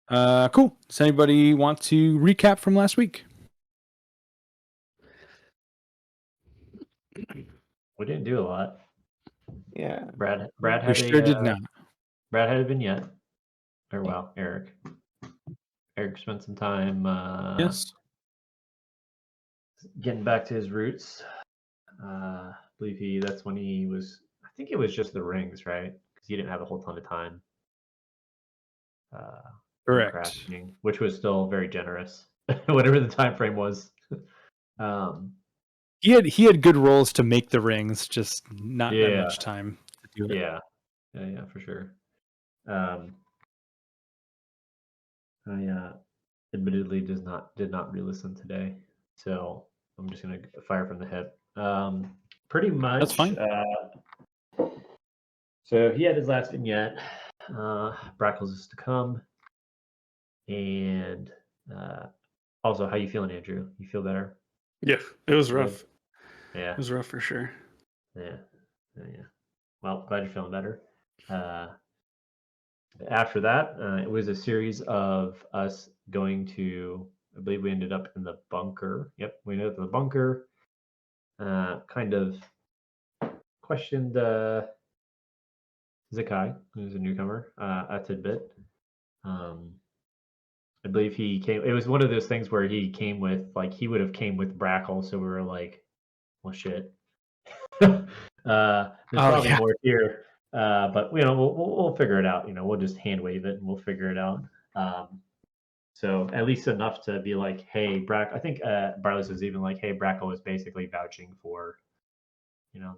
Cool. Does anybody want to recap from last week? We didn't do a lot. Yeah. Brad We had sure did not. Brad had a vignette. Or well, Eric spent some time Yes. getting back to his roots. I believe that's when he was. I think it was just the rings, right? Because he didn't have a whole ton of time. Correct. Crafting, which was still very generous, whatever the time frame was. He had good roles to make the rings, just not that much time to do it. Yeah, for sure. I admittedly did not re-listen today, so I'm just gonna fire from the hip. Pretty much. That's fine. So he had his last vignette. Brackles is to come, and also, how you feeling, Andrew? You feel better? Yeah, it was rough. Yeah, it was rough for sure. Yeah. Well, glad you're feeling better. After that, it was a series of us going to. I believe we ended up in the bunker. Yep, we ended up in the bunker. Kind of questioned Zakai, who's a newcomer, a tidbit. I believe he came. It was one of those things where he came with, like, he would have came with Brackle, so we were like, well, shit. There's probably more here, but we'll figure it out. We'll just hand wave it and we'll figure it out. So at least enough to be like, hey, Brack. I think Barless was even like, hey, Brackle was basically vouching for,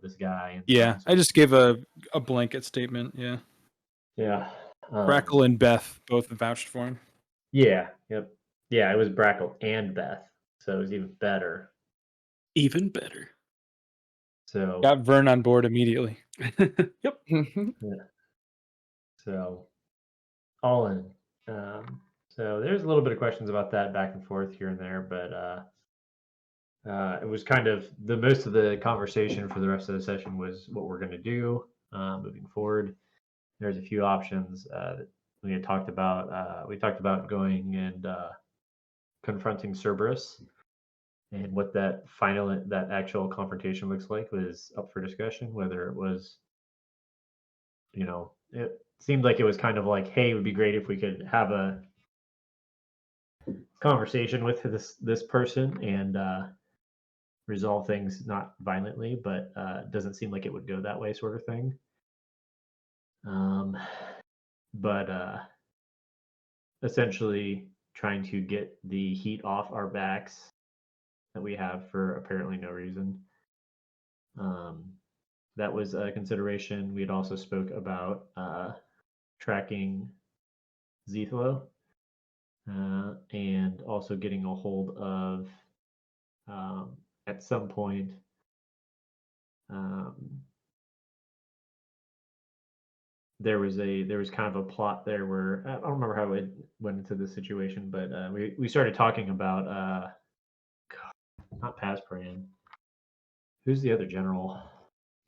this guy. And yeah, I just gave a blanket statement. Yeah. Yeah. Brackle and Beth both vouched for him. Yeah. Yep. Yeah, it was Brackle and Beth, so it was even better. Even better. So got Vern on board immediately. Yep. Yeah. So all in. So there's a little bit of questions about that back and forth here and there, but it was kind of most of the conversation for the rest of the session was what we're going to do moving forward. There's a few options that we had talked about. We talked about going and confronting Cerberus, and what that actual confrontation looks like was up for discussion. Whether it was, it seemed like it was kind of like, hey, it would be great if we could have a conversation with this person and resolve things not violently, but doesn't seem like it would go that way, sort of thing. But essentially trying to get the heat off our backs that we have for apparently no reason. That was a consideration. We had also spoke about tracking Zethlo, and also getting a hold of, at some point, there was kind of a plot there where I don't remember how it went into this situation, but we started talking about not Paspran. Who's the other general?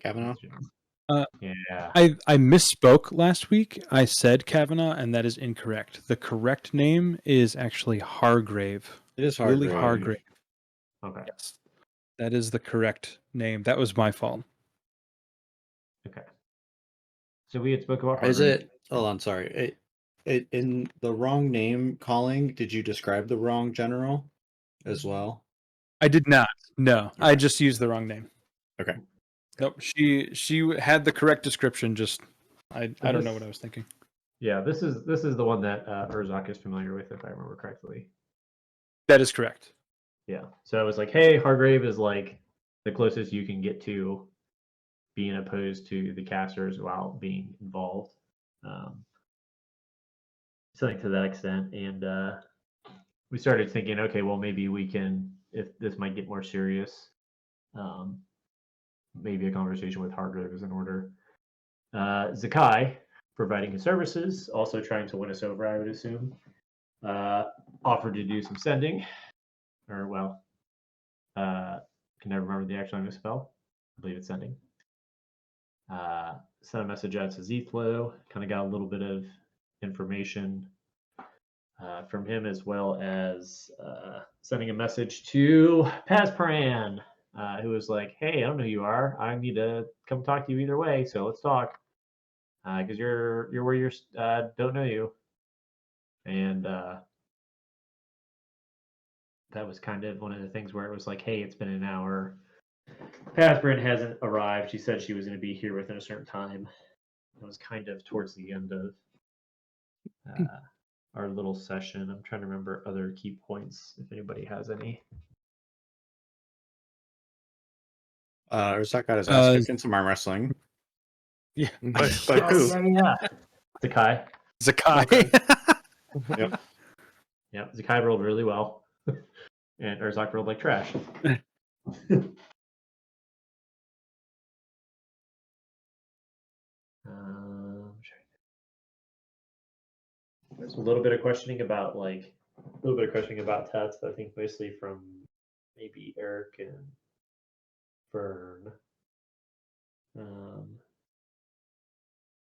Kavanaugh. Yeah. I misspoke last week. I said Kavanaugh, and that is incorrect. The correct name is actually Hargrave. It is Hargrave. Lily Hargrave. Okay. Yes, that is the correct name. That was my fault. Okay. So we had spoke about Hargrave. Is it? Hold on, sorry. It in the wrong name calling. Did you describe the wrong general as well? I did not. No, Okay. I just used the wrong name. Okay. Nope. She had the correct description. Just I don't know what I was thinking. Yeah, this is the one that Urzak is familiar with, if I remember correctly. That is correct. Yeah. So I was like, hey, Hargrave is like the closest you can get to being opposed to the casters while being involved. Something to that extent. And we started thinking, okay, well, maybe we can, if this might get more serious, maybe a conversation with Hargrave is in order. Zakai, providing his services, also trying to win us over, I would assume, offered to do some sending. Or, well, can never remember the actual name of the spell. I believe it's sending. Sent a message out to Zethlo, kind of got a little bit of information from him, as well as sending a message to Paspran, who was like, "Hey, I don't know who you are. I need to come talk to you either way. So let's talk, because you're where you're don't know you." And that was kind of one of the things where it was like, "Hey, it's been an hour. Paspran hasn't arrived. She said she was going to be here within a certain time." It was kind of towards the end of our little session. I'm trying to remember other key points if anybody has any. Urzak got his ass kicked in some arm wrestling. Yeah. By Oh, who? yeah. Zakai. Zakai. Yep. Yep, Zakai rolled really well. And Urzak rolled like trash. There's a little bit of questioning about Teth, I think mostly from maybe Eric and Fern.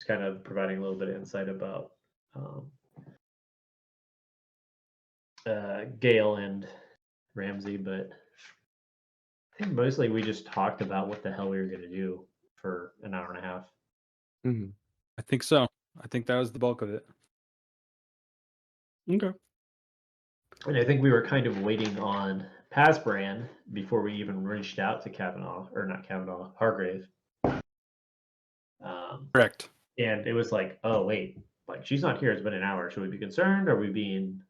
Just kind of providing a little bit of insight about Gail and Ramsey, but I think mostly we just talked about what the hell we were going to do for an hour and a half. Mhm. I think so. I think that was the bulk of it. Okay. And I think we were kind of waiting on Pasbran before we even reached out to Hargrave. Correct. And it was like, oh, wait, like she's not here. It's been an hour. Should we be concerned? Are we being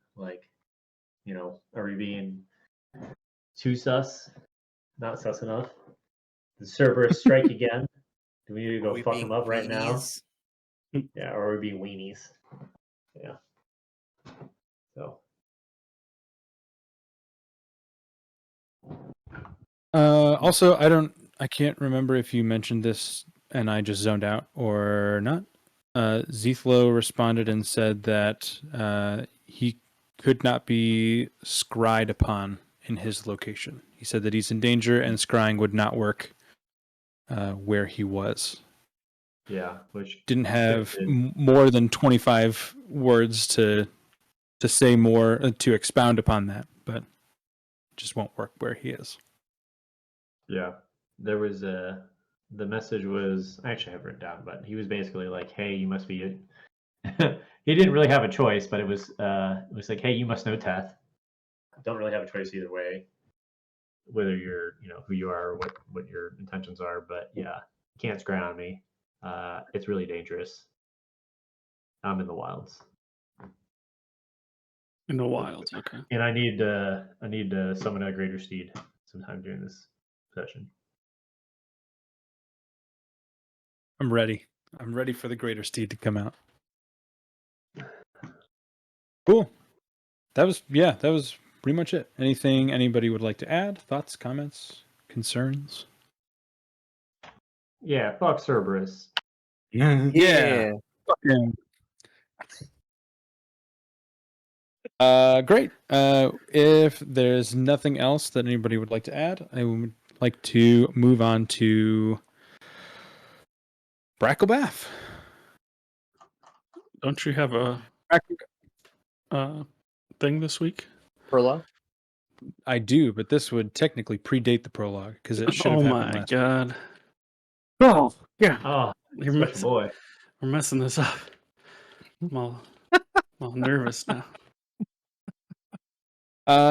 are we being too sus? Not sus enough? Did Cerberus strike again? Do we need to go fuck him up right now? Yeah, or are we being weenies? Yeah. So. Also, I can't remember if you mentioned this and I just zoned out or not. Zethlo responded and said that he could not be scryed upon in his location. He said that he's in danger and scrying would not work where he was. Yeah, which didn't have more than 25 words to say more to expound upon that, but just won't work where he is. Yeah, there was the message was actually I have written down, but he was basically like, "Hey, you must be." He didn't really have a choice, but it was like, "Hey, you must know Teth." Don't really have a choice either way, whether you're who you are or what your intentions are. But yeah, you can't scry on me. It's really dangerous. I'm in the wilds. In the wild. Okay. And I need to summon a greater steed sometime during this session. I'm ready. I'm ready for the greater steed to come out. Cool. That was pretty much it. Anything anybody would like to add? Thoughts, comments, concerns? Yeah, fuck Cerberus. Yeah. Fuck him. Great. If there's nothing else that anybody would like to add, I would like to move on to Bracklebath. Don't you have a thing this week? Perla? I do, but this would technically predate the prologue because it should have Oh happened my last. god. Oh yeah. Oh, You're special messing, boy. we're messing this up. I'm all nervous now.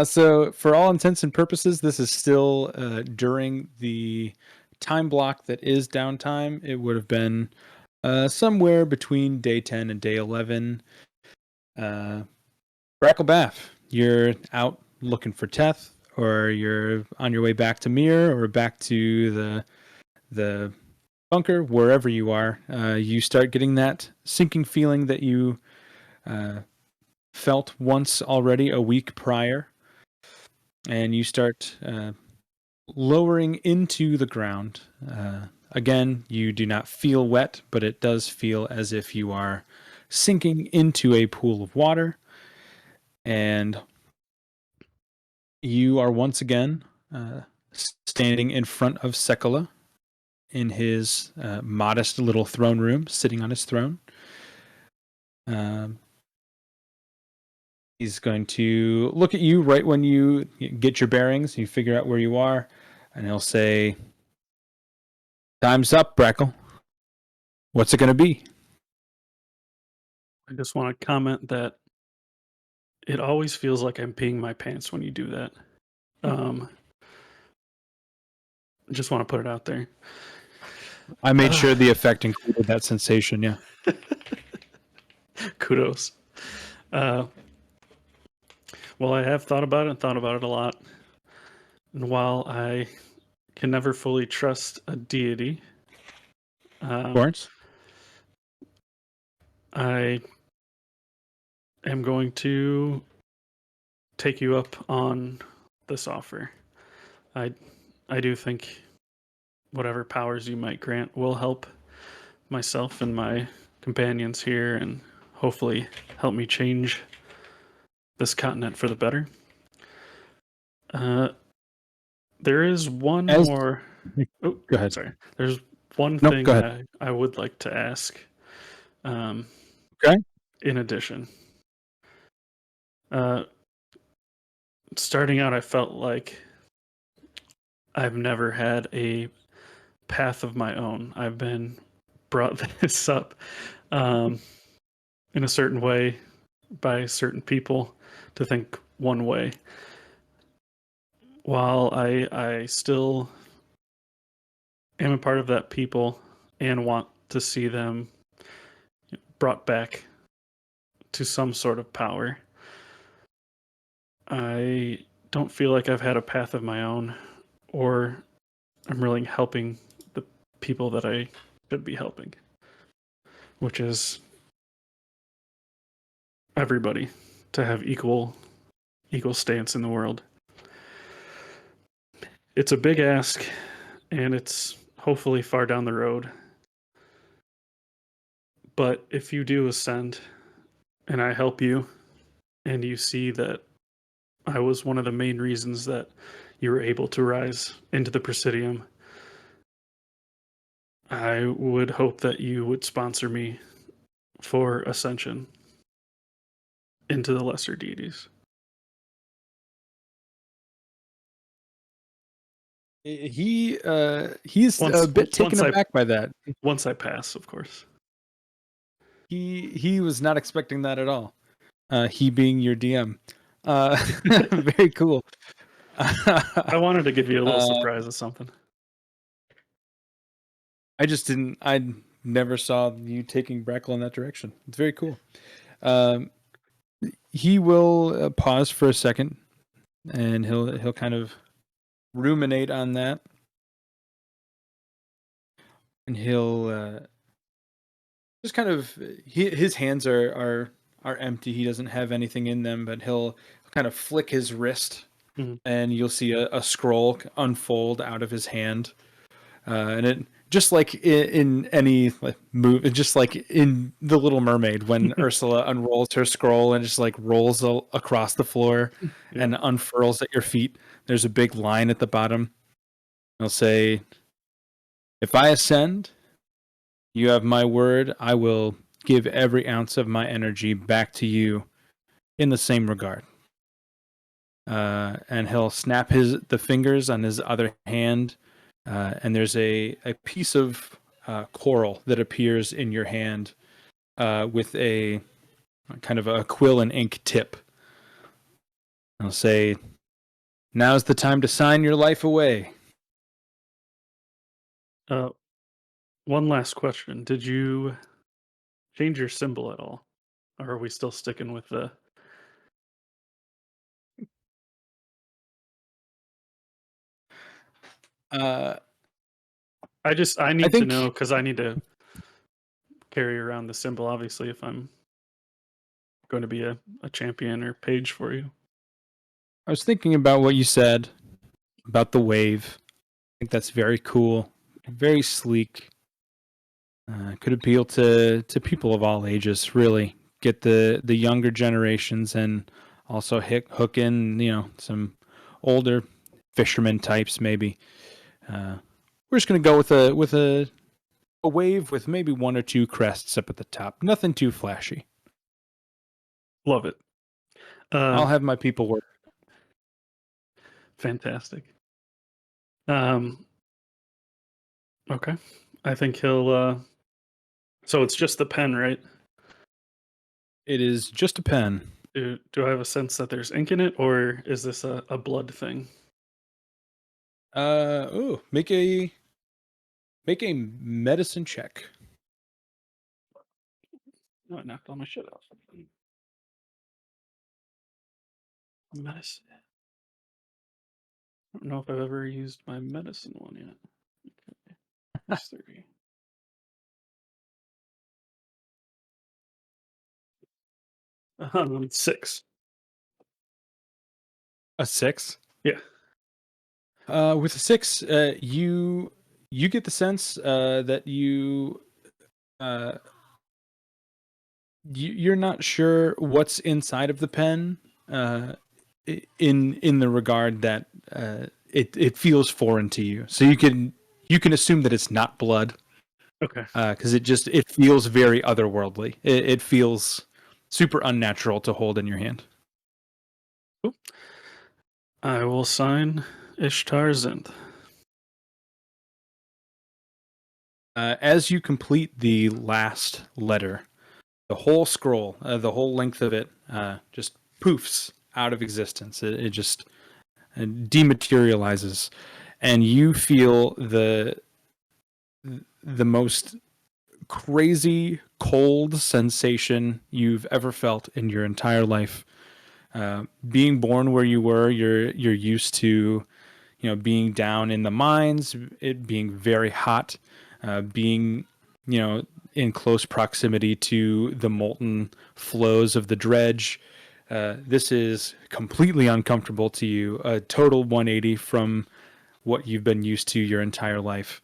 So for all intents and purposes, this is still during the time block that is downtime. It would have been somewhere between day 10 and day 11. Bracklebath, you're out looking for Teth, or you're on your way back to Mir, or back to the bunker, wherever you are. You start getting that sinking feeling that you felt once already a week prior, and you start lowering into the ground. Again, you do not feel wet, but it does feel as if you are sinking into a pool of water. And you are once again standing in front of Sekala in his modest little throne room, sitting on his throne. He's going to look at you right when you get your bearings, you figure out where you are, and he'll say, "Time's up, Brackle. What's it going to be?" I just want to comment that it always feels like I'm peeing my pants when you do that. Just want to put it out there. I made sure the effect included that sensation, yeah. Kudos. Well, I have thought about it and thought about it a lot. And while I can never fully trust a deity, Lawrence? I am going to take you up on this offer. I do think whatever powers you might grant will help myself and my companions here and hopefully help me change this continent for the better. There is one As- more. Oh, Go ahead. sorry. There's one Nope, thing go ahead. I would like to ask. Okay. In addition, starting out, I felt like I've never had a path of my own. I've been brought this up in a certain way by certain people to think one way. While I still am a part of that people and want to see them brought back to some sort of power, I don't feel like I've had a path of my own, or I'm really helping the people that I should be helping, which is everybody to have equal stance in the world. It's a big ask, and it's hopefully far down the road. But if you do ascend and I help you, and you see that I was one of the main reasons that you were able to rise into the Presidium, I would hope that you would sponsor me for ascension into the lesser deities. He's Once- a bit taken once I- aback by that. Once I pass, of course. He was not expecting that at all. He being your DM. Very cool. I wanted to give you a little surprise of something. I just didn't. I never saw you taking Brackle in that direction. It's very cool. He will pause for a second, and he'll kind of ruminate on that, and he'll just kind of his hands are empty. He doesn't have anything in them, but he'll kind of flick his wrist, and you'll see a scroll unfold out of his hand, and it. Just like in any move, just like in The Little Mermaid, when Ursula unrolls her scroll and just like rolls across the floor and unfurls at your feet, there's a big line at the bottom. It'll say, "If I ascend, you have my word. I will give every ounce of my energy back to you in the same regard." And he'll snap the fingers on his other hand. And there's a piece of coral that appears in your hand with a kind of a quill and ink tip. I'll say, "Now's the time to sign your life away." One last question. Did you change your symbol at all? Or are we still sticking with the... I need to know, because I need to carry around the symbol, obviously, if I'm going to be a champion or page for you. I was thinking about what you said about the wave. I think that's very cool, very sleek. Could appeal to people of all ages, really. Get the younger generations and also hook in, some older fisherman types maybe. We're just gonna go with a wave with maybe one or two crests up at the top. Nothing too flashy. Love it. I'll have my people work. Fantastic. Okay. I think he'll. So it's just the pen, right? It is just a pen. Do I have a sense that there's ink in it, or is this a blood thing? Make a medicine check. No, I knocked all my shit off. Medicine. I don't know if I've ever used my medicine one yet. Okay. Plus 30. Six. A 6. Yeah. With a 6, you get the sense that you're not sure what's inside of the pen. In the regard that it feels foreign to you, so you can assume that it's not blood. Okay. Because it feels very otherworldly. It feels super unnatural to hold in your hand. Cool. I will sign Ishtar Zinth. As you complete the last letter, the whole scroll, the whole length of it, just poofs out of existence. It just dematerializes, and you feel the most crazy cold sensation you've ever felt in your entire life. Being born where you were, you're used to, being down in the mines, it being very hot, being, in close proximity to the molten flows of the dredge. This is completely uncomfortable to you, a total 180 from what you've been used to your entire life.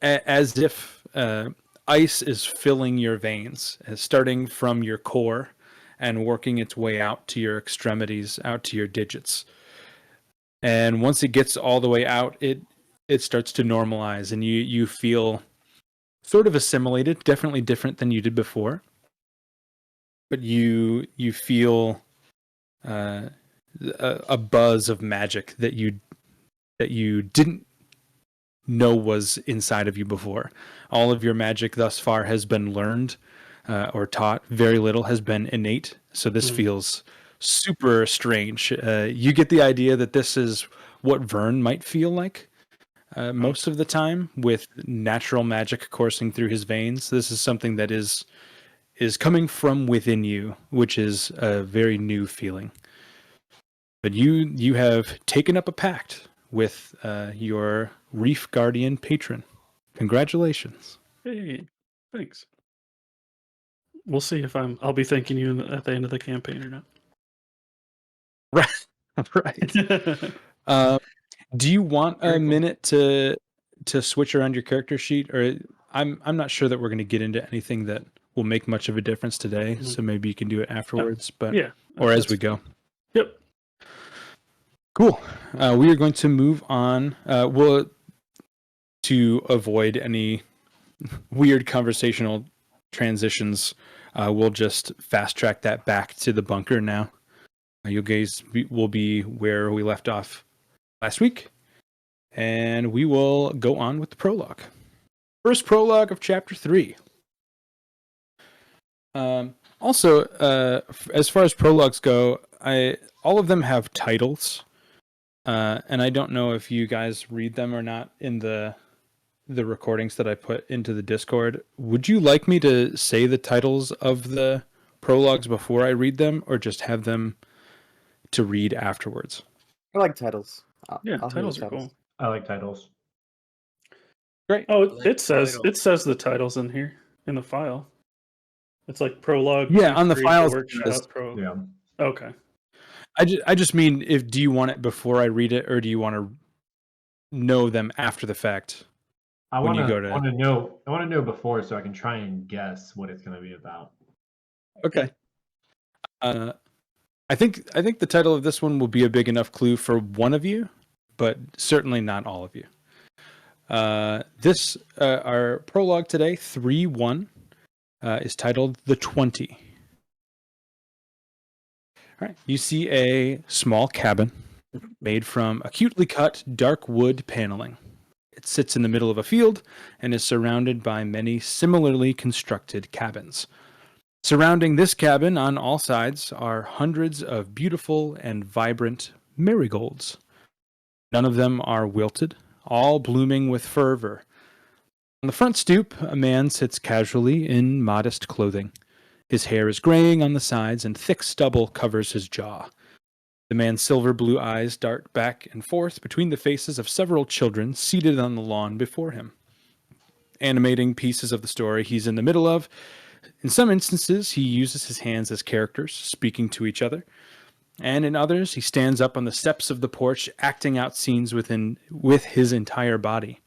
As if ice is filling your veins, starting from your core and working its way out to your extremities, out to your digits. And once it gets all the way out, it starts to normalize, and you feel sort of assimilated, definitely different than you did before. But you feel a buzz of magic that you didn't know was inside of you before. All of your magic thus far has been learned or taught. Very little has been innate. So this feels super strange. You get the idea that this is what Vern might feel like most of the time, with natural magic coursing through his veins. This is something that is coming from within you, which is a very new feeling. But you have taken up a pact with your Reef Guardian patron. Congratulations. Hey, thanks. We'll see if I'll be thanking you at the end of the campaign or not. Right. Do you want a minute to switch around your character sheet, or I'm not sure that we're going to get into anything that will make much of a difference today. So maybe you can do it afterwards, but yeah, or as we go. Yep. Cool. We are going to move on. To avoid any weird conversational transitions, we'll just fast track that back to the bunker now. You guys will be where we left off last week, and we will go on with the prologue. First prologue of chapter 3. Also, as far as prologues go, all of them have titles, and I don't know if you guys read them or not in the recordings that I put into the Discord. Would you like me to say the titles of the prologues before I read them, or just have them to read afterwards? I like titles. I'll hear titles the are cool. I like titles. Great. Oh, like it says titles. the titles in here in the file. It's like prologue. Yeah, to on the create files it workshop. says. Yeah. Okay. I just mean, do you want it before I read it, or do you want to know them after the fact? I When want you go to- to know. I want to know before, so I can try and guess what it's going to be about. Okay. I think the title of this one will be a big enough clue for one of you, but certainly not all of you. This our prologue today, 3-1, is titled "The 20." All right. You see a small cabin made from acutely cut dark wood paneling. It sits in the middle of a field and is surrounded by many similarly constructed cabins. Surrounding this cabin on all sides are hundreds of beautiful and vibrant marigolds. None of them are wilted, all blooming with fervor. On the front stoop, a man sits casually in modest clothing. His hair is graying on the sides and thick stubble covers his jaw. The man's silver blue eyes dart back and forth between the faces of several children seated on the lawn before him. Animating pieces of the story he's in the middle of. In some instances, he uses his hands as characters, speaking to each other. And in others, he stands up on the steps of the porch, acting out scenes with his entire body.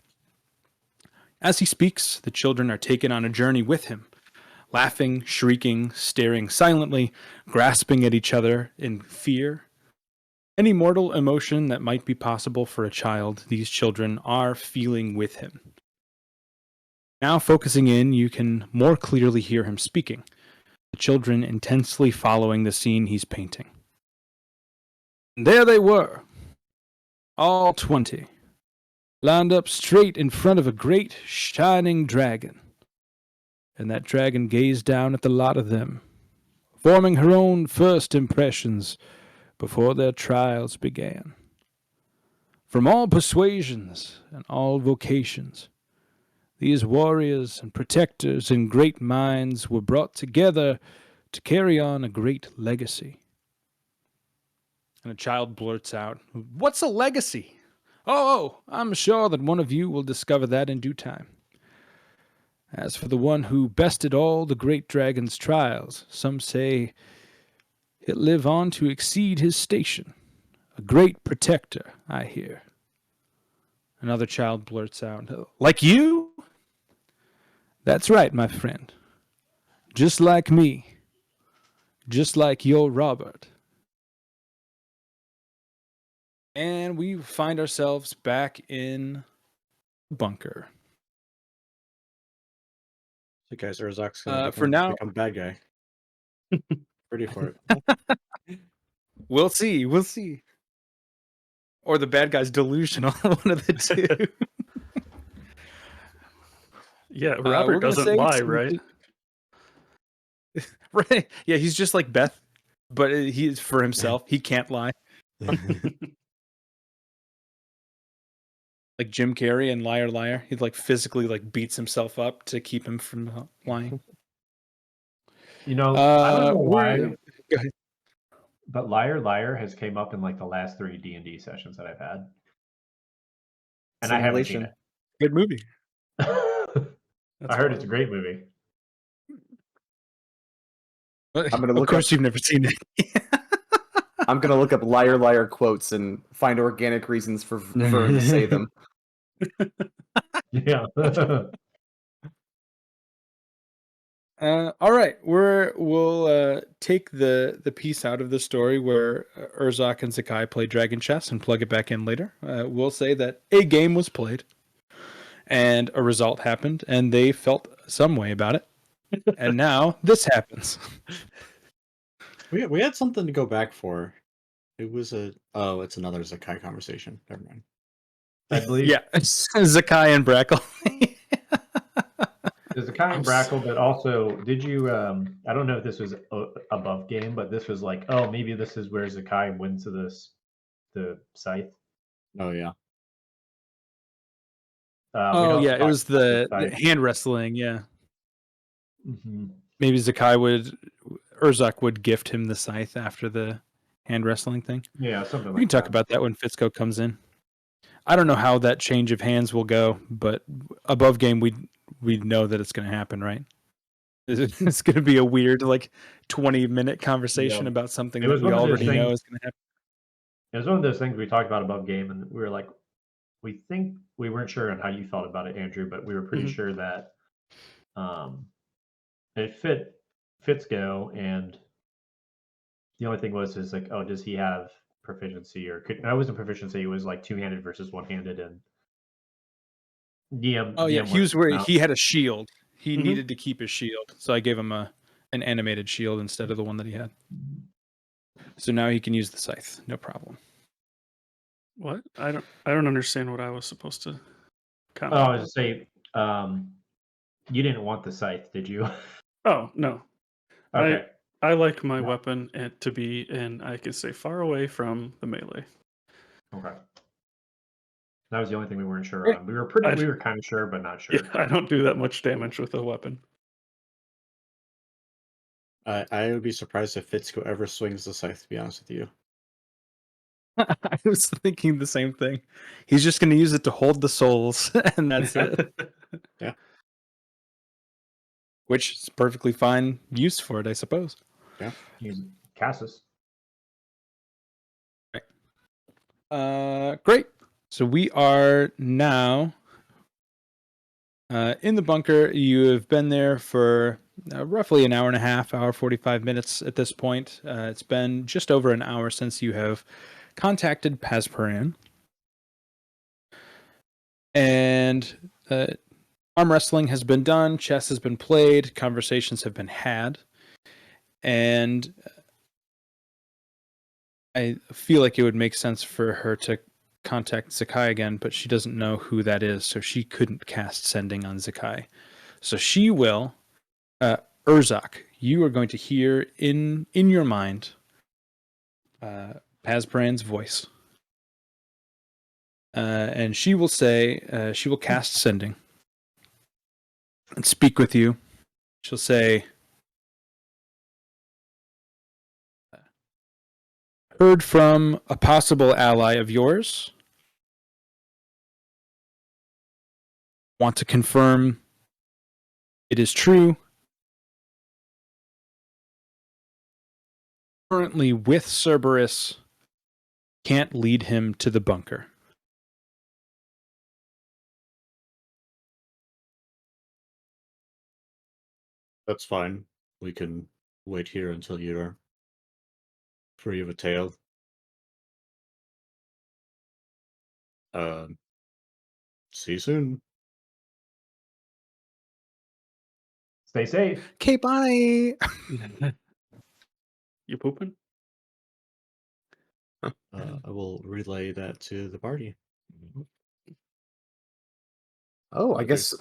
As he speaks, the children are taken on a journey with him, laughing, shrieking, staring silently, grasping at each other in fear. Any mortal emotion that might be possible for a child, these children are feeling with him. Now focusing in, you can more clearly hear him speaking, the children intensely following the scene he's painting. And there they were, all 20, lined up straight in front of a great shining dragon. And that dragon gazed down at the lot of them, forming her own first impressions before their trials began. From all persuasions and all vocations, these warriors and protectors and great minds were brought together to carry on a great legacy. And a child blurts out, "What's a legacy?" Oh, I'm sure that one of you will discover that in due time. As for the one who bested all the great dragon's trials, some say he'll live on to exceed his station. A great protector, I hear. Another child blurts out, "Like you?" "That's right, my friend. Just like me. Just like your Robert." And we find ourselves back in the bunker. So guys, Urzak's gonna For now, become bad guy. Ready for it. we'll see. We'll see. Or the bad guy's delusional. One of the two. Yeah, we're Robert gonna doesn't say lie, some- right? Right. Yeah, he's just like Beth, but he's for himself. He can't lie. Like Jim Carrey and Liar Liar. He like physically like beats himself up to keep him from lying. You know, I don't know why, Go ahead. but Liar Liar has came up in like the last 3 D&D sessions that I've had. And I haven't seen Good movie. it. I heard it's a great movie. But I'm gonna of look course up- you've never seen it. I'm gonna look up liar liar quotes and find organic reasons for Vern to say them. Yeah. All right, we'll take the piece out of the story where Urzak and Zakai play Dragon Chess and plug it back in later. We'll say that a game was played, and a result happened, and they felt some way about it, and now this happens. We had something to go back for. It was it's another Zakai conversation. Never mind. I believe Yeah, Zakai and Brackle. there's a kind of Brackle, but also, did you, I don't know if this was above game, but this was like, oh, maybe this is where Zakai went to the scythe. Oh yeah. Oh yeah, it was the hand wrestling. Yeah, maybe Urzak would gift him the scythe after the hand wrestling thing. Yeah, something like that. We can talk about that when Fitzco comes in. I don't know how that change of hands will go, but above game we know that it's going to happen, right? It's going to be a weird 20-minute conversation about something that we already know is going to happen. It was one of those things we talked about above game, and we were like, we weren't sure on how you felt about it, Andrew, but we were pretty sure that it fit Fitzco, and the only thing was like, oh, does he have proficiency or no, it wasn't proficiency, it was like two-handed versus one-handed, and DM. Oh yeah, he was where he had a shield. He Mhm. needed to keep his shield, so I gave him an animated shield instead of the one that he had. So now he can use the scythe, no problem. What? I don't understand what I was supposed to comment. Oh, I was to say, you didn't want the scythe, did you? Oh, no. Okay. I like my No. weapon to be and I can stay far away from the melee. Okay. That was the only thing we weren't sure Great. on. We were kind of sure, but not sure. Yeah, I don't do that much damage with a weapon. I would be surprised if Fitzko ever swings the scythe, to be honest with you. I was thinking the same thing. He's just going to use it to hold the souls, and that's it. Yeah. Which is perfectly fine use for it, I suppose. Use Cassis. Great. So we are now in the bunker. You have been there for roughly an hour and a half, hour 45 minutes at this point. It's been just over an hour since you have contacted Pasparan. And arm wrestling has been done, chess has been played, conversations have been had. And I feel like it would make sense for her to contact Zakai again, but she doesn't know who that is, so she couldn't cast Sending on Zakai. So she will. Urzak, you are going to hear in your mind Pasparan's voice. And she will say, she will cast Sending and speak with you. She'll say, heard from a possible ally of yours. Want to confirm it is true. Currently with Cerberus, can't lead him to the bunker. That's fine. We can wait here until you're free of a tail. See you soon. Stay safe. Okay, bye. You pooping? I will relay that to the party. Oh, I Okay. guess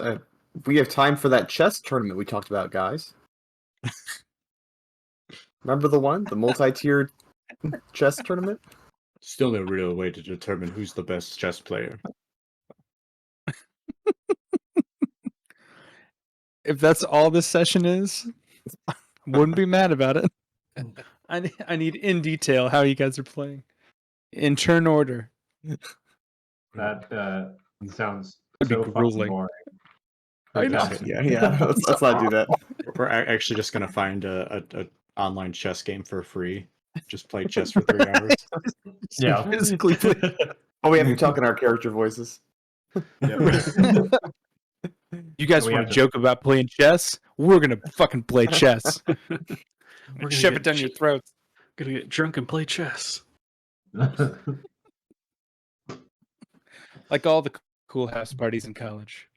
we have time for that chess tournament we talked about, guys. Remember the one? The multi-tiered chess tournament? Still no real way to determine who's the best chess player. If that's all this session is, wouldn't be mad about it. I need in detail how you guys are playing. In turn order. That sounds That'd so be fucking grueling. boring. I know. Okay. Yeah. Let's not do that. We're actually just gonna find a online chess game for free. Just play chess for 3 hours. Yeah. Physically play. Oh, we have to talk in our character voices. You guys We want have to to- joke about playing chess? We're gonna fucking play chess. We're gonna Shove get it down your throats. Gonna get drunk and play chess. Like all the cool house parties in college.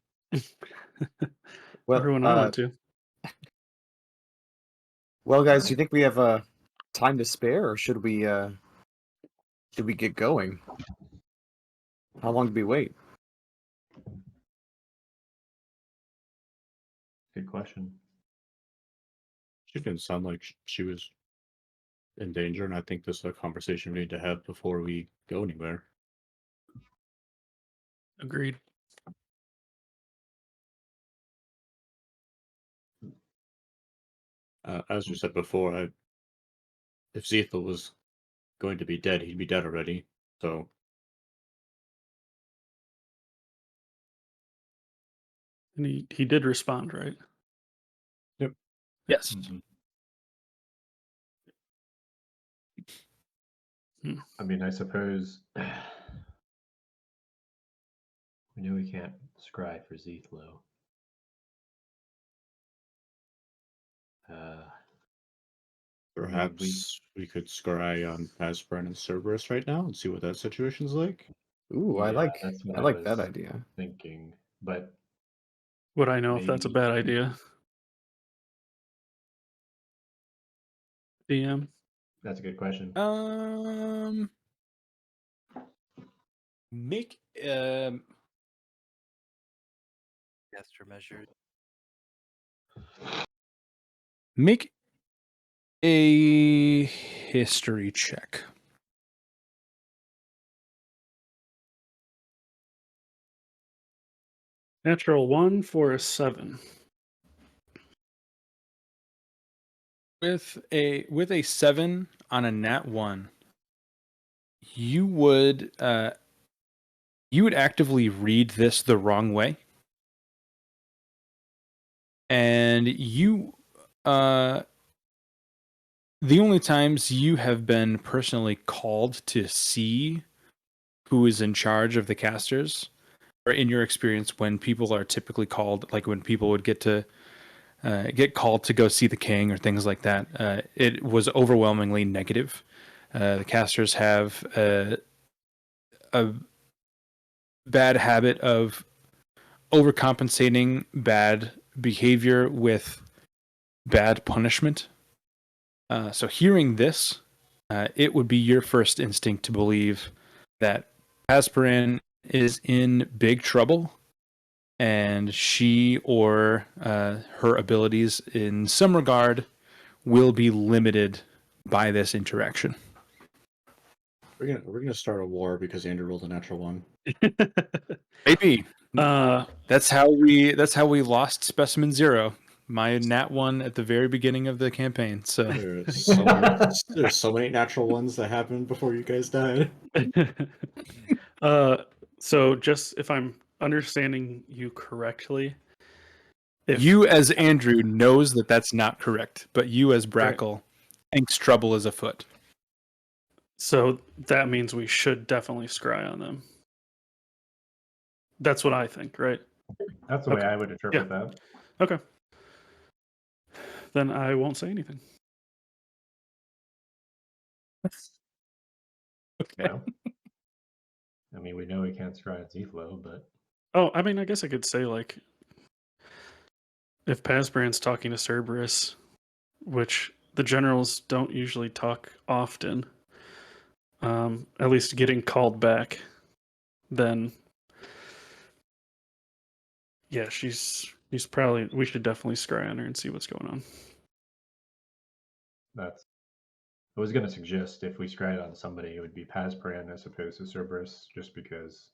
Well, Everyone I went to. well, guys, do you think we have time to spare, or should we get going? How long do we wait? Good question. She didn't sound like she was in danger, and I think this is a conversation we need to have before we go anywhere. Agreed. As we said before, if Zetha was going to be dead, he'd be dead already. So And he did respond, right? Yes. I mean, I suppose we know we can't scry for Zethlo. perhaps we could scry on Pasparan and Cerberus right now and see what that situation's like. Ooh, I Yeah, like that's what I I like that was idea. thinking, but Would I know if that's a Maybe. bad idea? DM? That's a good question. Make Caster measure. make a history check. Natural 1 for a 7. With a 7 on a nat 1, you would actively read this the wrong way. And you the only times you have been personally called to see who is in charge of the casters, or in your experience when people are typically called, like when people would get called to go see the king or things like that, it was overwhelmingly negative. The casters have a bad habit of overcompensating bad behavior with bad punishment. So hearing this, it would be your first instinct to believe that Asperin is in big trouble, and she or her abilities in some regard will be limited by this interaction. We're gonna start a war because Andrew rolled a natural 1. Maybe Uh, that's how we lost Specimen Zero, my nat 1 at the very beginning of the campaign. So There's so many natural ones that happened before you guys died. so just if I'm understanding you correctly, if you as Andrew knows that that's not correct, but you as Right. Brackle thinks trouble is afoot. so that means we should definitely scry on them. That's what I think, right? That's the way Okay. I would interpret that. Okay. Then I won't say anything. Okay. Well, I mean, we know we can't scry on Z-Flow, but Oh, I mean, I guess I could say, like, if Pasbrand's talking to Cerberus, which the generals don't usually talk often, at least getting called back, then yeah, she's probably, we should definitely scry on her and see what's going on. that's. I was going to suggest if we scryed on somebody, it would be Pazpran as opposed to Cerberus, just because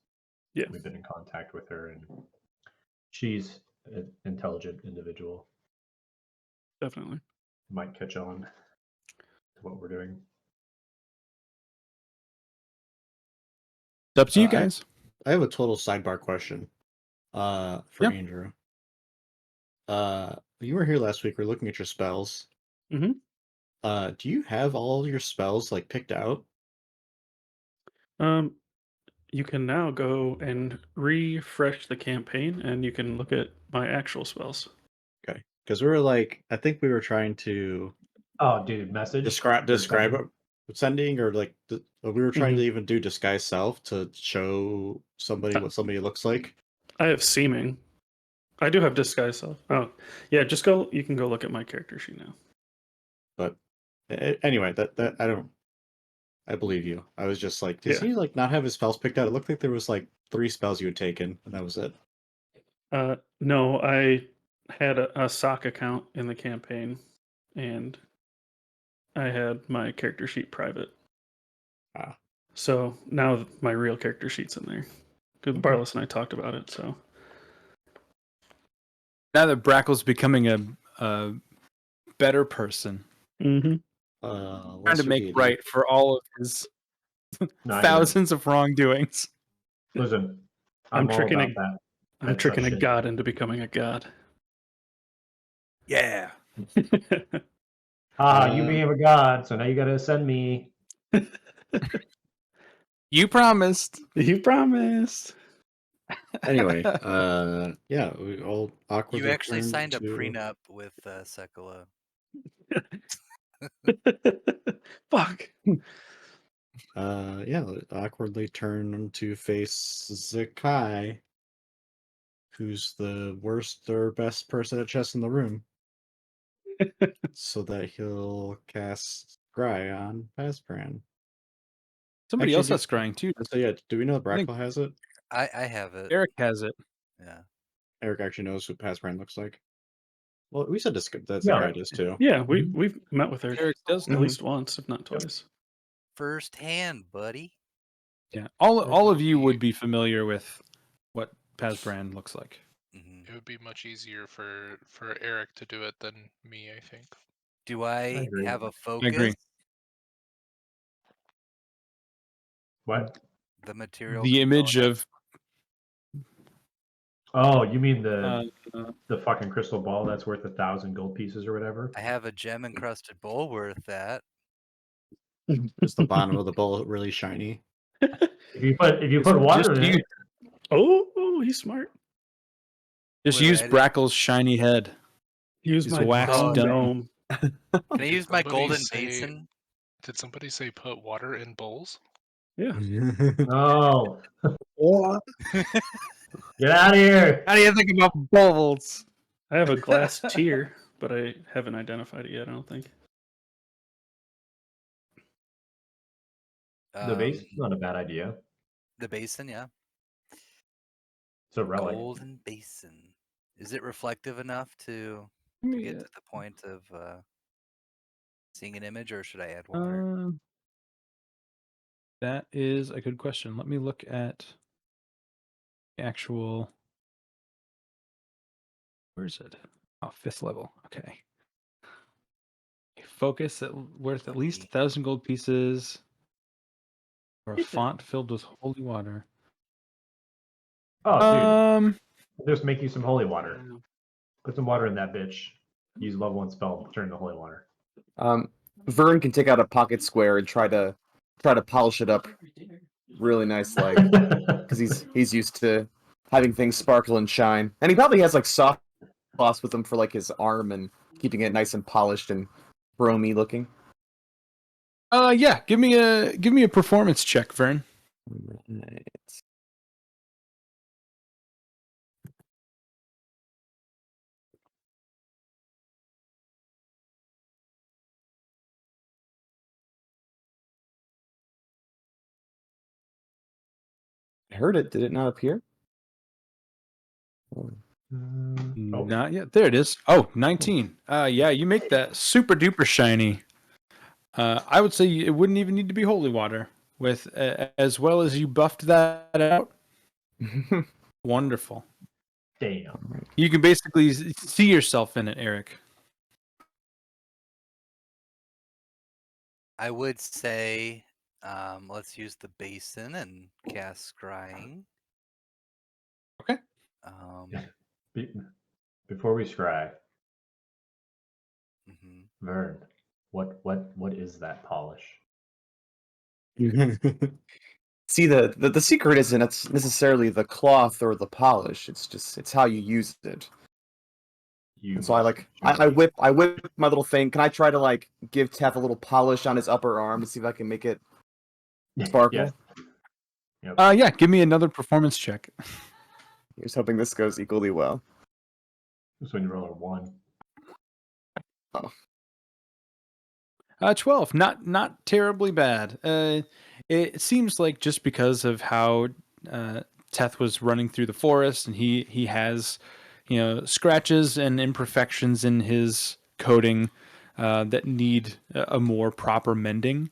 Yeah. we've been in contact with her and she's an intelligent individual. Definitely. Might catch on to what we're doing. It's up to you I- guys. I have a total sidebar question for Yeah. Andrew. You were here last week. We're looking at your spells. Mhm. Do you have all your spells like picked out? You can now go and refresh the campaign, and you can look at my actual spells. Okay, because we were like, I think we were trying to Oh, dude, message. describe or it, something? sending, or like we were trying Mhm. to even do disguise self to show somebody what somebody looks like. I have seeming. I do have disguise self. Oh, yeah. Just go. You can go look at my character sheet now. But anyway, that I believe you. I was just like, does Yeah. he like not have his spells picked out? It looked like there was like 3 spells you had taken, and that was it. No, I had a sock account in the campaign, and I had my character sheet private. Ah. So now my real character sheet's in there. Because Barless and I talked about it. So Now that Brackle's becoming a better person, mm-hmm. trying to lesser make deity. right for all of his No, I get it. thousands of wrongdoings. Listen, I'm I'm all tricking about a- that. I'm That's tricking a shit. god into becoming a god. Yeah. You became a god, so now you got to send me. You promised. You promised. Anyway, yeah, we all awkwardly You actually turned signed a to, prenup with Sekula. Fuck. yeah, awkwardly turned to face Zakai, who's the worst or best person at chess in the room, so that he'll cast scry on Paspran. Somebody Actually, else do- has scrying too. So yeah, do we know that I think- Brackle has it? I have it. Eric has it. Yeah. Eric actually knows who Paspran looks like. Well, we said that Yeah. Zakai does too. Yeah, we've met with her Eric does at know. least once, if not twice. First hand, buddy. Yeah, all of you would be familiar with what Pazbran looks like. Mhm. It would be much easier for Eric to do it than me, I think. Do I agree. have a I focus? agree. What? The material. The image component? of Oh, you mean uh, the fucking crystal ball that's worth 1,000 gold pieces or whatever? I have a gem encrusted bowl worth that. Is the bottom of the bowl really shiny? If you put Just water in use- it, Oh, he's smart. just Wait, use I didn't- Brackle's shiny head. Use He's my waxed waxed dome. dome. Can I use my Somebody golden say- basin? Did somebody say put water in bowls? Yeah. no, What? get out of here. How do you think about bowls? I have a glass tier, but I haven't identified it yet, I don't think. The base, Um, not a bad idea. The basin, yeah. It's a relic. Golden basin. Is it reflective enough to Let get me, to the point of seeing an image, or should I add water? That is a good question. Let me look at the actual. Where is it? Oh, 5th level. Okay. Focus worth at least 1,000 gold pieces, or a Yeah. font filled with holy water. Oh, dude, just make you some holy water. Put some water in that bitch. Use level 1 spell to turn the holy water. Vern can take out a pocket square and try to polish it up really nice, like because he's used to having things sparkle and shine, and he probably has like soft gloss with him for like his arm and keeping it nice and polished and chromy looking. Yeah. Give me a performance check, Vern. Right. I heard it. Did it not appear? Oh. Oh, Not yet. There it is. Oh, 19. Yeah, you make that super duper shiny. I would say it wouldn't even need to be holy water. With as well as you buffed that out, wonderful. damn. You can basically see yourself in it, Eric. I would say let's use the basin and cast scrying. Okay. Be- Before we scry, Mhm. Vern, what is that polish? See, the secret isn't necessarily the cloth or the polish. It's how you use it. And so I whip my little thing. Can I try to like give Teth a little polish on his upper arm to see if I can make it sparkle? Yes. Yeah. Give me another performance check. Here's hoping this goes equally well. Just when you roll a 1. 12. Not terribly bad. It seems like just because of how Teth was running through the forest, and he has, scratches and imperfections in his coating that need a more proper mending.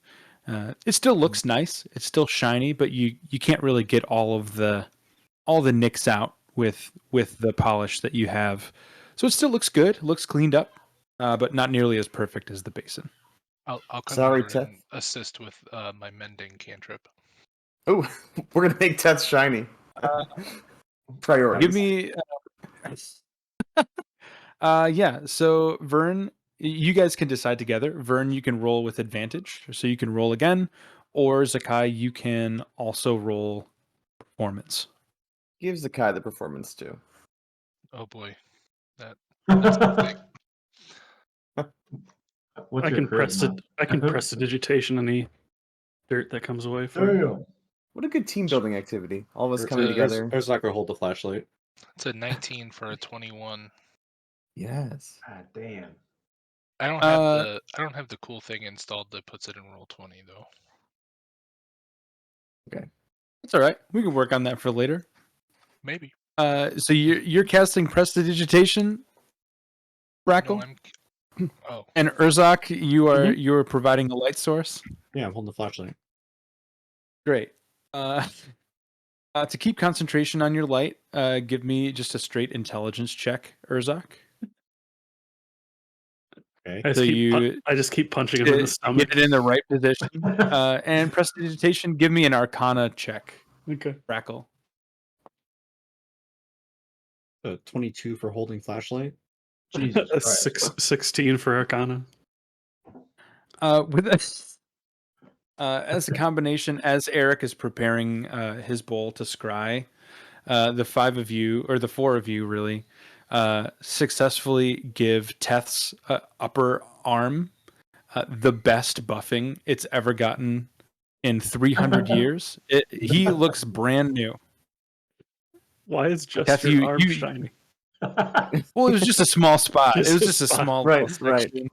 It still looks nice. It's still shiny, but you can't really get all the nicks out with the polish that you have. So it still looks good. Looks cleaned up, but not nearly as perfect as the basin. I'll come Sorry, over Teth. and assist with my mending cantrip. Oh, we're gonna make Teth shiny. Priorities. Give me. Yeah. So Vern, you guys can decide together. Vern, you can roll with advantage, so you can roll again, or Zakai, you can also roll performance. Give Zakai the performance too. Oh boy, that What's I your can charisma? press the digitation any dirt that comes away from it. Damn. What a good team building activity! All of us coming together. There's not gonna hold the flashlight. it's a 19 for a 21. Yes. God damn. I don't have the cool thing installed that puts it in Roll20 though. That's all right. We can work on that for later. Maybe. So you're casting Prestidigitation, Brackle, No, oh, and Urzak. You are providing a light source. Yeah, I'm holding the flashlight. Great. To keep concentration on your light, give me just a straight intelligence check, Urzak. Okay. I just keep punching him in the To stomach. get it in the right position. And Prestidigitation, give me an Arcana check, Okay. Brackle. 22 for holding flashlight. Jesus A Christ. 16 for Arcana. With this, as a combination, as Eric is preparing his bowl to scry, the four of you really, successfully give Teth's upper arm the best buffing it's ever gotten in 300 years. He looks brand new. Why is just Teth, your arm shiny? Well, it was just a small spot. It was just a small Right, little right. section.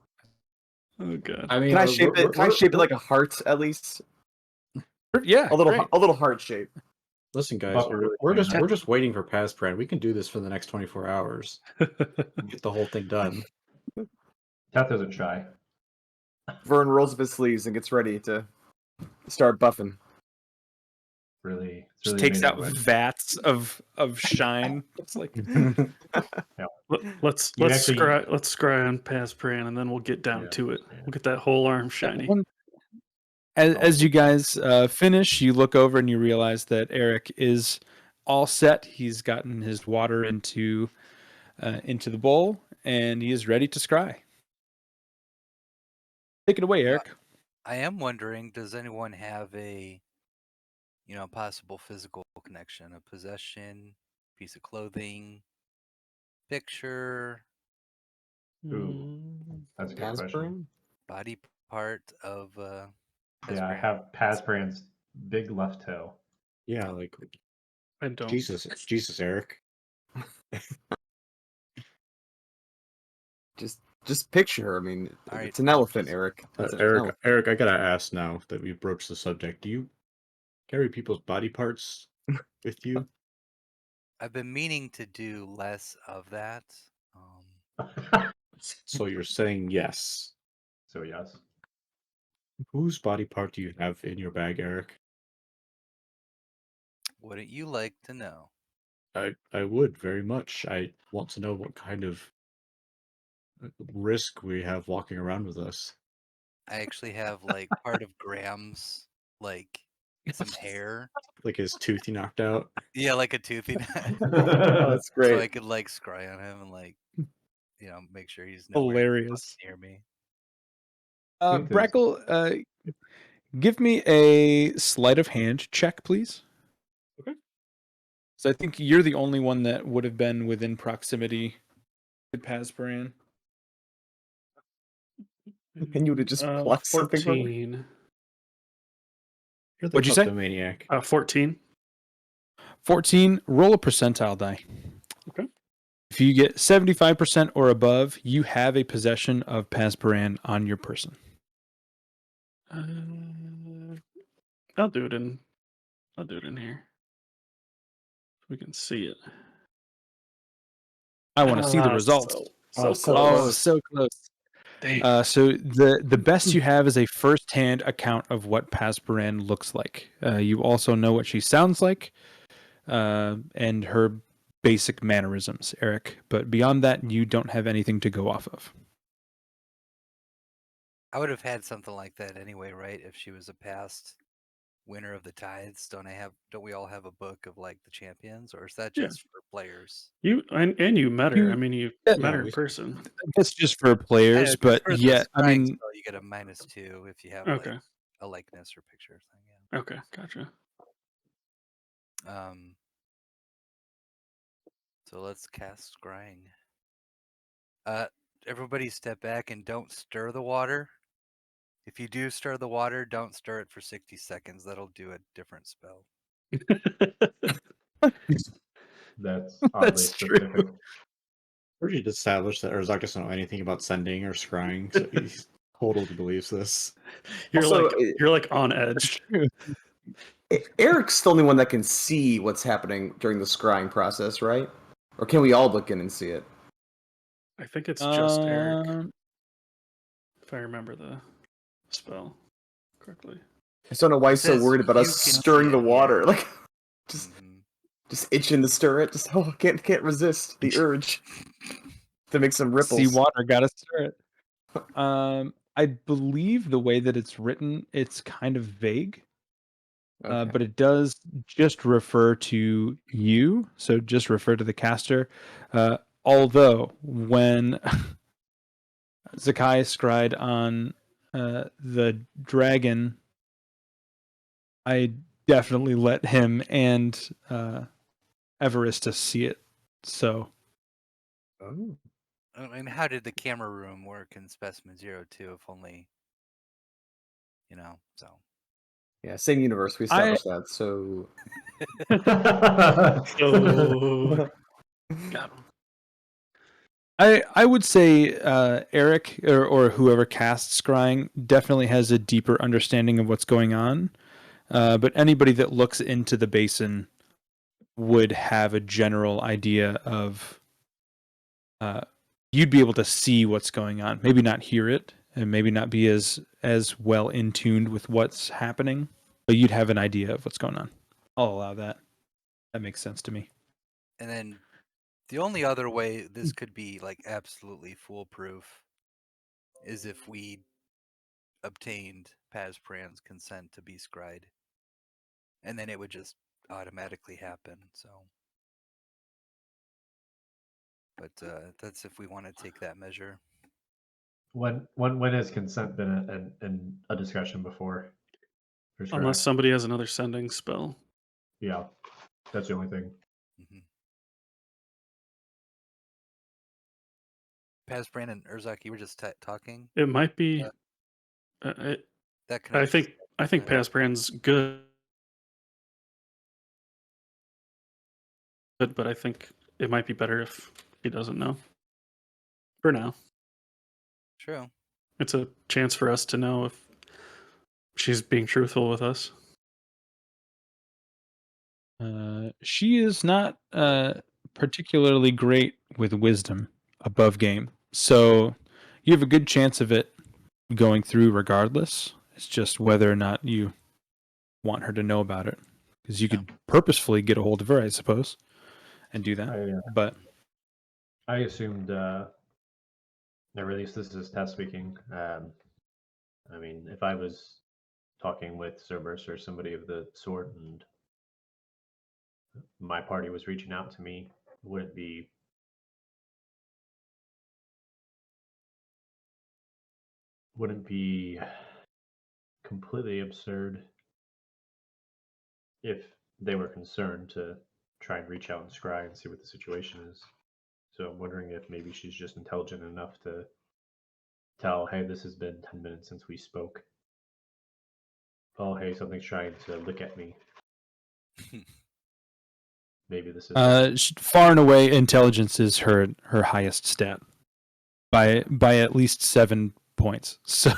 Oh god. I mean, Can I shape it? Can I shape it like a heart at least? Yeah, A great. little heart shape. Listen, guys, Buffer really we're clean, just waiting for Pazpran. We can do this for the next 24 hours. Get the whole thing done. Teth isn't shy. Vern rolls up his sleeves and gets ready to start buffing. Really, it's Just really takes amazing out what- vats of shine. It's like Let's You actually- scry on Pazpran and then we'll get down Yeah, to it. yeah. We'll get that whole arm shiny. as you guys finish, you look over and you realize that Eric is all set. He's gotten his water into the bowl and he is ready to scry. Take it away, Eric. I am wondering, does anyone have a, possible physical connection, a possession, piece of clothing, picture, Ooh, that's a good question. body part of Yeah, I Pazpran? have Pazpran's big left toe. Yeah, like I don't. Jesus, Eric. Just picture her. I mean, All right. it's an elephant, Eric. It's an elephant. Eric, I gotta ask now that we broached the subject. Do you carry people's body parts with you? I've been meaning to do less of that. So you're saying yes. So yes. Whose body part do you have in your bag, Eric? Wouldn't you like to know? I would very much. I want to know what kind of risk we have walking around with us. I actually have like part of Graham's, like some hair. Like his tooth he knocked out. Yeah, like a toothy. Oh, that's great. So I could like scry on him and like, make sure he's nowhere Hilarious. near me. Brackle, give me a sleight of hand check, please. Okay. So I think you're the only one that would have been within proximity to Pazpran. And you would have just plucked something from her? 14. You're the What'd you say? kleptomaniac. 14. 14, roll a percentile die. Okay. If you get 75% or above, you have a possession of Pazparan on your person. I'll do it in here. We can see it. I want to see the results. So so close. Oh, so close. Dang. So the best you have is a first-hand account of what Pazparan looks like. You also know what she sounds like, and her basic mannerisms, Eric. But beyond that, you don't have anything to go off of. I would have had something like that anyway, right? If she was a past winner of the tides, don't we all have a book of like the champions, or is that Yeah. just for players? You met her. I mean, you Yeah, met her in person. That's just for players, Yeah, but for the yeah, I scrying mean, spell, you get a -2 if you have Okay. like a likeness or picture thing. Yeah. Okay, gotcha. So let's cast scrying. Everybody step back and don't stir the water. If you do stir the water, don't stir it for 60 seconds. That'll do a different spell. That's oddly That's true. specific. We already established that Urzak doesn't know anything about sending or scrying, so he totally believes this. Also, you're like on edge. Eric's the only one that can see what's happening during the scrying process, right? Or can we all look in and see it? I think it's just Eric, Um, if I remember the spell correctly. I just don't know why It he's so says worried about you us can see stirring the it, water. yeah. Like, just Mhm. itching to stir it. Just can't resist the urge to make some ripples. See water, gotta stir it. I believe the way that it's written, it's kind of vague. Okay. But it does just refer to you, so just refer to the caster. Although when Zakai scried on the dragon, I definitely let him and Everestus see it. So Oh. I mean, how did the camera room work in Specimen Zero too? If only, so. Yeah, same universe. We established that. So So got him. I would say Eric or whoever casts scrying definitely has a deeper understanding of what's going on. But anybody that looks into the basin would have a general idea of. You'd be able to see what's going on. Maybe not hear it, and maybe not be as well in tuned with what's happening, but you'd have an idea of what's going on. I'll allow that. That makes sense to me. And then the only other way this could be like absolutely foolproof is if we obtained Pazpran's consent to be scried. And then it would just automatically happen. So, but that's if we want to take that measure. When has consent been a discussion before? For sure. Unless somebody has another sending spell. Yeah, that's the only thing. Mm-hmm. Pazpran and Urzak, you were just talking. It might be. That I connection. think Pazpran's good, but I think it might be better if he doesn't know. For now, True. it's a chance for us to know if she's being truthful with us. She is not particularly great with wisdom above game, so you have a good chance of it going through regardless. It's just whether or not you want her to know about it, because you could purposefully get a hold of her, I suppose, and do that. But I assumed, or at least this is test speaking. I mean, if I was talking with Cerberus or somebody of the sort, and my party was reaching out to me, would it be wouldn't be completely absurd if they were concerned to try and reach out and scry and see what the situation is. So I'm wondering if maybe she's just intelligent enough to tell, hey, this has been 10 minutes since we spoke. Oh, hey, something's trying to look at me. Maybe this is far and away, intelligence is her highest stat by at least 7 points. So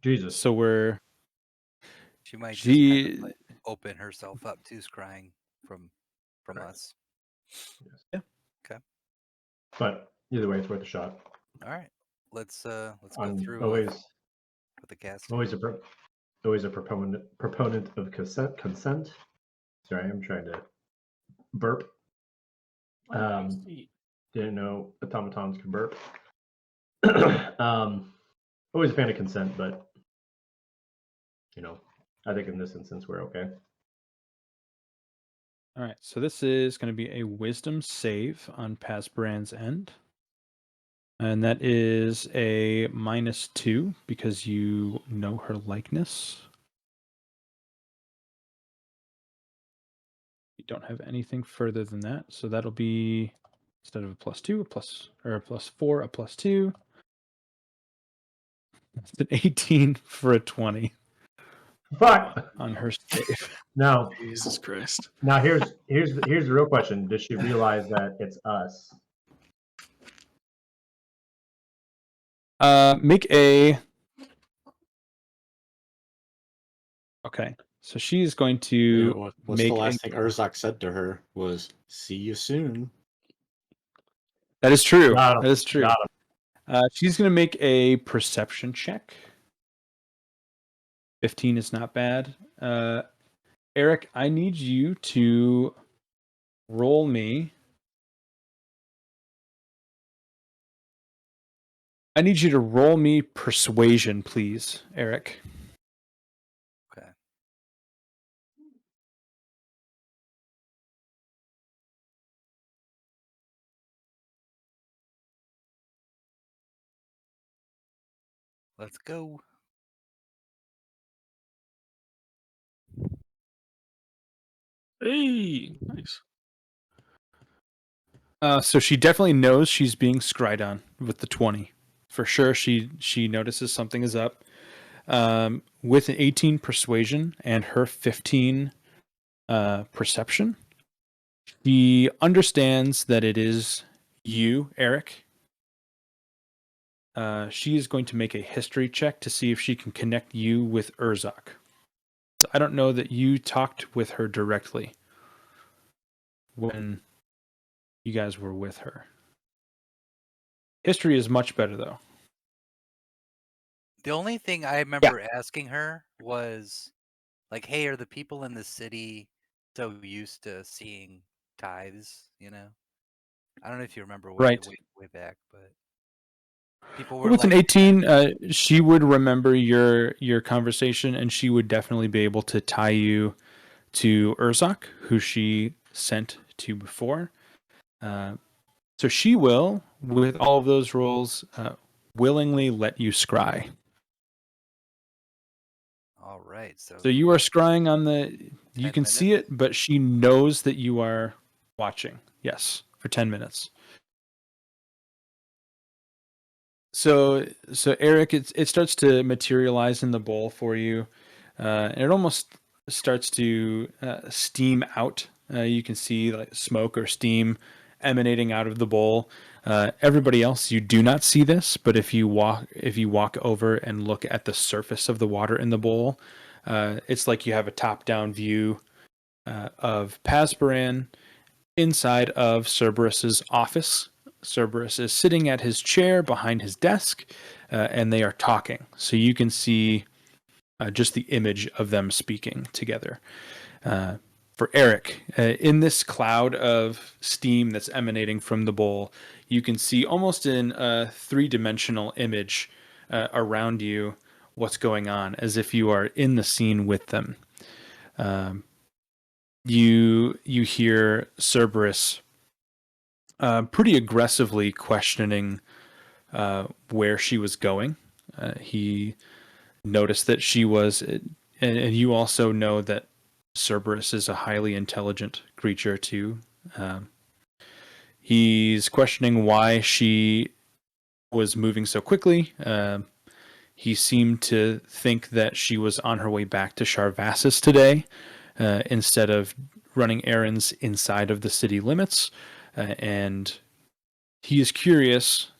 Jesus. so we're She might just she kind of like open herself up to scrying from us. Yeah. Okay. But either way, it's worth a shot. All right. Let's go I'm through always with the cast. always a proponent of consent. Sorry, I'm trying to burp. Didn't know automatons could burp. Always a fan of consent, but I think in this instance we're okay. All right, so this is going to be a wisdom save on Pazpran's end. And that is a -2 because you know her likeness. You don't have anything further than that, so that'll be, instead of a +2, a +4, a +2. That's an 18 for a 20 Fuck. on her save. Now, Jesus Christ. now here's the real question: does she realize that it's us? Make a. Okay, so she's going to What's the make last thing Urzak said to her was, "See you soon." That is true. Got him. That is true. Got him. She's going to make a perception check. 15 is not bad. Eric, I need you to roll me. I need you to roll me persuasion, please, Eric. Okay. Let's go. Hey, nice. So she definitely knows she's being scryed on with the 20. For sure, she notices something is up. With an 18 persuasion and her 15 perception, she understands that it is you, Eric. She is going to make a history check to see if she can connect you with Urzak. I don't know that you talked with her directly when you guys were with her. History is much better, though. The only thing I remember asking her was, like, "Hey, are the people in the city so used to seeing tithes?" You know, I don't know if you remember Right. way back, but people were With an like, 18, she would remember your conversation, and she would definitely be able to tie you to Urzak, who she sent to before. So she will, with all of those rolls, willingly let you scry. "All right, So you are scrying on the. You 10 can see it, but she knows that you are watching. Yes, for 10 minutes. So Eric, it starts to materialize in the bowl for you, and it almost starts to steam out. You can see like smoke or steam emanating out of the bowl. Everybody else, you do not see this, but if you walk over and look at the surface of the water in the bowl, it's like you have a top-down view of Pasparan inside of Cerberus's office. Cerberus is sitting at his chair behind his desk, and they are talking. So you can see just the image of them speaking together. For Eric, in this cloud of steam that's emanating from the bowl, you can see almost in a three-dimensional image around you what's going on, as if you are in the scene with them. You hear Cerberus pretty aggressively questioning where she was going. He noticed that she was, and you also know that Cerberus is a highly intelligent creature too. He's questioning why she was moving so quickly. He seemed to think that she was on her way back to Sharvassus today, instead of running errands inside of the city limits. And he is curious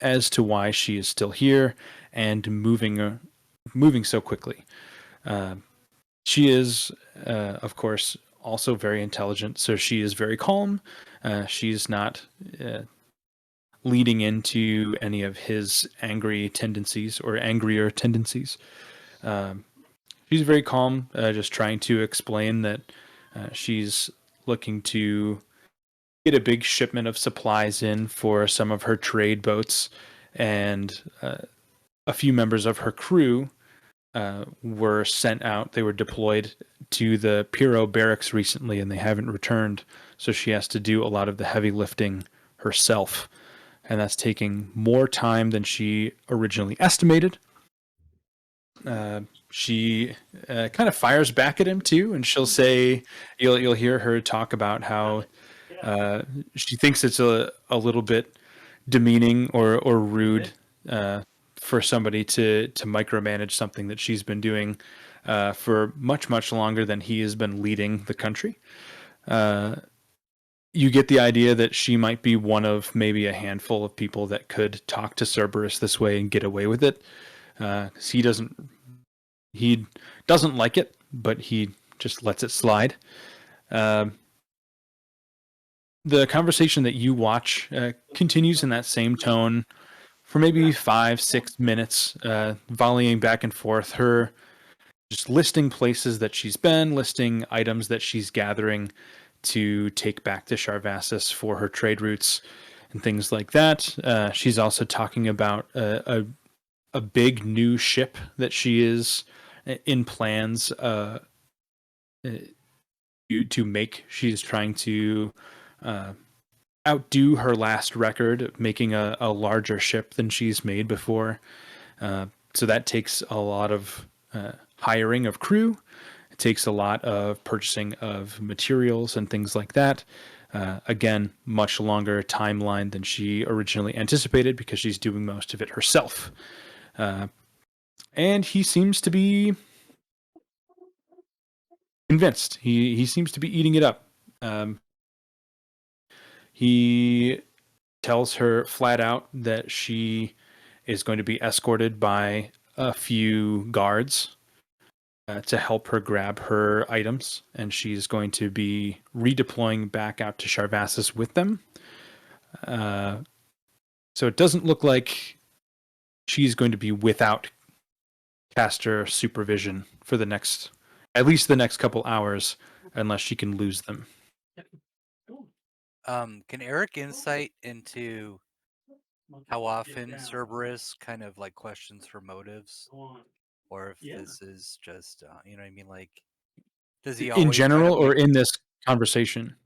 as to why she is still here and moving so quickly. She is, of course, also very intelligent, so she is very calm. She's not leading into any of his angry tendencies or angrier tendencies. She's very calm, just trying to explain that she's looking to get a big shipment of supplies in for some of her trade boats, and a few members of her crew were sent out. They were deployed to the Piro barracks recently, and they haven't returned. So she has to do a lot of the heavy lifting herself, and that's taking more time than she originally estimated. She kind of fires back at him too, and she'll say, "You'll hear her talk about how she thinks it's a little bit demeaning or rude for somebody to micromanage something that she's been doing for much longer than he has been leading the country." you get the idea that she might be one of maybe a handful of people that could talk to Cerberus this way and get away with it. 'Cause he doesn't like it, but he just lets it slide. The conversation that you watch continues in that same tone for maybe 5-6 minutes, volleying back and forth. Her just listing places that she's been, listing items that she's gathering to take back to Charvassus for her trade routes and things like that. She's also talking about a big new ship that she is in plans to make. She's trying to outdo her last record of making a larger ship than she's made before. So that takes a lot of hiring of crew. It takes a lot of purchasing of materials and things like that. Again, much longer timeline than she originally anticipated because she's doing most of it herself. And he seems to be convinced. He seems to be eating it up. He tells her flat out that she is going to be escorted by a few guards to help her grab her items, and she's going to be redeploying back out to Charvassus with them. So it doesn't look like she's going to be without caster supervision for at least the next couple hours, unless she can lose them. Can Eric insight into how often Cerberus kind of like questions her motives, or if this is just you know what I mean? Like, does he always In general, kind of or in this conversation?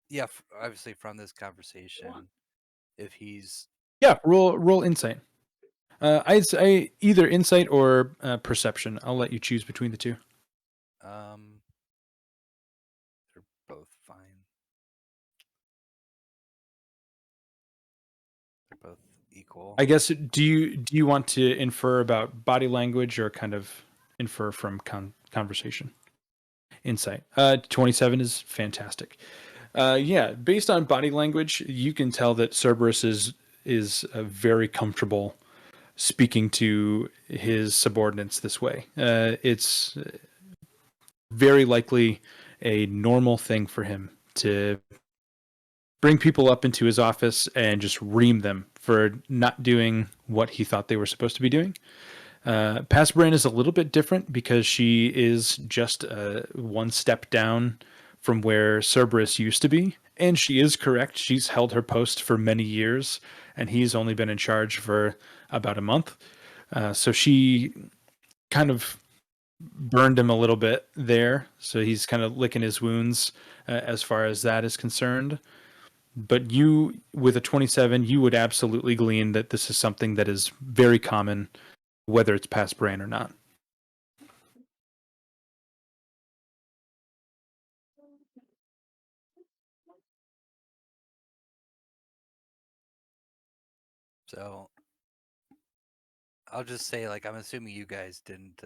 yeah, obviously from this conversation, if he's Yeah, roll insight. I'd say either insight or perception. I'll let you choose between the two. they're both fine. They're both equal. I guess do you want to infer about body language or kind of infer from conversation? Insight. 27 is fantastic. Yeah, based on body language, you can tell that Cerberus is very comfortable speaking to his subordinates this way. It's very likely a normal thing for him to bring people up into his office and just ream them for not doing what he thought they were supposed to be doing. Pasbran is a little bit different because she is just one step down from where Cerberus used to be. And she is correct. She's held her post for many years, and he's only been in charge for about a month. So she kind of burned him a little bit there. So he's kind of licking his wounds as far as that is concerned. But you, with a 27, you would absolutely glean that this is something that is very common, whether it's past Bran or not. So I'll just say, like, I'm assuming you guys didn't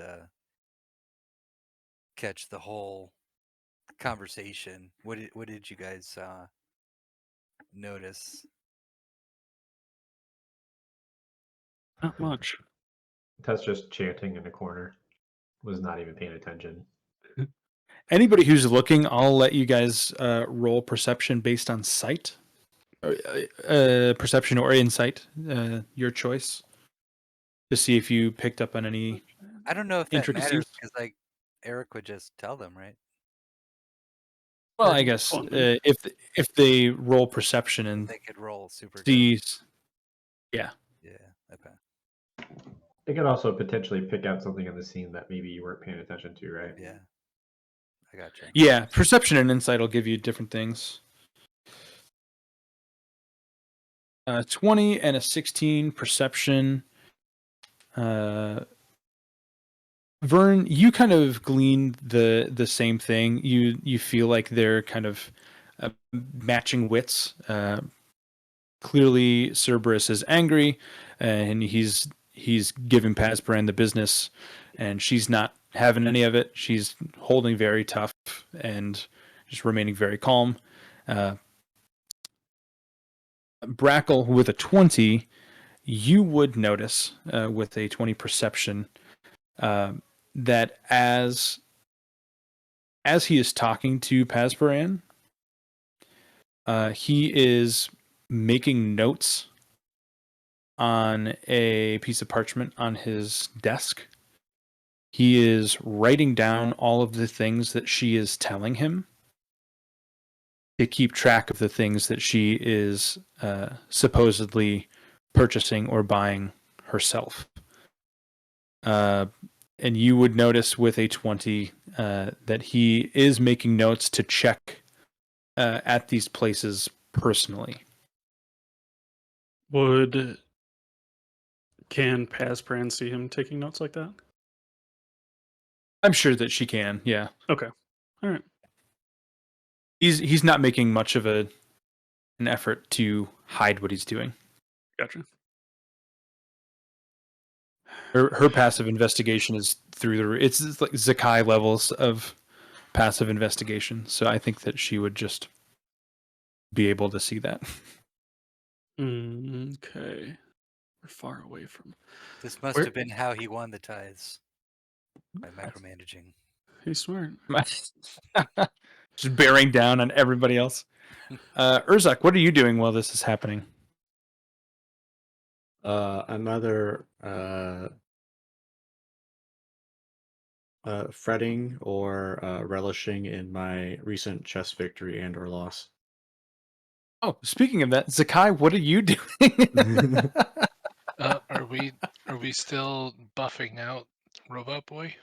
catch the whole conversation. What did you guys notice? Not much. That's just chanting in the corner. Was not even paying attention. Anybody who's looking, I'll let you guys roll perception based on sight. Perception or insight, your choice. To see if you picked up on any I don't know if that intricacies. matters because, like, Eric would just tell them, right? Well, I guess if they roll perception and They could roll super. sees, yeah. Yeah. Okay. They could also potentially pick out something in the scene that maybe you weren't paying attention to, right? Yeah. I gotcha. Yeah, perception and insight will give you different things. 20 and a 16 perception. Vern, you kind of glean the same thing. You feel like they're kind of matching wits. Clearly, Cerberus is angry, and he's giving Pasbran the business, and she's not having any of it. She's holding very tough and just remaining very calm. Brackle with a 20, you would notice with a 20 perception that as he is talking to Pasparan, he is making notes on a piece of parchment on his desk. He is writing down all of the things that she is telling him to keep track of the things that she is supposedly purchasing or buying herself. And you would notice with a 20 that he is making notes to check at these places personally. Can Paspran see him taking notes like that? I'm sure that she can, yeah. Okay. All right. He's not making much of an effort to hide what he's doing. Gotcha. Her passive investigation is through the roof. It's like Zakai levels of passive investigation. So I think that she would just be able to see that. Okay. We're far away from. This must Where- have been how he won the tithes by micromanaging. He's smart. Just bearing down on everybody else. Urzak, what are you doing while this is happening? Another fretting or relishing in my recent chess victory and or loss. Oh, speaking of that, Zakai, what are you doing? Are we still buffing out Robot Boy?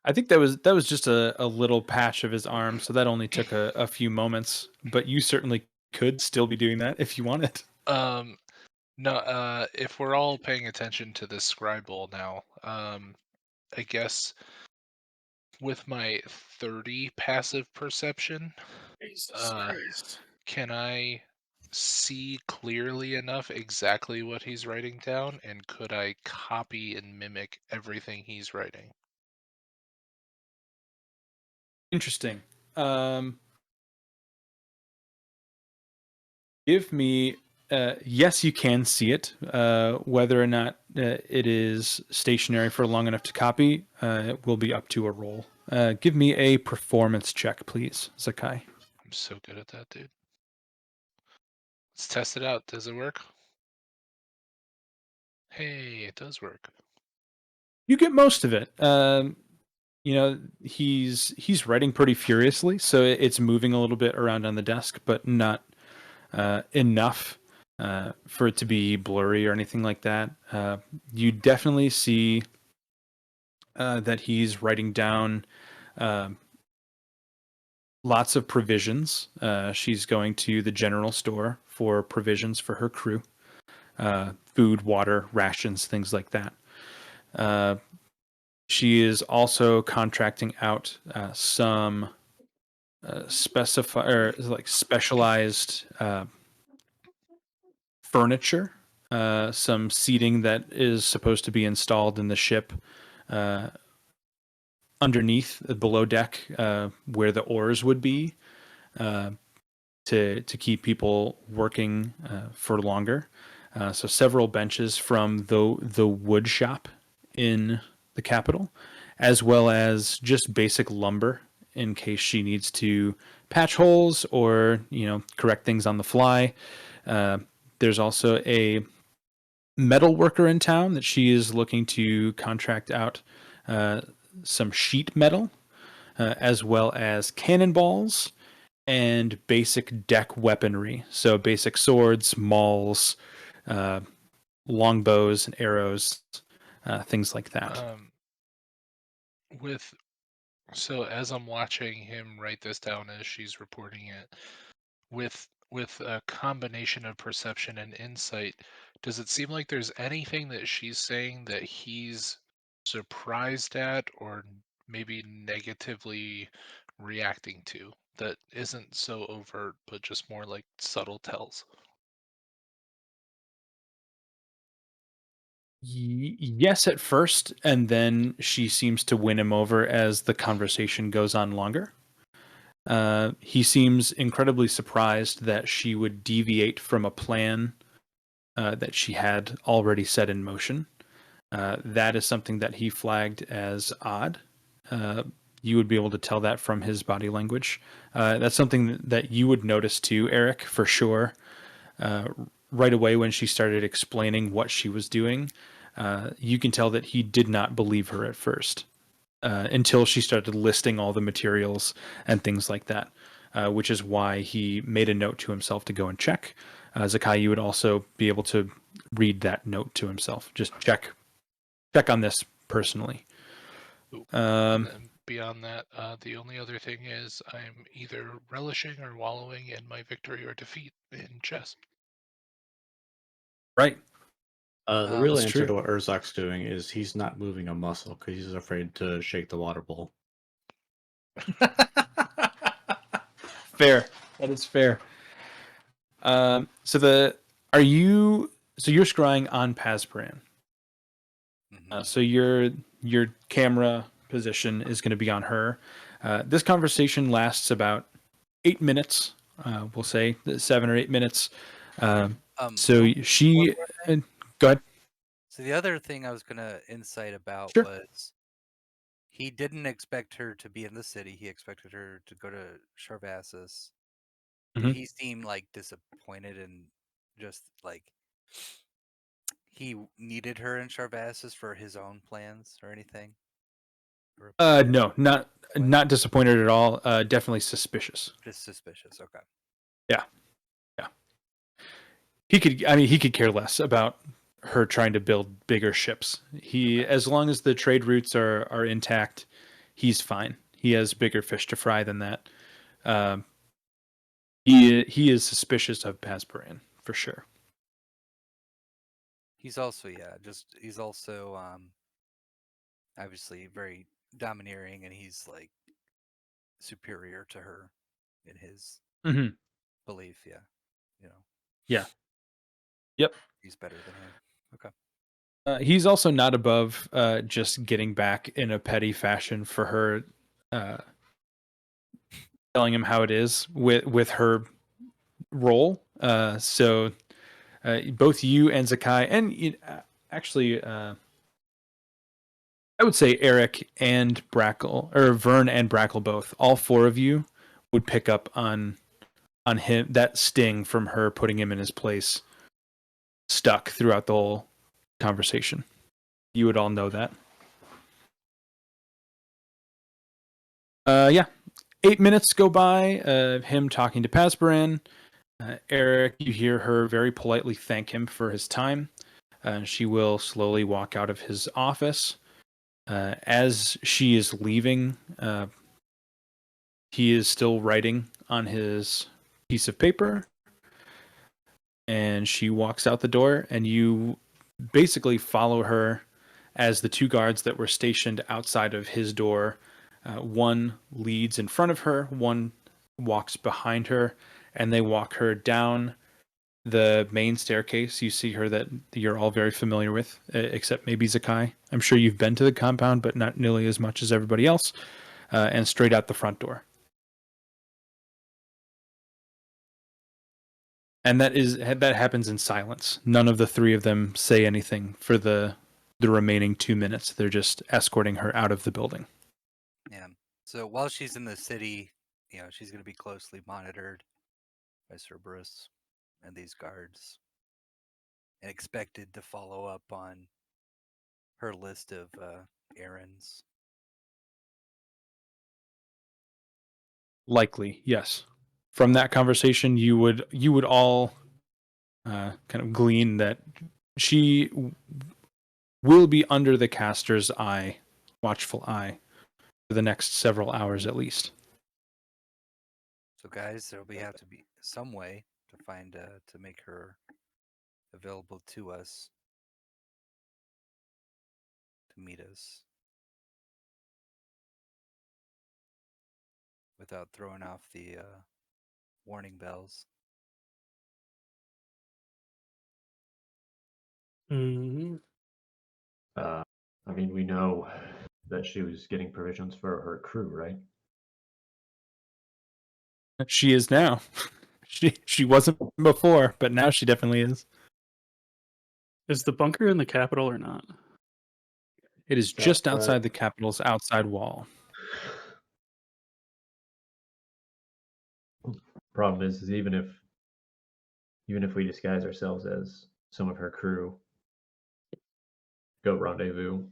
I think that was just a little patch of his arm, so that only took a few moments. But you certainly could still be doing that if you wanted. No, if we're all paying attention to this scribe bowl now, I guess with my 30 passive perception, can I see clearly enough exactly what he's writing down, and could I copy and mimic everything he's writing? Interesting. Give me. Yes, you can see it. Whether or not it is stationary for long enough to copy, it will be up to a roll. Give me a performance check, please, Zakai. I'm so good at that, dude. Let's test it out. Does it work? Hey, it does work. You get most of it. He's writing pretty furiously, so it's moving a little bit around on the desk, but not enough for it to be blurry or anything like that. You definitely see that he's writing down lots of provisions. She's going to the general store for provisions for her crew, food, water, rations, things like that. She is also contracting out some specialized furniture, some seating that is supposed to be installed in the ship underneath, below deck, where the oars would be, to keep people working for longer. So several benches from the wood shop in the capital, as well as just basic lumber in case she needs to patch holes or correct things on the fly. There's also a metal worker in town that she is looking to contract out some sheet metal, as well as cannonballs and basic deck weaponry. So basic swords, mauls, longbows and arrows, things like that. So as I'm watching him write this down as she's reporting it, with a combination of perception and insight, does it seem like there's anything that she's saying that he's surprised at or maybe negatively reacting to that isn't so overt but just more like subtle tells? Yes, at first, and then she seems to win him over as the conversation goes on longer. He seems incredibly surprised that she would deviate from a plan that she had already set in motion. That is something that he flagged as odd. You would be able to tell that from his body language. That's something that you would notice too, Eric, for sure. Right away when she started explaining what she was doing, you can tell that he did not believe her at first until she started listing all the materials and things like that, which is why he made a note to himself to go and check. Zakai, you would also be able to read that note to himself. Just check on this personally. Ooh. Um, And beyond that, the only other thing is I'm either relishing or wallowing in my victory or defeat in chess. right. The real That's answer true. to what Urzak's doing is he's not moving a muscle because he's afraid to shake the water bowl. Fair. That is fair. So you're scrying on Pasparan. Mhm. So your camera position is going to be on her. This conversation lasts about 8 minutes. We'll say 7 or 8 minutes. So one she more thing. go ahead. So the other thing I was gonna insight about Sure. was he didn't expect her to be in the city. He expected her to go to Sharvassus. Did Mhm. he seem like disappointed and just like he needed her in Sharvassus for his own plans or anything? Or No, not disappointed at all. Definitely suspicious. just suspicious. Okay. Yeah. Yeah. He could care less about her trying to build bigger ships. As long as the trade routes are intact, he's fine. He has bigger fish to fry than that. Um, he is suspicious of Pasparan for sure. He's also he's also obviously very domineering and he's like superior to her in his Mm-hmm. belief, yeah. You know. Yeah. Yep. He's better than her. Okay. He's also not above just getting back in a petty fashion for her, uh, telling him how it is with her role. So both you and Zakai, and actually, I would say Eric and Brackle, or Vern and Brackle both, all four of you would pick up on him, that sting from her putting him in his place, stuck throughout the whole conversation. You would all know that. Yeah. 8 minutes go by of him talking to Pasparan. Eric, you hear her very politely thank him for his time. She will slowly walk out of his office. As she is leaving, he is still writing on his piece of paper, and she walks out the door, and you basically follow her as the two guards that were stationed outside of his door. One leads in front of her, one walks behind her, and they walk her down the main staircase. You see her that you're all very familiar with, except maybe Zakai. I'm sure you've been to the compound, but not nearly as much as everybody else, and straight out the front door. And that happens in silence. None of the three of them say anything for the remaining 2 minutes. They're just escorting her out of the building. Yeah. So while she's in the city, she's going to be closely monitored by Cerberus and these guards and expected to follow up on her list of errands. Likely, yes. From that conversation, you would all kind of glean that she will be under the caster's eye, watchful eye, for the next several hours at least. So guys, there'll have to be some way to find to make her available to us to meet us without throwing off the warning bells. Mm-hmm. I mean, we know that she was getting provisions for her crew, right? She is now. She wasn't before, but now she definitely is. Is the bunker in the capital or not? It is just outside the capital's outside wall. Problem is even if we disguise ourselves as some of her crew, go rendezvous,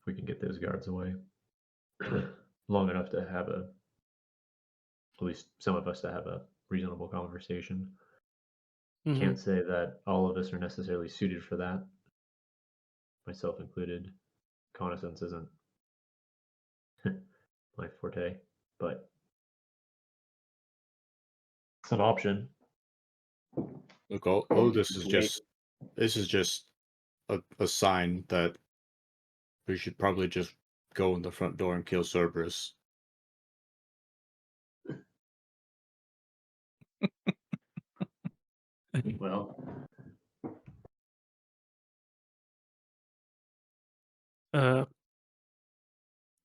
we can get those guards away long enough to have at least some of us to have a reasonable conversation. Mhm. Can't say that all of us are necessarily suited for that, myself included. Connaissance isn't my forte, but it's an option. Look, this is just a sign that we should probably just go in the front door and kill Cerberus. Well,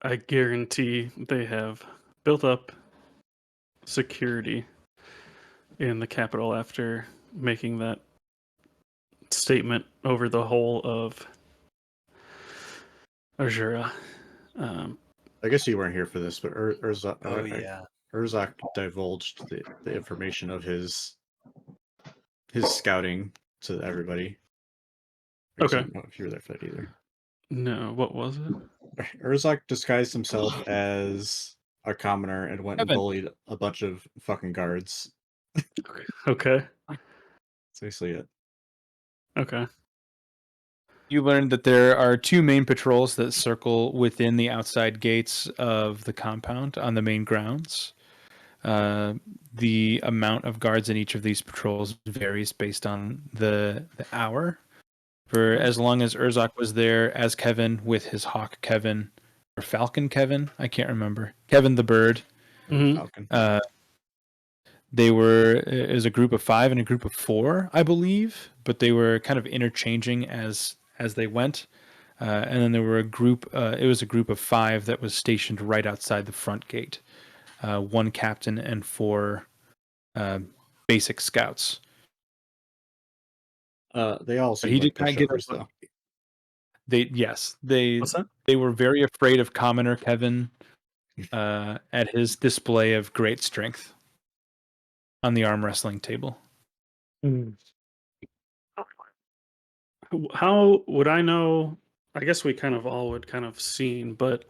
I guarantee they have built up security in the capital after making that statement over the whole of Azura. I guess you weren't here for this, but Urzak, Oh yeah. Urzak divulged the information of his scouting to everybody. I guess I Okay. don't know if you were there for that either. No, what was it? Urzak disguised himself as a commoner and went and Kevin. bullied a bunch of fucking guards. Okay. That's basically it. Okay. You learned that there are two main patrols that circle within the outside gates of the compound on the main grounds. The amount of guards in each of these patrols varies based on the hour. For as long as Urzak was there as Kevin with his hawk Kevin, or Falcon Kevin, I can't remember. Kevin the bird. Mhm. Falcon. They were as a group of 5 and a group of 4, I believe, but they were kind of interchanging as they went. And then there were a group. It was a group of 5 that was stationed right outside the front gate. 1 captain and 4 basic scouts. They all But seem he like did not get pushovers, a. though. What's that? They were very afraid of Commoner Kevin at his display of great strength on the arm wrestling table. How would I know? I guess we kind of all would kind of seen, but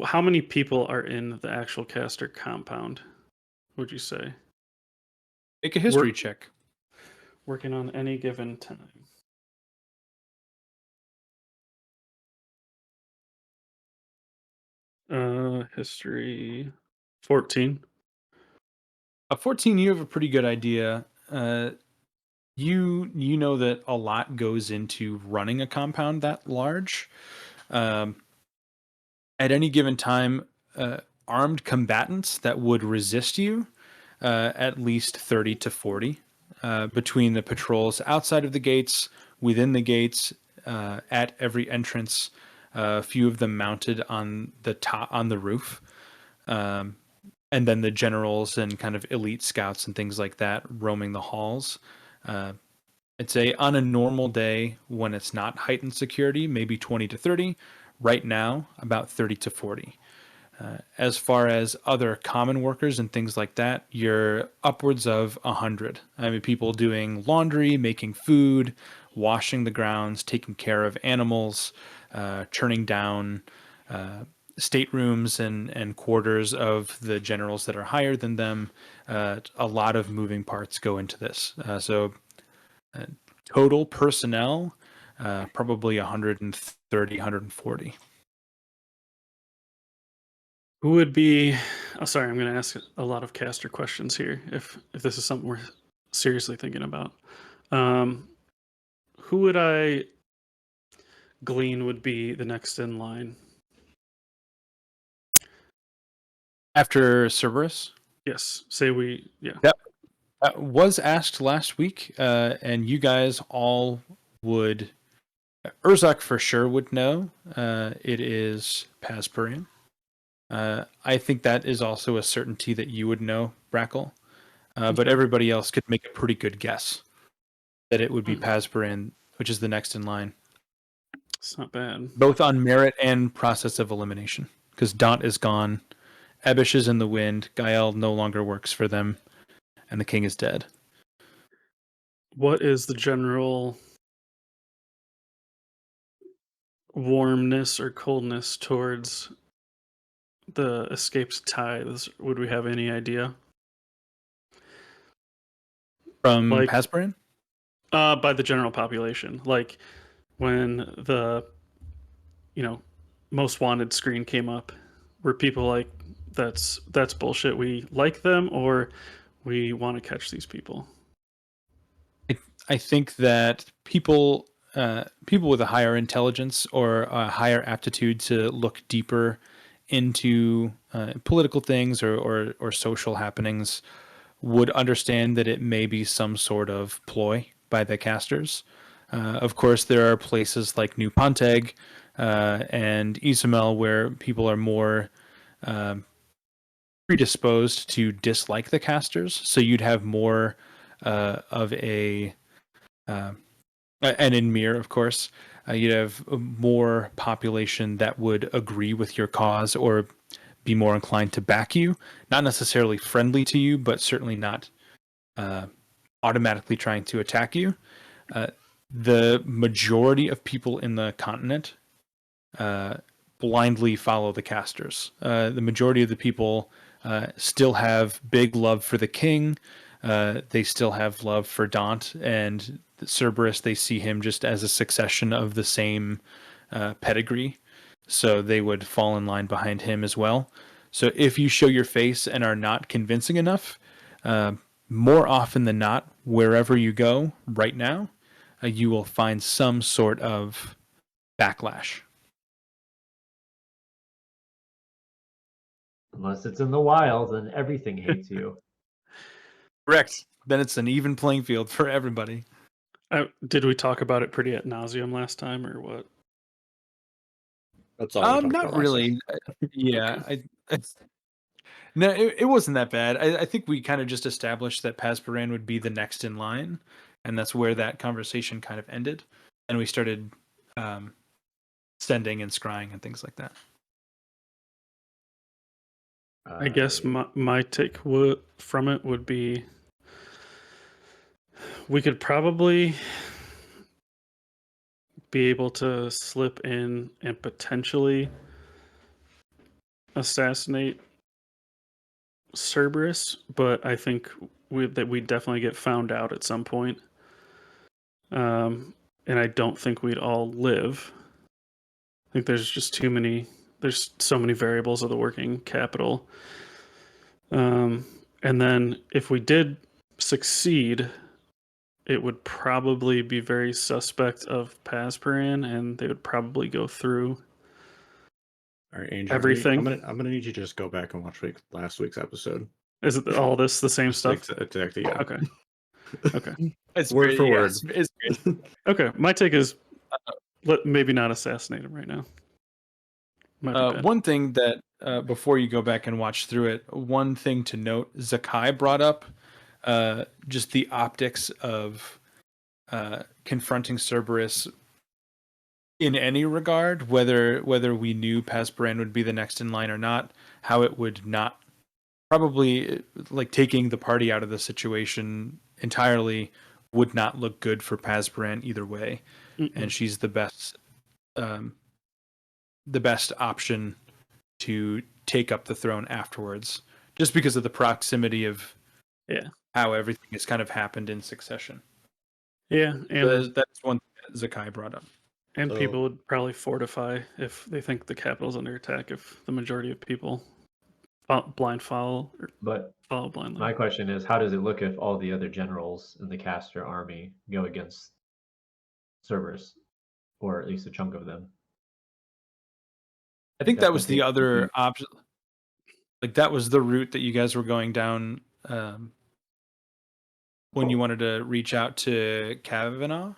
how many people are in the actual caster compound, would you say? Make a history check. Working on any given time. History 14. A 14, you have a pretty good idea. You know that a lot goes into running a compound that large. At any given time, armed combatants that would resist you, at least 30 to 40, between the patrols outside of the gates, within the gates, at every entrance. A few of them mounted on the top on the roof. And then the generals and kind of elite scouts and things like that roaming the halls. I'd say on a normal day when it's not heightened security, maybe 20 to 30. Right now, about 30 to 40. As far as other common workers and things like that, you're upwards of 100. I mean, people doing laundry, making food, washing the grounds, taking care of animals, turning down staterooms and quarters of the generals that are higher than them. A lot of moving parts go into this. So total personnel, probably 130, 140. Who would be? Oh, sorry, I'm going to ask a lot of caster questions here. If this is something we're seriously thinking about, who would I glean would be the next in line? After Cerberus? Yes, say we. Yeah. Yep. Was asked last week, and you guys all would. Urzak for sure would know. It is Pasparian. I think that is also a certainty that you would know, Brackle. But Okay. everybody else could make a pretty good guess that it would be Pasparan, which is the next in line, It's not bad. both on merit and process of elimination. Because Daunt is gone, Ebish is in the wind, Gael no longer works for them, and the king is dead. What is the general warmness or coldness towards the escaped tithes? Would we have any idea? From Like- Pasparan? By the general population. Like when the most wanted screen came up, were people like, that's bullshit, we like them, or we want to catch these people? I think that people with a higher intelligence or a higher aptitude to look deeper into political things or social happenings would understand that it may be some sort of ploy by the casters. Of course, there are places like New Ponteg and Ismael where people are more predisposed to dislike the casters, so you'd have more of a and in Mir, of course, you'd have more population that would agree with your cause or be more inclined to back you. Not necessarily friendly to you, but certainly not automatically trying to attack you. The majority of people in the continent blindly follow the casters. The majority of the people still have big love for the king. They still have love for Daunt and Cerberus. They see him just as a succession of the same pedigree, so they would fall in line behind him as well. So if you show your face and are not convincing enough, more often than not, wherever you go right now, you will find some sort of backlash. Unless it's in the wild and everything hates you. Correct. Then it's an even playing field for everybody. Did we talk about it pretty ad nauseum last time, or what? That's all. we talked Not about last really. Yeah, no, it wasn't that bad. I think we kind of just established that Pasparan would be the next in line, and that's where that conversation kind of ended. And we started sending and scrying and things like that. I guess my take from it would be, we could probably be able to slip in and potentially assassinate Cerberus, but I think that we'd definitely get found out at some point. And I don't think we'd all live. I think there's just there's so many variables of the working capital. And then if we did succeed, it would probably be very suspect of Pasparan, and they would probably go through All right, Angel. everything. I'm gonna need you to just go back and watch last week's episode. Is it all this the same stuff? Exactly. Yeah. Okay. Okay. It's Word for word. It's great. Okay. My take is maybe not assassinate him right now. Might be bad. One thing that before you go back and watch through it, one thing to note, Zakai brought up just the optics of confronting Cerberus in any regard, whether we knew Pasparan would be the next in line or not, how it would not probably, like, taking the party out of the situation entirely would not look good for Pasparan either way. And she's the best option to take up the throne afterwards, just because of the proximity of how everything has kind of happened in succession. Yeah, and that's one thing that Zakai brought up. And people would probably fortify if they think the capital's under attack, if the majority of people blind follow or But follow blindly. my question is, how does it look if all the other generals in the caster army go against Cerberus, or at least a chunk of them? I think that was the other option. Like, that was the route that you guys were going down when you wanted to reach out to Kavanaugh.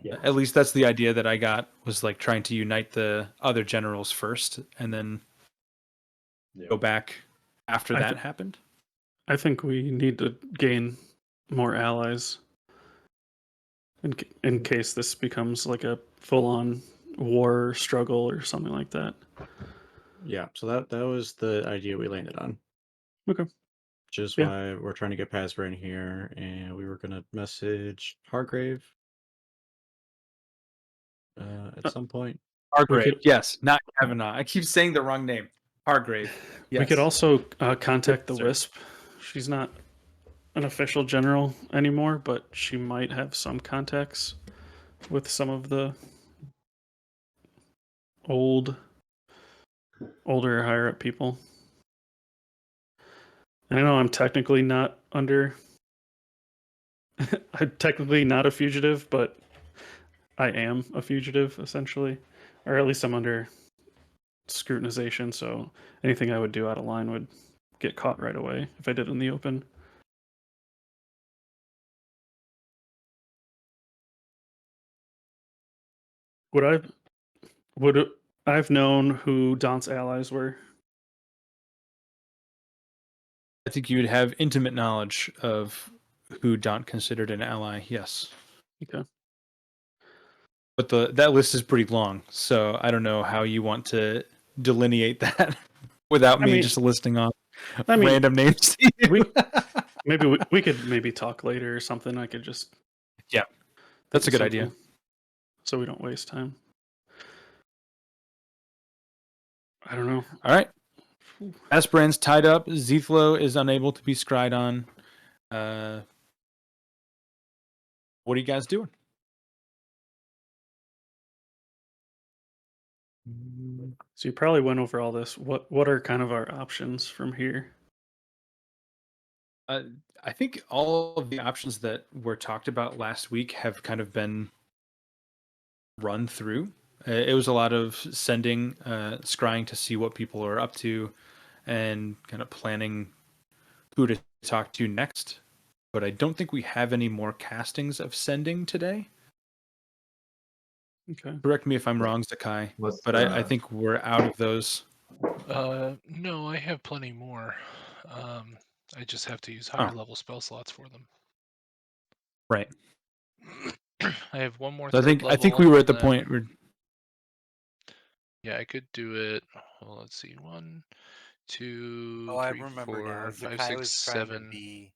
Yeah. At least that's the idea that I got, was like trying to unite the other generals first and then go back after I that th- happened? I think we need to gain more allies in case this becomes like a full-on war struggle or something like that. Yeah, so that was the idea we landed on. Okay. Which is Yeah. why we're trying to get Pasver in here, and we were gonna message Hargrave at some point. Hargrave, could- yes, not Kavanaugh. I keep saying the wrong name. Hargrave. Yes. We could also contact the Sir. Wisp. She's not an official general anymore, but she might have some contacts with some of the older higher up people. And I know I'm technically not under I'm technically not a fugitive, but I am a fugitive essentially. Or at least I'm under scrutinization, so anything I would do out of line would get caught right away if I did it in the open. Would I've known who Daunt's allies were? I think you would have intimate knowledge of who Daunt considered an ally. Yes. Okay. But that list is pretty long, so I don't know how you want to delineate that without me just listing off random names. To you. We could maybe talk later or something. I could just That's a good idea. So we don't waste time. I don't know. All right. Aspirant's tied up. Zethlo is unable to be scryed on. What are you guys doing? So you probably went over all this. What are kind of our options from here? I think all of the options that were talked about last week have kind of been run through. It was a lot of sending, scrying to see what people are up to, and kind of planning who to talk to next. But I don't think we have any more castings of sending today. Okay. Correct me if I'm wrong, Zakai, What's but I think we're out of those. No, I have plenty more. I just have to use higher level spell slots for them. Right. I have one more. So I think we were at the point where yeah, I could do it. Well, let's see, 1, 2, Oh, I 3, remember now. 4, 5, Zakai 6, was trying to 7. be.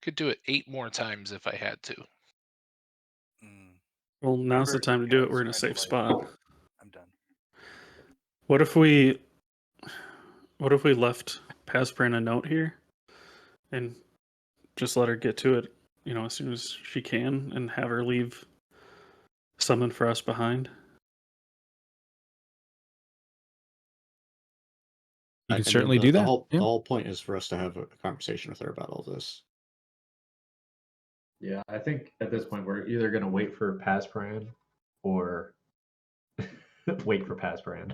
Could do it 8 more times if I had to. Well, now's the time to do it. We're in a safe spot. I'm done. What if we left Pasprin a note here and just let her get to it, as soon as she can, and have her leave something for us behind? you can certainly do that. The whole point is for us to have a conversation with her about all this. Yeah, I think at this point we're either going to wait for Paspran or wait for Paspran.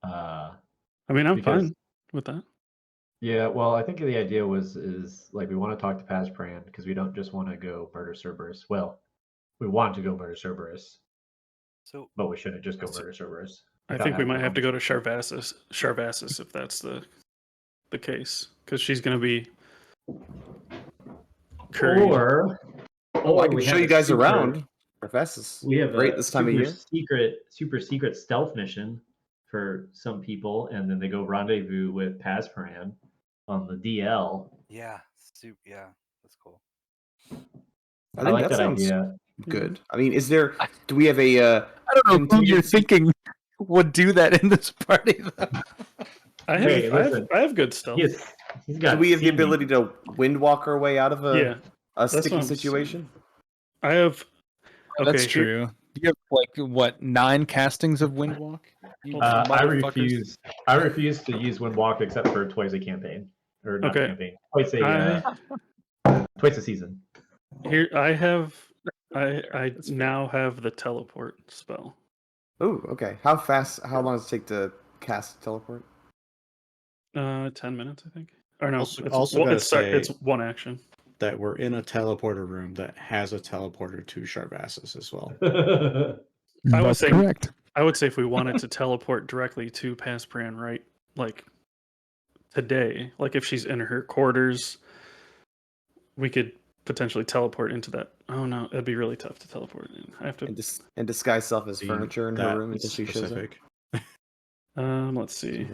I mean, I'm fine with that. Yeah, well, I think the idea is like we want to talk to Paspran because we don't just want to go murder Cerberus. Well, we want to go murder Cerberus, but we shouldn't just go murder Cerberus. I think we might have to go to Sharvassus if that's the case, because she's going to be. Or I can show you guys around. Professors. We have great this time of year. Super secret stealth mission for some people, and then they go rendezvous with Paspran on the DL. Yeah, that's cool. I think like that sounds idea. Good. I mean, do we have a? I don't know who you're thinking would do that in this party, though. I have good stealth. He's got. Do we have the ability to windwalk our way out of a sticky situation? I have. Okay, that's true. You have 9 castings of Windwalk? I refuse. I refuse to use Windwalk except for twice a campaign, or not campaign. Twice a season. Here I have. I now have the teleport spell. Oh, okay. How long does it take to cast teleport? 10 minutes, I think. Or no, it's one action. That we're in a teleporter room that has a teleporter to Sharvassus as well. I was saying correct. I would say if we wanted to teleport directly to Paspran, right, like today, like if she's in her quarters, we could potentially teletport into that. Oh no, it'd be really tough to teleport in. I have to. And disguise self as Being furniture in her that room until she shows up. specific. Let's see.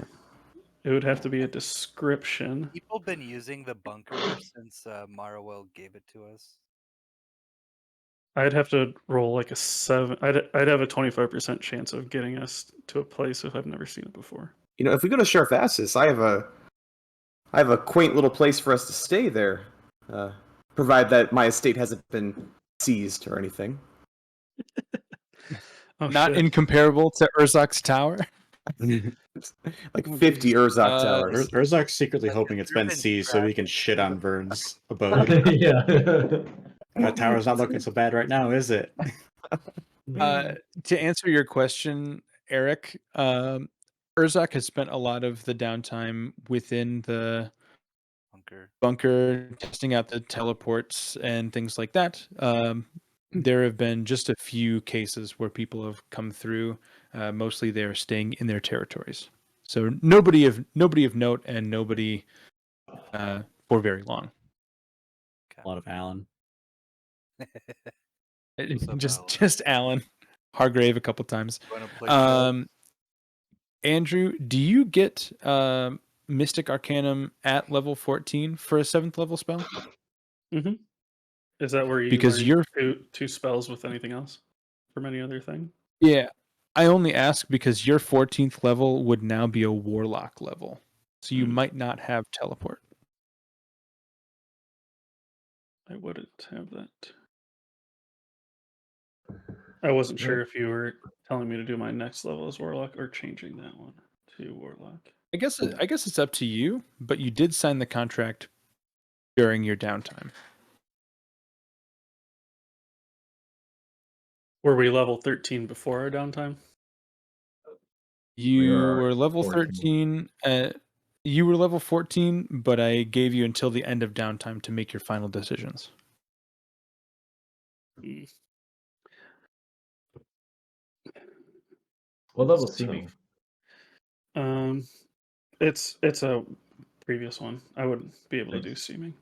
It would have to be a description. People been using the bunker since Marwell gave it to us. I'd have to roll like a 7. I'd have a 25% chance of getting us to a place if I've never seen it before. You know, if we go to Sharfassus, I have a quaint little place for us to stay there, provided that my estate hasn't been seized or anything. Oh, Not shit. incomparable to Urzak's tower. Like 50 Urzak towers. Urzak's secretly hoping it's been Driven seized so he can shit on Vern's abode. Yeah. That tower's not looking so bad right now, is it? To answer your question, Eric, Urzak has spent a lot of the downtime within the bunker, testing out the teleports and things like that. There have been just a few cases where people have come through. Mostly they're staying in their territories. So nobody of note and nobody for very long. A lot of Alan. Just Alan Hargrave a couple times. Andrew, do you get Mystic Arcanum at level 14 for a 7th level spell? Mm-hmm. Is that where you Because learn two spells with anything else from any other thing? Yeah, I only ask because your 14th level would now be a Warlock level, so you might not have teleport. I wouldn't have that. I wasn't sure if you were telling me to do my next level as Warlock or changing that one to Warlock. I guess it's up to you, but you did sign the contract during your downtime. Were we level 13 before our downtime? You are were level 14. 13. You were level 14, but I gave you until the end of downtime to make your final decisions. What level seeming? It's a previous one. I wouldn't be able to do seeming.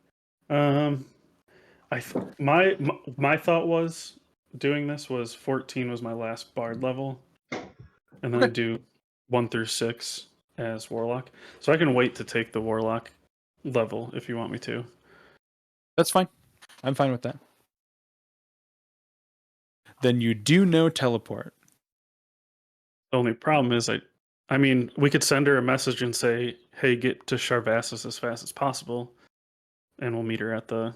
My thought was doing this was 14 was my last bard level, and then I do 1 through 6 as warlock. So I can wait to take the warlock level if you want me to. That's fine. I'm fine with that. Then you do no teleport. The only problem is I mean, we could send her a message and say, "Hey, get to Sharvassus as fast as possible," and we'll meet her at the.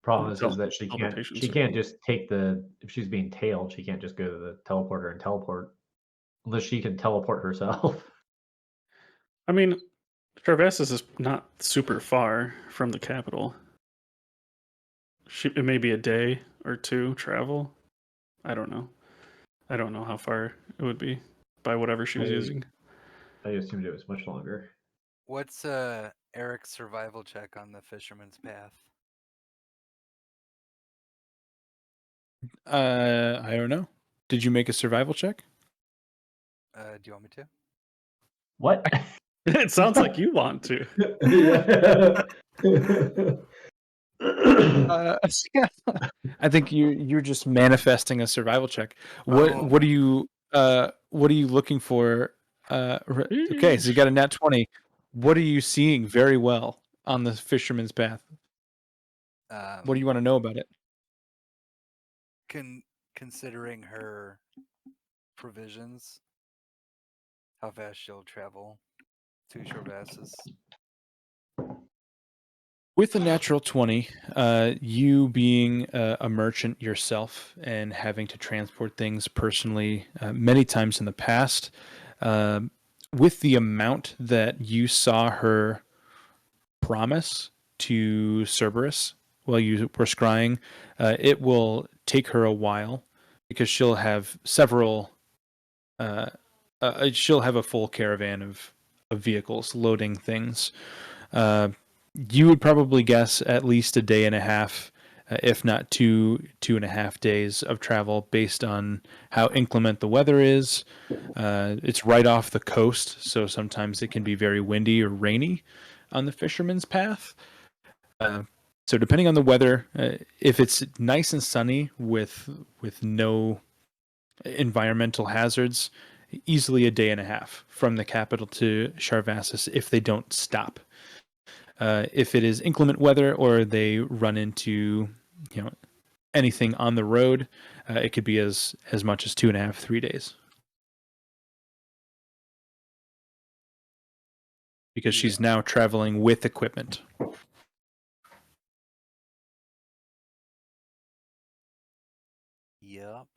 Problem is that she teleportation can't just take if she's being tailed, she can't just go to the teleporter and teleport unless she can teleport herself. I mean, Sharvassus is not super far from the capital. It may be a day or two travel. I don't know. I don't know how far it would be by whatever she was using. I assumed it was much longer. What's Eric's survival check on the Fisherman's Path? I don't know. Did you make a survival check? Do you want me to? What? It sounds like you want to. I think you're just manifesting a survival check. What are you looking for? Okay, so you got a nat 20. What are you seeing very well on the Fisherman's Path? What do you want to know about it? Considering her provisions, how fast she'll travel to Sharvassus. With a natural 20, you being a merchant yourself and having to transport things personally many times in the past, with the amount that you saw her promise to Cerberus while you were scrying, it will take her a while because she'll have several. She'll have a full caravan of vehicles loading things. You would probably guess at least a day and a half if not 2.5 days of travel, based on how inclement the weather is. It's right off the coast, so sometimes it can be very windy or rainy on the fisherman's path. So depending on the weather, if it's nice and sunny with no environmental hazards, easily a day and a half from the capital to Charvassus if they don't stop. If it is inclement weather or they run into, anything on the road, it could be as much as 2.5, 3 days. Because she's now traveling with equipment. Yep.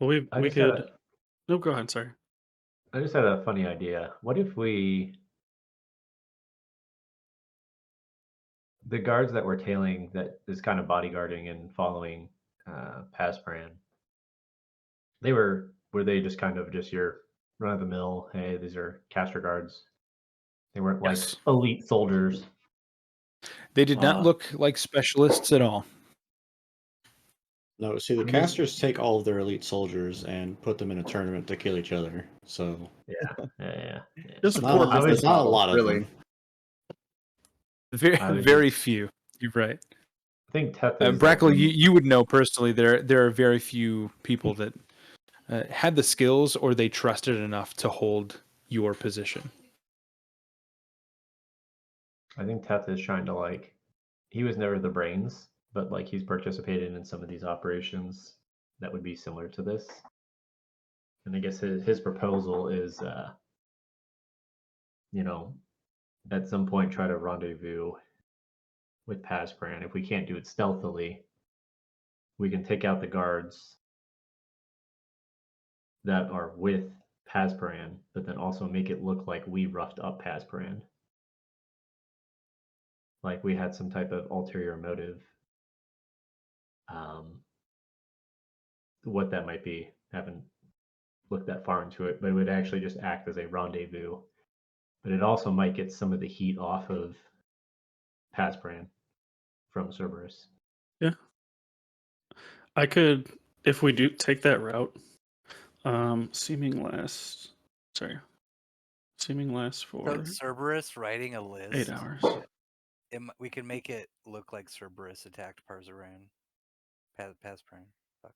Well, we just could. No, go ahead. Sorry. I just had a funny idea. What if the guards that were tailing, that is kind of bodyguarding and following Paspran, were they just kind of just your run of the mill, hey, these are caster guards? They weren't like Yes. elite soldiers. They did not look like specialists at all. No, see, the I mean, casters take all of their elite soldiers and put them in a tournament to kill each other. So yeah. Just a not poor a, business not a model, lot of really. them. Very I would very just- few. You're right. I think Teth is Brackle, you would know personally. There are very few people that had the skills or they trusted enough to hold your position. I think Teth is trying to he was never the brains, but he's participated in some of these operations that would be similar to this. And I guess his proposal is, at some point try to rendezvous with Paspran. If we can't do it stealthily, we can take out the guards that are with Paspran, but then also make it look like we roughed up Paspran. Like we had some type of ulterior motive. What that might be, haven't looked that far into it, but it would actually just act as a rendezvous. But it also might get some of the heat off of Paspran from Cerberus. Yeah. I could, if we do take that route, seeming lasts for So Cerberus writing a list. 8 hours. We can make it look like Cerberus attacked Parzaran. Paspran. Fuck.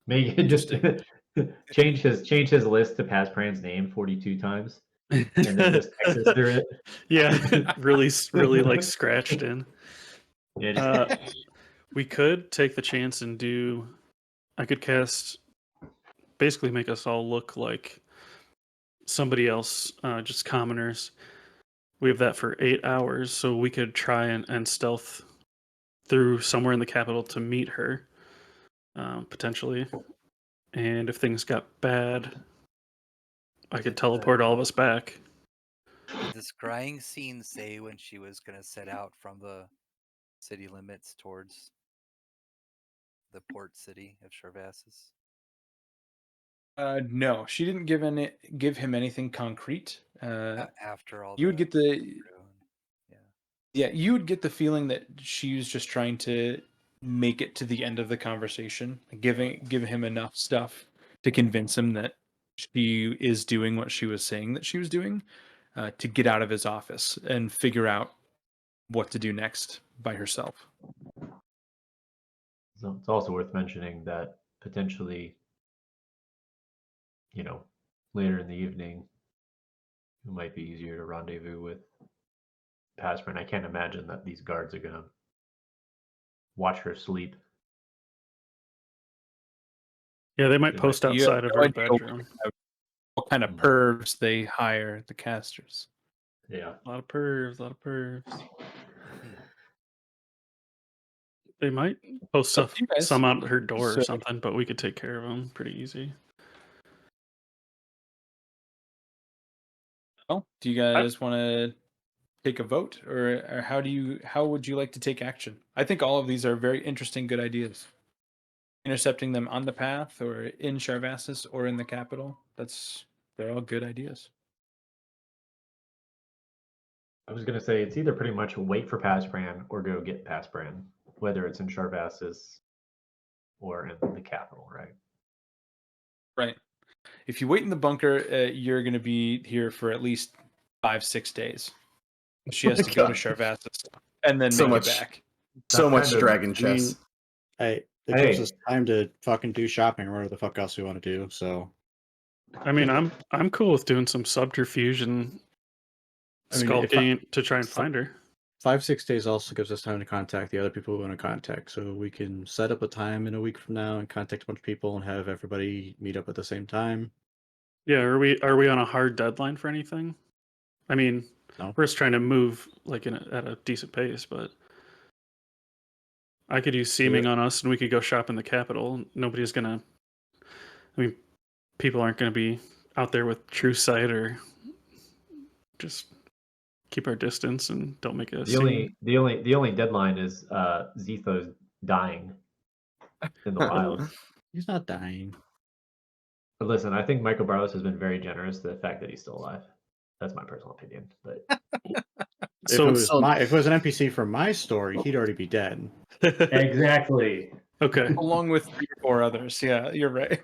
Make it just change his list to Paspran's name 42 times, and then just Texas through it. Yeah, really like scratched in. Yeah, We could take the chance and I could cast, basically make us all look like somebody else, just commoners. We have that for 8 hours, so we could try and stealth through somewhere in the capital to meet her, potentially. And if things got bad, I could teleport all of us back. Did the scrying scene say when she was going to set out from the city limits towards the port city of Charvassus? No, she didn't give him anything concrete. After all, You would get the yeah. Yeah, you would get the feeling that she was just trying to make it to the end of the conversation, give him enough stuff to convince him that she is doing what she was saying that she was doing, to get out of his office and figure out what to do next by herself. So it's also worth mentioning that potentially, later in the evening, it might be easier to rendezvous with Paspran. I can't imagine that these guards are gonna watch her sleep. Yeah, they might They post might- You have outside of no her idea bedroom. what kind of pervs they hire the casters. Yeah. A lot of pervs. They might post Up stuff, to you guys. some out her door or So- something, but we could take care of them pretty easy. Well, do you guys want to take a vote, or how would you like to take action? I think all of these are very interesting, good ideas. Intercepting them on the path, or in Charvassus, or in the capital. They're all good ideas. I was gonna say it's either pretty much wait for Paspran or go get Paspran, whether it's in Sharvassus or in the capital, right? Right. If you wait in the bunker, you're going to be here for at least 5-6 days. She has my to go to God. Sharvassus and then So make much- it back. So That's much kind of- dragon I chess. mean, it Hey. gives us time to fucking do shopping or whatever the fuck else we want to do. So I mean, I'm cool with doing some subterfuge and I mean, if skulking to try and find her. 5-6 days also gives us time to contact the other people we want to contact. So we can set up a time in a week from now and contact a bunch of people and have everybody meet up at the same time. Yeah, are we on a hard deadline for anything? I mean, No. we're just trying to move like at a decent pace, but I could use seeming on us, and we could go shop in the capital. Nobody's gonna. I mean, people aren't gonna be out there with true sight or just keep our distance and don't make a scene. The only deadline is Zetho's dying in the wild. He's not dying. But listen, I think Michael Barlos has been very generous to the fact that he's still alive. That's my personal opinion. But So if it was an NPC from my story, he'd already be dead. exactly. okay, Along with 3 or 4 others. Yeah, you're right.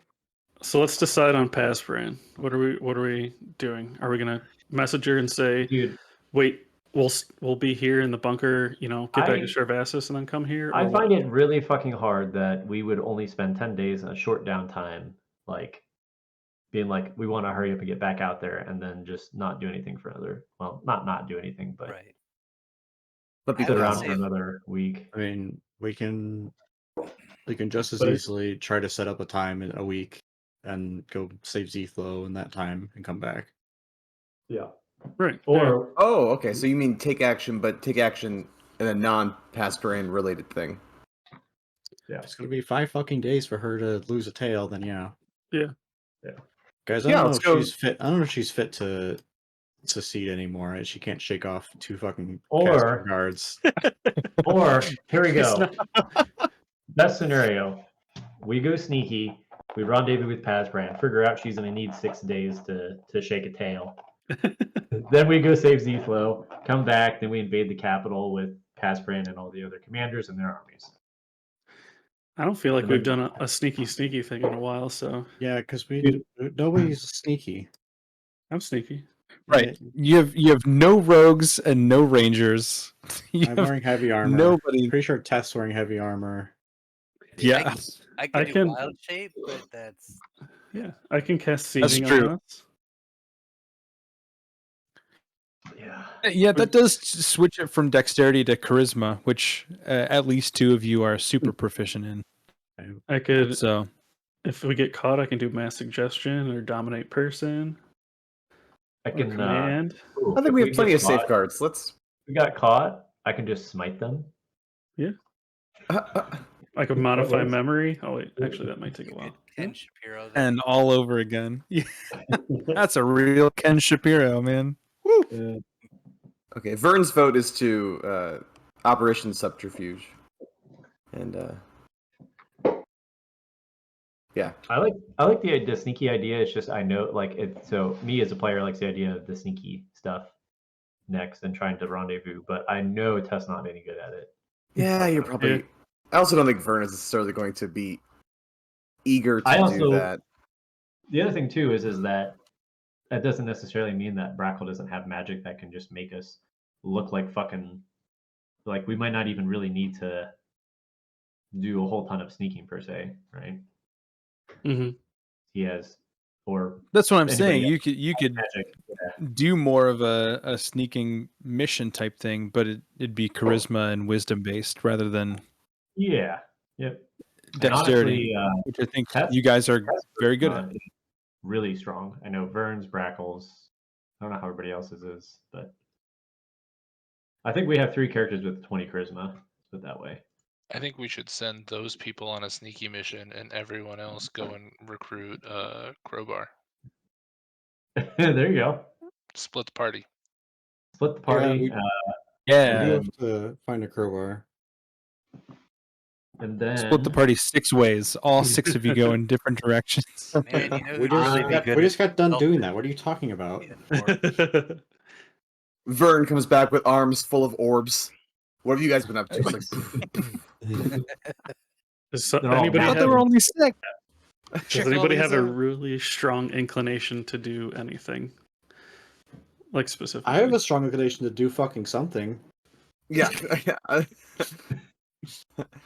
so let's decide on Paspran. What are we doing? Are we gonna message her and say, Dude, wait, we'll be here in the bunker, get back I- to Sharvassus and then come here? I or find what? it really fucking hard that we would only spend 10 days in a short downtime, like being like, we want to hurry up and get back out there and then just not do anything for another, well, not do anything, but Right. Let I me sit would around say for if- another week. I mean, we can just as But it's- easily try to set up a time in a week and go save Zethlo in that time and come back. Yeah. Right. Or Oh, okay. So you mean take action, but take action in a non-Pastoran related thing. yeah. It's gonna be 5 fucking days for her to lose a tail. Then yeah. Yeah. Guys, I Yeah, don't know let's if go- she's fit. I don't know if she's fit to succeed anymore. Right? She can't shake off 2 fucking Or- caster guards. Or here we It's go. Best scenario. We go sneaky, we rendezvous with Paspran, figure out she's gonna need 6 days to shake a tail. Then we go save Zethlo, come back, then we invade the capital with Paspran and all the other commanders and their armies. I don't feel like And we've then- done a sneaky thing in a while, so Yeah, because Dude. nobody's sneaky. I'm sneaky. Right. You have no rogues and no rangers. You I'm have wearing heavy armor. nobody. Pretty sure Teth's wearing heavy armor. Yeah. I I can do can- wild shape, but that's Yeah, I can cast That's seeming true. on us. Yeah. Yeah, that does switch it from dexterity to charisma, which at least 2 of you are super proficient in. I could, So if we get caught, I can do mass suggestion or dominate person I or can command. I think we have plenty of caught, safeguards. Let's. we got caught, I can just smite them. I could modify works. memory. Oh wait, actually that might take a you while. could Ken Shapiro. That. and all over again. Yeah, that's a real Ken Shapiro, man. Okay, Vern's vote is to Operation Subterfuge, and yeah, I like the sneaky idea. It's just I know like it. So me as a player likes the idea of the sneaky stuff next and trying to rendezvous, but I know Tess not any good at it. yeah, you're probably. Yeah. I also don't think Vern is necessarily going to be eager to I do also- that. The other thing too is that doesn't necessarily mean that Brackle doesn't have magic that can just make us look like fucking like we might not even really need to do a whole ton of sneaking per se, right? hmm He has or That's what I'm Anybody saying. else? You could magic. Yeah. do more of a sneaking mission type thing, but it'd be charisma and wisdom based rather than Yeah. Yep. And dexterity, honestly, which I think Tess- you guys are Tess very good charisma at. is really strong. I know Vern's, Brackle's. I don't know how everybody else's is, but I think we have 3 characters with 20 charisma. Let's put it that way. I think we should send those people on a sneaky mission and everyone else go and recruit Crowbar. There you go. Split the party. Split the party, we- Yeah, We do have to find a crowbar. and then split the party 6 ways. All 6 of you go in different directions. Man, you know We who'd really be good we just at got done stealth doing that. What are you talking about? and force? Vern comes back with arms full of orbs. What have you guys been up to? It's like, Does They're all anybody I thought mad. they have were only sick. Does Check all anybody have these a out. really strong inclination to do anything? Like specifically? I have a strong inclination to do fucking something. yeah.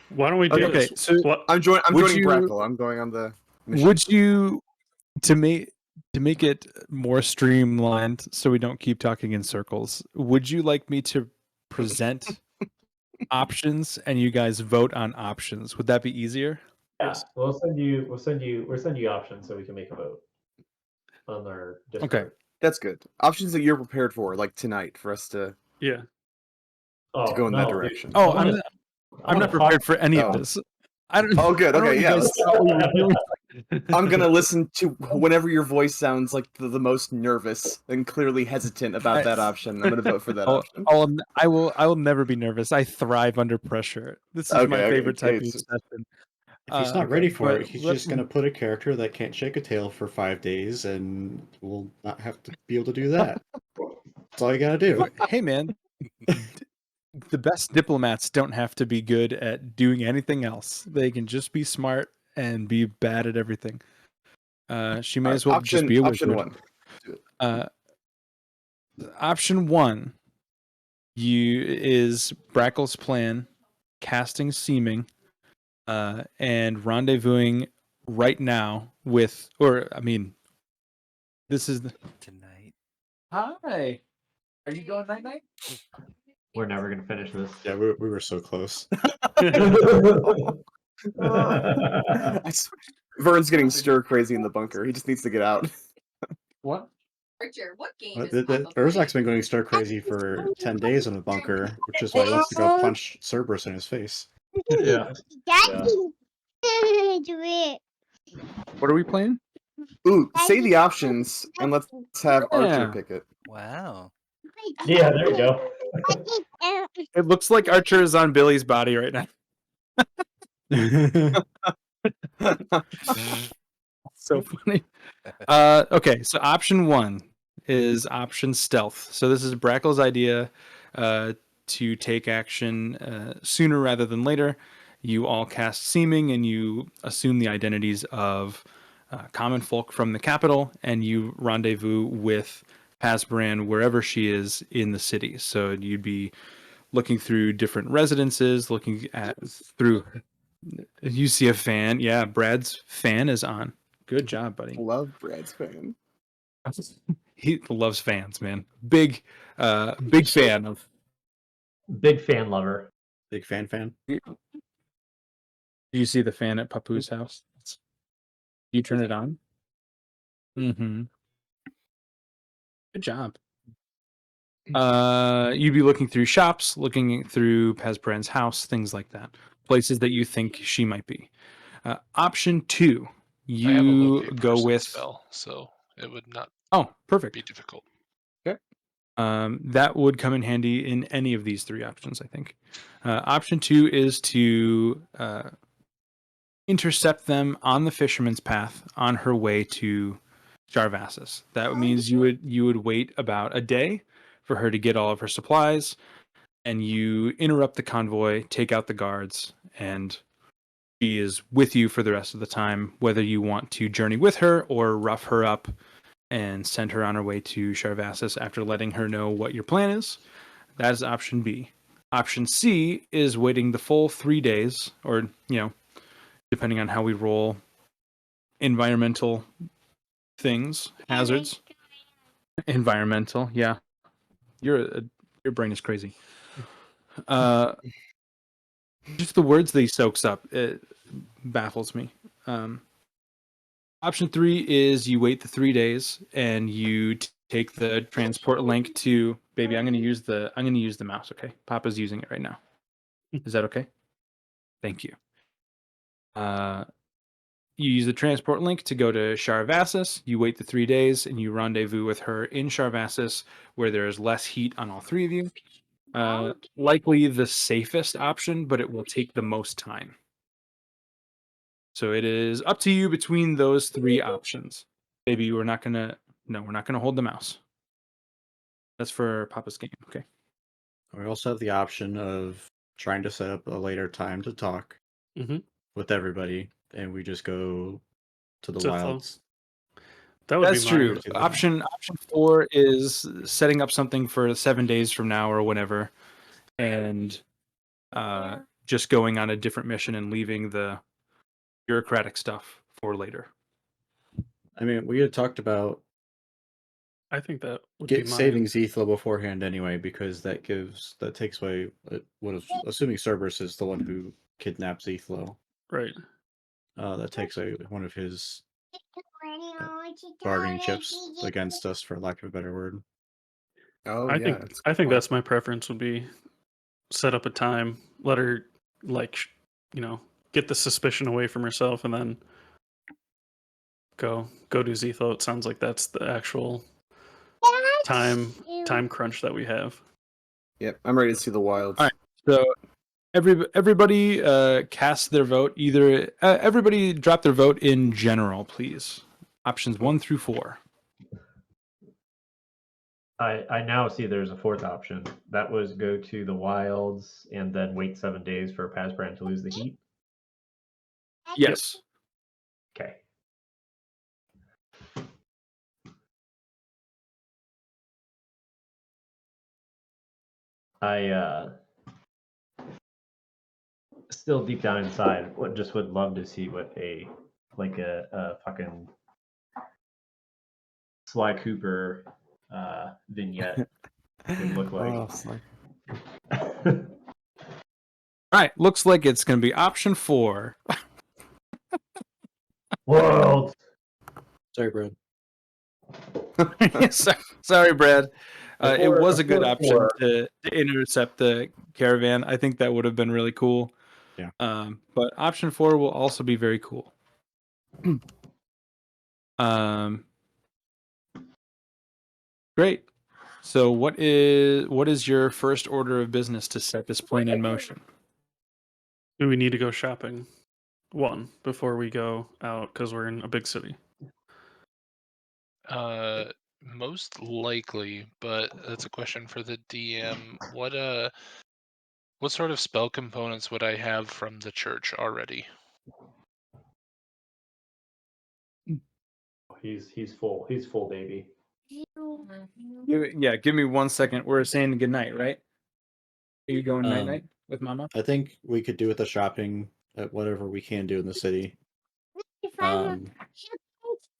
Why don't we do Okay, this? so What? I'm Would joining you- Brackle. I'm going on the mission. Would you to make it more streamlined so we don't keep talking in circles? Would you like me to present options and you guys vote on options? Would that be easier? Yeah, we'll send you options so we can make a vote on our Discord. Okay. That's good. Options that you're prepared for, like tonight, for us to Yeah. Oh, go in that no, dude. direction. Oh, I wanna- I'm not wanna prepared for any Oh. of this. I don't. Oh, good. I don't know Okay, what you yeah. guys thought we were doing. I'm gonna listen to whenever your voice sounds like the most nervous and clearly hesitant about that option. I'm gonna vote for that option. I will never be nervous. I thrive under pressure. This is my Okay, favorite type of okay, so- session. If he's not Okay, ready for but it, he's let just me- gonna put a character that can't shake a tail for 5 days, and we'll not have to be able to do that. That's all you gotta do. Hey, man. The best diplomats don't have to be good at doing anything else. They can just be smart and be bad at everything. She may as well just be a wizard. Option one. Option one, is Brackle's plan, casting seeming, and rendezvousing right now with, this is the. Tonight. Hi, are you going night night? We're never gonna finish this. Yeah, we were so close. I swear- Vern's getting stir crazy in the bunker. He just needs to get out. What? Archer, what game But is Papa playing? Urzak's been going stir crazy for 10 days in the bunker, which is why he wants to go punch Cerberus in his face. Yeah. What are we playing? Ooh, say the options and let's have Archer Yeah. pick it. Wow. Yeah, there you go. It looks like Archer is on Billy's body right now. So funny. Okay, so option one is option stealth. So this is Brackle's idea to take action sooner rather than later. You all cast seeming and you assume the identities of common folk from the capital, and you rendezvous with Pasbran wherever she is in the city. So you'd be looking through different residences, looking at through. You see a fan. Yeah, Brad's fan is on. Good job, buddy. Love Brad's fan. He loves fans, man. Big fan of. Big fan lover. Big fan. Do you see the fan at Papu's house? You turn it on. Mm-hmm. Good job. You'd be looking through shops, looking through Pasbran's house, things like that. Places that you think she might be. Option two, I have a you locate go person with. spell, so it would not Oh, perfect. be difficult. That would come in handy in any of these three options, I think. Option two is to intercept them on the fisherman's path on her way to Jarvassus. That means you would wait about a day for her to get all of her supplies, and you interrupt the convoy, take out the guards, and she is with you for the rest of the time, whether you want to journey with her or rough her up and send her on her way to Jarvassus after letting her know what your plan is. That is option B. Option C is waiting the full 3 days, or, depending on how we roll, environmental things, hazards. Environmental, yeah. Your brain is crazy. Just the words that he soaks up, it baffles me. Option 3 is you wait the 3 days and you take the transport link to baby. I'm going to use the mouse. Okay, Papa's using it right now. Is that okay? Thank you. You use the transport link to go to Jarvassus. You wait the 3 days and you rendezvous with her in Jarvassus, where there is less heat on all three of you. Likely the safest option, but it will take the most time. So it is up to you between those three options. Baby, we're not gonna hold the mouse. That's for Papa's game. Okay. We also have the option of trying to set up a later time to talk Mm-hmm. with everybody, and we just go to the Zithlo. wilds. That would That's be true. mine. Option 4 is setting up something for 7 days from now or whenever, and just going on a different mission and leaving the bureaucratic stuff for later. I mean, we had talked about I think that would be mine. saving Zethlo beforehand anyway, because that takes away assuming Cerberus is the one who kidnapped Zethlo. Right. That takes away one of his bargaining chips against us, for lack of a better word. Oh, I yeah. think that's a I good think point. that's my preference would be set up a time, let her get the suspicion away from herself, and then go do Zethlo. It sounds like that's the actual time crunch that we have. Yep, I'm ready to see the wilds. All right. So everybody cast their vote. Either everybody drop their vote in general, please. Options 1 through 4. I now see there's a fourth option. That was go to the wilds and then wait 7 days for Pazbran to lose the heat. Yes. Okay. I still deep down inside just would love to see what a fucking Sly Cooper vignette would look like. Oh, it's like- All right. Looks like it's going to be option 4. World. Sorry, Brad. Sorry, Brad. It Before- was a good before option 4. to intercept the caravan. I think that would have been really cool. Yeah. But option 4 will also be very cool. Great. So what is your first order of business to set this plan in motion? Do we need to go shopping? One, before we go out, because we're in a big city. Most likely, but that's a question for the DM. What sort of spell components would I have from the church already? He's full. He's full, baby. Give me 1 second. We're saying goodnight, right? Are you going night Um, night with Mama? I think we could do with the shopping at whatever we can do in the city.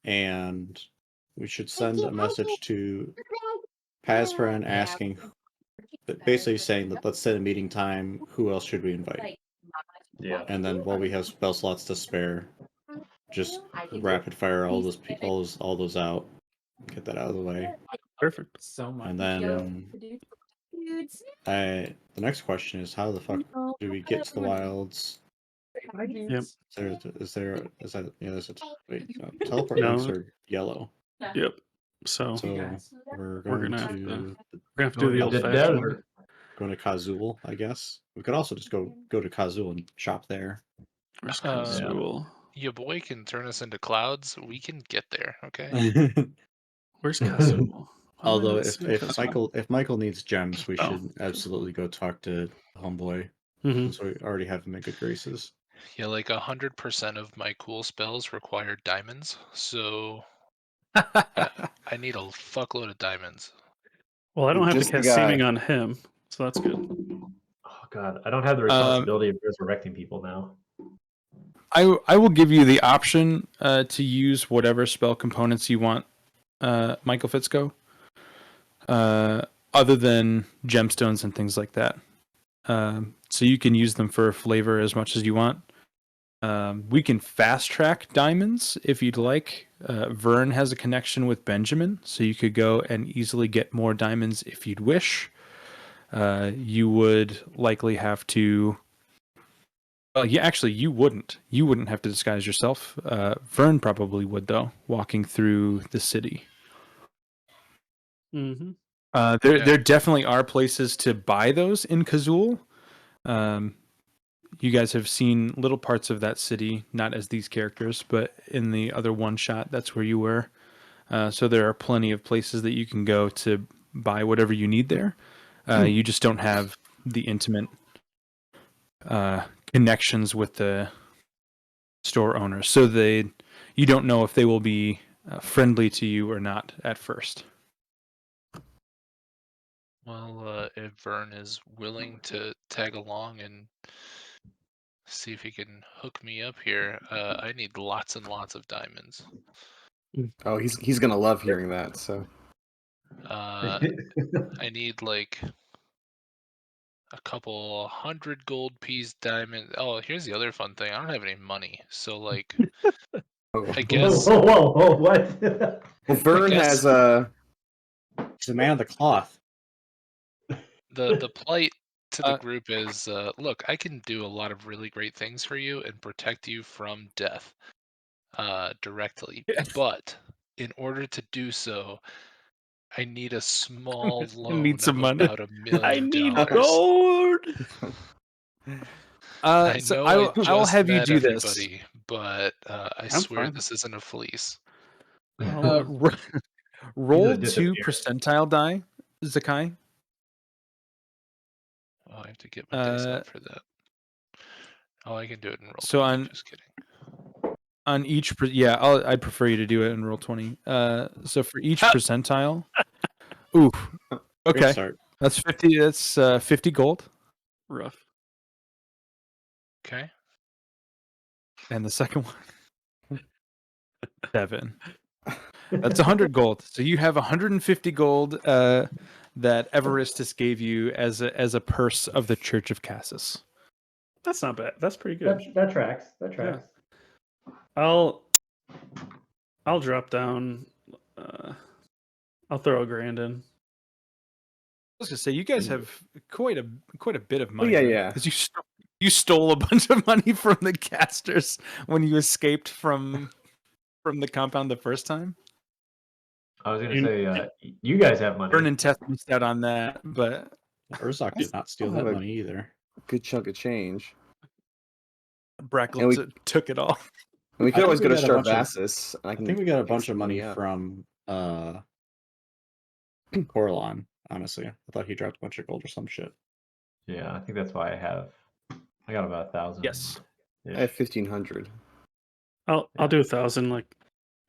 And we should send a message to Pazpran asking, basically saying that let's set a meeting time. Who else should we invite? Yeah. And then while we have spell slots to spare, just rapid fire all those out. Get that out of the way. Perfect. So much. And then the next question is, how the fuck do we get to the wilds? Yep. Teleport No. links are yellow. Yep. So So we're We're going gonna have to we're gonna have to do the old The fashioned way. desert. going to Kazul, I guess. We could also just go to Kazul and shop there. Where's Uh, Kazul? Your boy can turn us into clouds. We can get there, okay? Where's Kazul? Why am I Although not if seeing Kazul? Michael needs gems, we Oh. should absolutely go talk to Homeboy. Mhm. So we already have him in good graces. Yeah, like 100% of my cool spells require diamonds, so I need a fuckload of diamonds. Well, I don't have to Just the cast guy. seeming on him, so that's good. Oh god, I don't have the responsibility of resurrecting people now. I will give you the option to use whatever spell components you want, Michael Fitzko, other than gemstones and things like that. So you can use them for flavor as much as you want. We can fast track diamonds if you'd like. Vern has a connection with Benjamin, so you could go and easily get more diamonds if you'd wish. You would likely have to. Well, yeah, actually, you wouldn't. You wouldn't have to disguise yourself. Vern probably would, though, walking through the city. Mm-hmm. There definitely are places to buy those in Kazul. You guys have seen little parts of that city, not as these characters, but in the other one shot, that's where you were. So there are plenty of places that you can go to buy whatever you need there. You just don't have the intimate connections with the store owners, so you don't know if they will be friendly to you or not at first. Well, if Vern is willing to tag along and see if he can hook me up here, I need lots and lots of diamonds. Oh, he's gonna love hearing that. So I need like a couple hundred gold piece diamond. Oh, here's the other fun thing. I don't have any money, so like oh. I Whoa, guess whoa, whoa, whoa, what? Well, Vern guess- has He's a man of the cloth. the plight to the Uh, group is look, I can do a lot of really great things for you and protect you from death directly, but in order to do so, I need a small I need loan some of money. about $1 million. gold. I So know I just will have you met do this. everybody, but I I'm swear fine. this isn't a fleece. Roll He's a 2 disappear. percentile die, Zakai. Oh, I have to get my dice out for that. Oh, I can do it in roll so 20. on- Just kidding. On each, I'd prefer you to do it in roll 20. So for each percentile, ooh, Great okay, start. that's 50. That's 50 gold, Rough. Okay. and the second one, 7. That's 100 gold. So you have 150 gold that Everestus gave you as a purse of the Church of Cassis. That's not bad. That's pretty good. That tracks. That tracks. I'll drop down. I'll throw $1,000 in. I was gonna say you guys have quite a bit of money. yeah, yeah. Because you stole a bunch of money from the casters when you escaped from the compound the first time. I was gonna say, you guys have money. Vern and Teth missed out on that, but Urzok did not steal I'll that have a- money either. good chunk of change. Brackle And we- took it all. And we I could always go think to we got a bunch of- Starvassus. I think we got a bunch of some money up. from Corlon, honestly. I thought he dropped a bunch of gold or some shit. Yeah, I think that's why I got about 1,000. Yes. I have 1,500. I'll do 1,000. Like,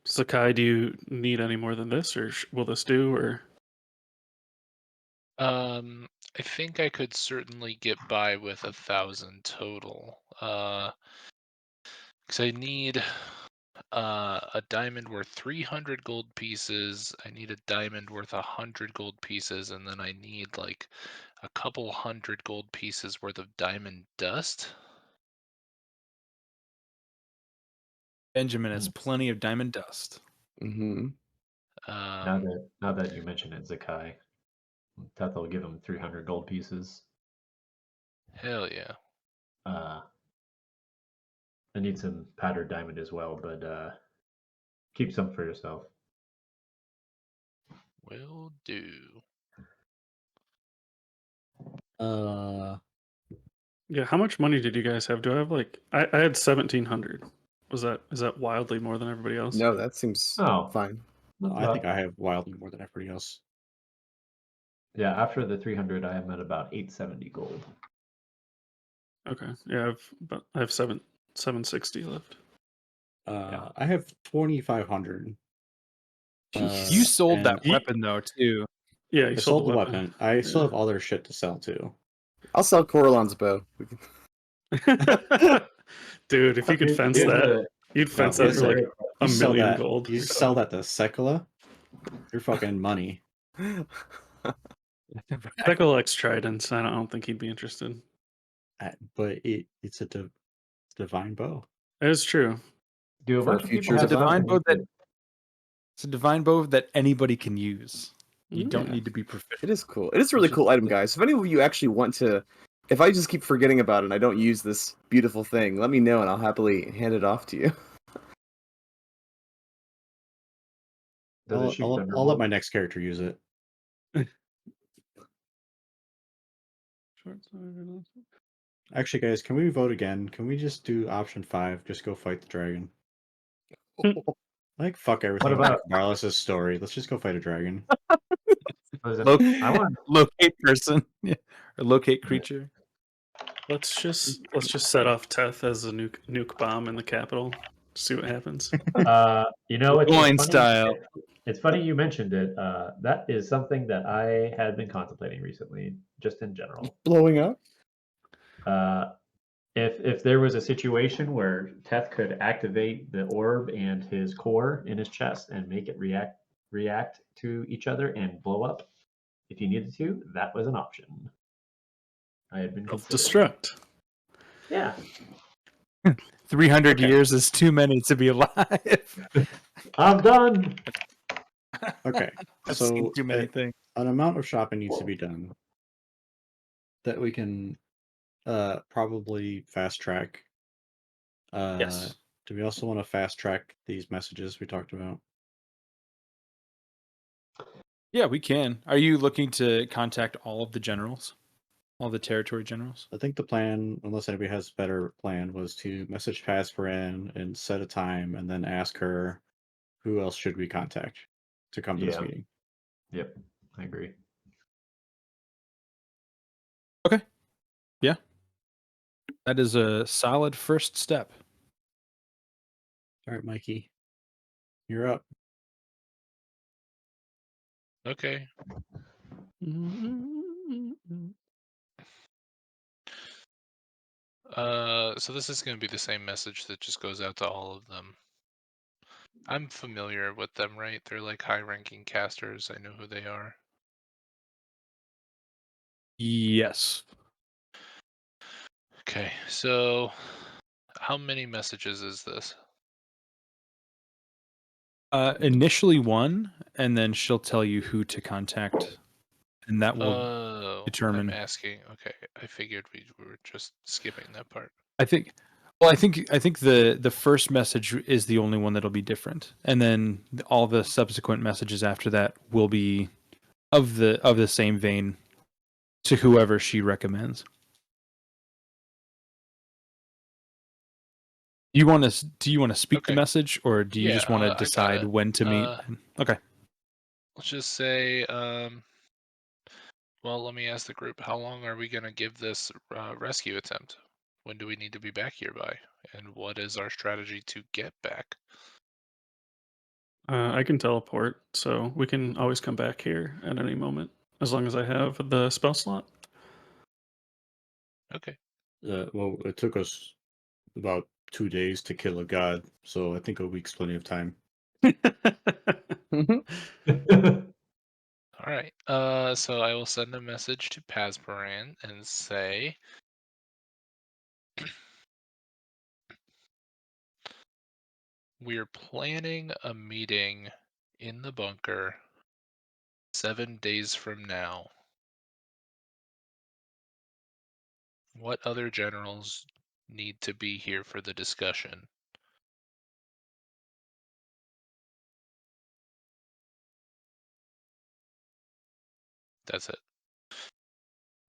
Sakai, do you need any more than this, or will this do? Or I think I could certainly get by with 1,000 total. Because I need a diamond worth 300 gold pieces. I need a diamond worth 100 gold pieces, and then I need like a couple hundred gold pieces worth of diamond dust. Benjamin has plenty of diamond dust. Mm-hmm. Now that you mention it, Zakai, Teth will give him 300 gold pieces. Hell yeah. I need some powdered diamond as well, but keep some for yourself. Will do. yeah, how much money did you guys have? Do I have like I had 1,700. Is that wildly more than everybody else? No, that seems Oh. fine. I think I have wildly more than everybody else. Yeah, after the 300, I am at about 870 gold. Okay. Yeah, I have 760 left. I have 2,500. You sold and that weapon though too. Yeah, I you sold the weapon. I still Yeah. have other shit to sell too. I'll sell Coralon's bow. Dude, if you could fence that, you'd fence No, that for like You $1 sell million that, gold. You sell that to Sekula, you're fucking money. Peckle likes tridents. I don't think he'd be interested. But it's a divine bow. It is true. Do a For bunch of people future have divine bow weapons It's a divine bow that anybody can use. You don't Yeah. need to be proficient. It is cool. It is a really It's cool just item, guys. If any of you actually want to, if I just keep forgetting about it and I don't use this beautiful thing, let me know and I'll happily hand it off to you. Does it shoot I'll let thunderbolts? my next character use it. Actually, guys, can we vote again? Can we just do option 5? Just go fight the dragon. Like fuck everything What about- about Marlos's story. Let's just go fight a dragon. Was it- Loc- I want. locate person. Yeah. Or locate creature. Let's just set off Teth as a nuke bomb in the capital. See what happens. You know, it's Coin funny. style. It's funny you mentioned it. That is something that I had been contemplating recently, just in general. Blowing up. If there was a situation where Teth could activate the orb and his core in his chest and make it react to each other and blow up, if you needed to, that was an option. I had been considering. Self-destruct. Yeah, 300 Okay. years is too many to be alive. I'm done. Okay, I've seen so too many things. an amount of shopping needs to be done that we can probably fast track. Yes. Do we also want to fast track these messages we talked about? Yeah, we can. Are you looking to contact all of the generals? All the territory generals? I think the plan, unless anybody has a better plan, was to message Pasparan and set a time and then ask her who else should we contact to come to this Yeah. meeting. Yep, I agree. Okay. Yeah. That is a solid first step. All right, Mikey, you're up. Okay. So this is going to be the same message that just goes out to all of them. I'm familiar with them, right? They're like high-ranking casters. I know who they are. Yes. Okay, so how many messages is this? Initially one, and then she'll tell you who to contact, and that will Oh, determine. I'm asking. Okay, I figured we were just skipping that part. I think. Well, I think the first message is the only one that'll be different, and then all the subsequent messages after that will be of the same vein to whoever she recommends. Do you want to speak the Okay. message, or do you just want Yeah, to I got decide it. when to meet? Okay. Let's just say, well, let me ask the group, how long are we going to give this rescue attempt? When do we need to be back here by? And what is our strategy to get back? I can teleport, so we can always come back here at any moment, as long as I have the spell slot. Okay. Well, it took us about 2 days to kill a god, so I think a week's plenty of time. All right. So I will send a message to Pasparan and say, we're planning a meeting in the bunker 7 days from now. What other generals need to be here for the discussion? That's it.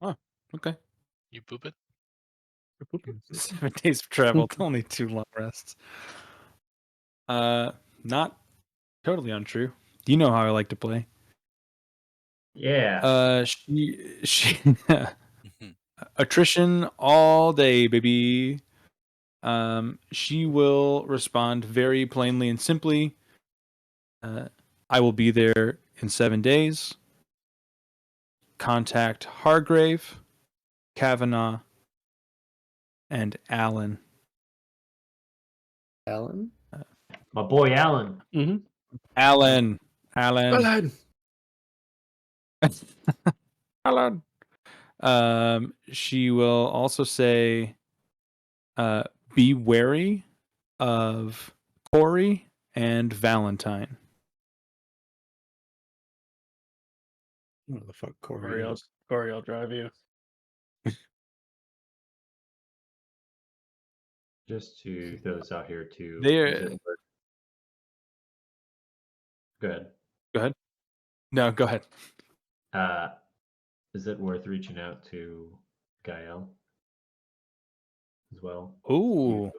Oh, okay. You poop it? 7 days of travel, only 2 long rests. Not totally untrue. You know how I like to play. Yeah. She attrition all day, baby. She will respond very plainly and simply. I will be there in 7 days. Contact Hargrave, Kavanaugh, and Allen. Alan? My boy Alan. Mm-hmm. Allen. Alan. She will also say, be wary of Corey and Valentine. What the fuck, Corey? Corey, I'll drive you. Just to throw this out here too. They're- Go ahead. Go ahead. No, go ahead. Is it worth reaching out to Gael as well? Ooh.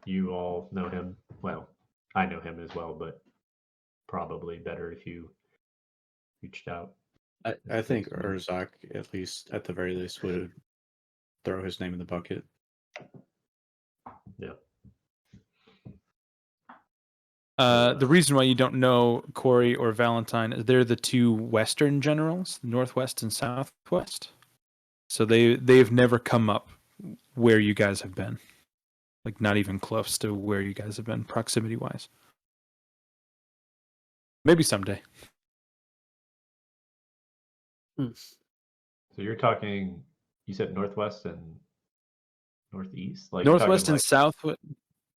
You all know him. Well, I know him as well, but probably better if you reached out. I think Urzak, at least at the very least, would throw his name in the bucket. Yeah. The reason why you don't know Corey or Valentine is they're the two Western generals, Northwest and Southwest. So they've never come up where you guys have been, like not even close to where you guys have been proximity wise. Maybe someday. So you're talking. You said northwest and northeast, like you're Northwest talking and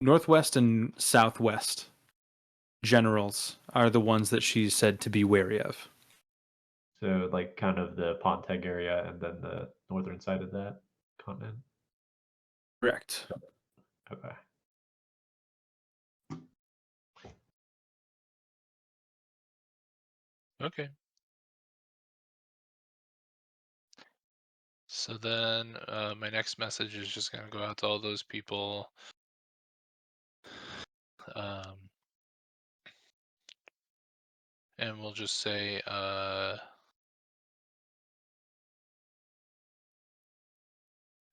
Northwest and Southwest generals are the ones that she's said to be wary of. so like kind of the Ponteg area, and then the northern side of that continent. Correct. Okay. Okay. So then my next message is just going to go out to all those people. And we'll just say,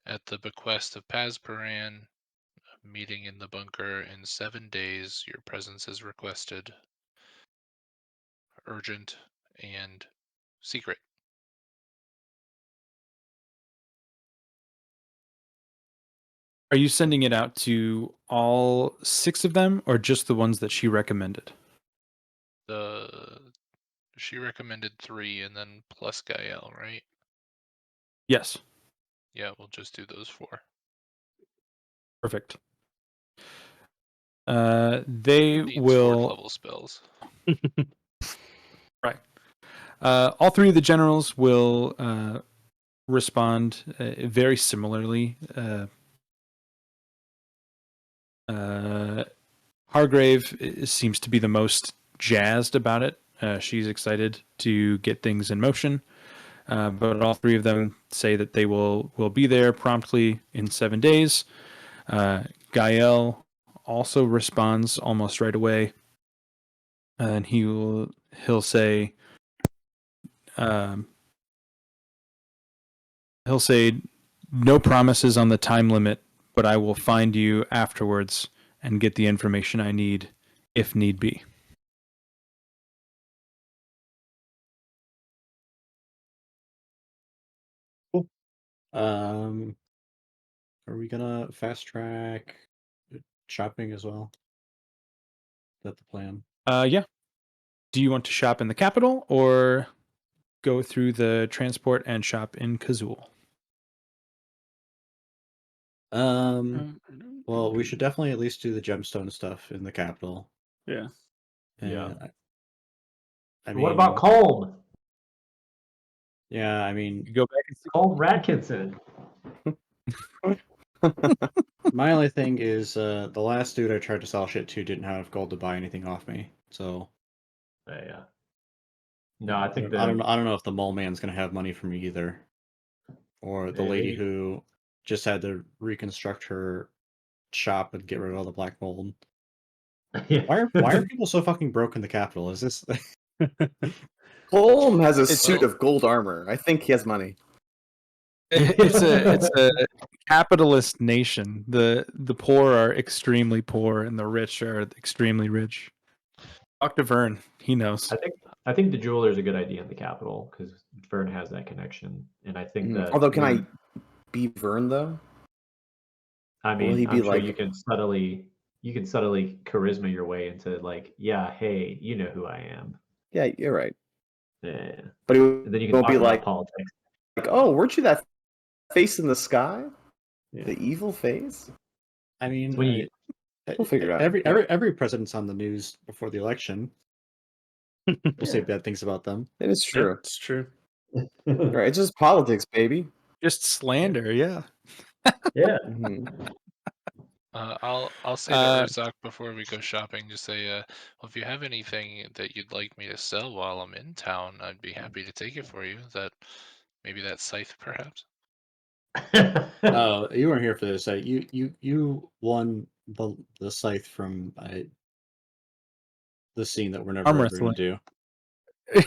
at the bequest of Pazparan, meeting in the bunker in 7 days, your presence is requested. Urgent and secret. Are you sending it out to all 6 of them or just the ones that she recommended? She recommended 3 and then plus Gael, right? Yes. Yeah, we'll just do those 4. Perfect. They Who needs 4th will level spells. right. All 3 of the generals will respond very similarly. Hargrave seems to be the most jazzed about it. She's excited to get things in motion. But all 3 of them say that they will be there promptly in 7 days. Gael also responds almost right away, and he'll say, no promises on the time limit, but I will find you afterwards and get the information I need if need be. Cool. Are we gonna fast track shopping as well? Is that the plan? Yeah. Do you want to shop in the capital or go through the transport and shop in Kazul? Well, we should definitely at least do the gemstone stuff in the capital. Yeah. Yeah. I What about mean, Colm? yeah, I mean, You go back and see. Colm Radkinson. my only thing is the last dude I tried to sell shit to didn't have gold to buy anything off me. So Yeah. No, I think I don't know if the mole man's gonna have money for me either, or the lady who just had to reconstruct her shop and get rid of all the black mold. Why are people so fucking broke in the capital? Is this? Colm has a It's- suit of gold armor. I think he has money. It's a capitalist nation. The poor are extremely poor and the rich are extremely rich. Talk to Vern. He knows. I think the jeweler is a good idea in the capital because Vern has that connection, and I think that. Although, can I be Vern though? I Will he mean, be I'm sure like- you can subtly charisma your way into like, yeah, hey, you know who I am. Yeah, you're right. Yeah. But he And then you can won't talk be about like, politics. oh, weren't you that face in the sky? Yeah. The evil face? I mean, When you- We'll figure it out. Every president's on the news before the election. We'll say bad things about them. It is true. It's true. Right, it's just politics, baby. Just slander, yeah. Yeah. Mhm. I'll say to Urzak before we go shopping, just say, well, if you have anything that you'd like me to sell while I'm in town, I'd be happy to take it for you. Maybe that scythe, perhaps? Oh, you weren't here for this. You won the scythe from the scene that we're never Arm ever going wrestling. to do.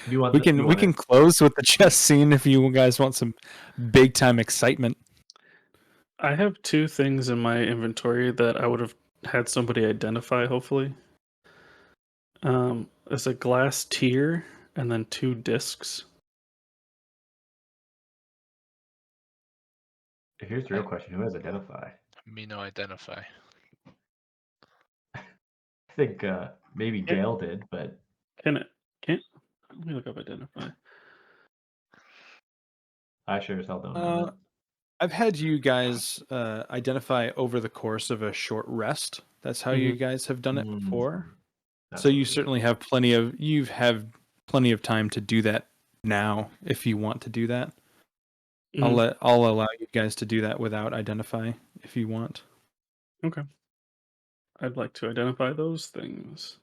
You want We the- you can want it. close with the chess scene if you guys want some big time excitement. I have two things in my inventory that I would have had somebody identify, hopefully. There's a glass tier and then 2 discs. Here's the real question: who has identify? Me no identify. I think maybe Yeah. Gale did, but Can it? Can't? Let me look up identify. I sure as hell don't know that. I've had you guys identify over the course of a short rest. That's how you guys have done it before. That's So what you it is. certainly have plenty of time to do that now if you want to do that. Mhm. I'll allow you guys to do that without identify if you want. Okay. I'd like to identify those things.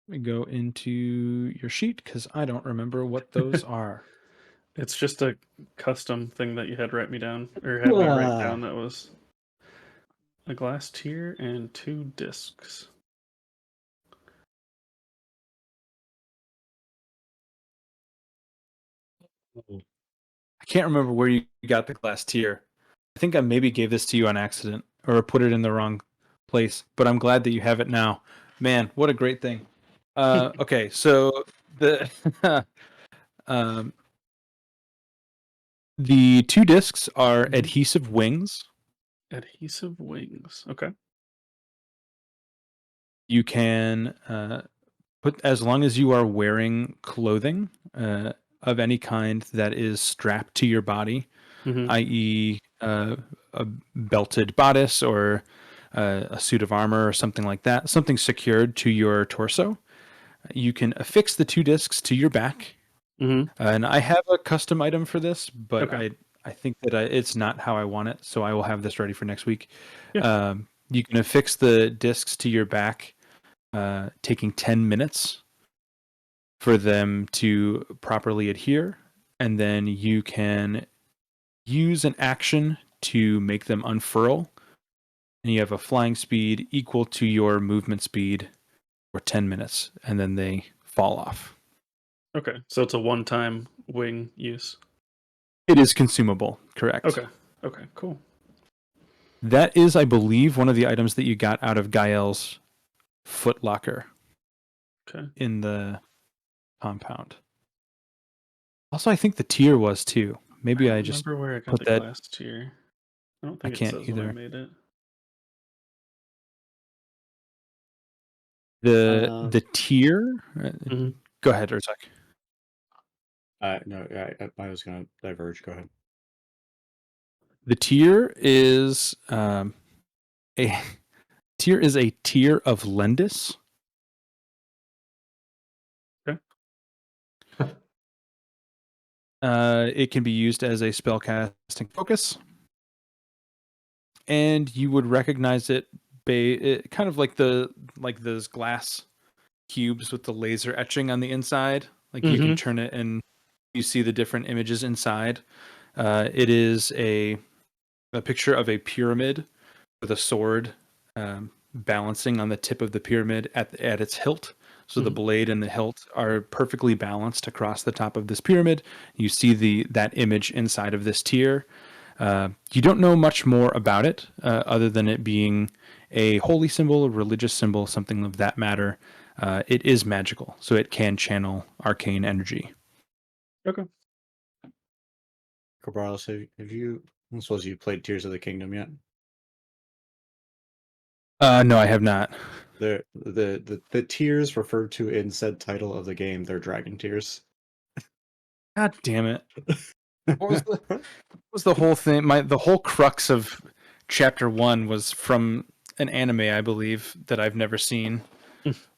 We go into your sheet because I don't remember what those are. It's just a custom thing that you had write me down or had me write down. That was a glass tier and 2 discs. I can't remember where you got the glass tier. I think I maybe gave this to you on accident or put it in the wrong place, but I'm glad that you have it now. Man, what a great thing. Okay, so the um, the 2 discs are Mhm. adhesive wings. Adhesive wings. Okay. You can put, as long as you are wearing clothing of any kind that is strapped to your body, Mhm. i.e., a belted bodice or a suit of armor or something like that, something secured to your torso. You can affix the 2 discs to your back. Mhm. And I have a custom item for this, but Okay. I think that it's not how I want it, so I will have this ready for next week. Yeah. You can affix the discs to your back, taking 10 minutes for them to properly adhere, and then you can use an action to make them unfurl, and you have a flying speed equal to your movement speed for 10 minutes, and then they fall off. Okay. So it's a one-time wing use. It is consumable, correct? Okay. Okay. Cool. That is, I believe, one of the items that you got out of Gael's foot locker Okay. in the compound. Also, I think the tier was too. Maybe I don't just remember where I got put the that. glass tier. I don't I think it can't says when I either. made it. The tier. Mhm. Go ahead, Urzak. No, I was going to diverge. Go ahead. The tier is a tier is a tier of Lendis. Okay. It can be used as a spellcasting focus, and you would recognize it, kind of like those glass cubes with the laser etching on the inside. Like you can Mhm. turn it and you see the different images inside. It is a picture of a pyramid with a sword balancing on the tip of the pyramid at its hilt. So the Mhm. blade and the hilt are perfectly balanced across the top of this pyramid. You see that image inside of this tier. You don't know much more about it other than it being a holy symbol, a religious symbol, something of that matter. It is magical, so it can channel arcane energy. Okay. Cabrales, have you? I suppose you played Tears of the Kingdom yet? No, I have not. The tears referred to in said title of the game, they're dragon tears. God damn it! What was the whole thing? The whole crux of chapter 1 was from an anime, I believe, that I've never seen,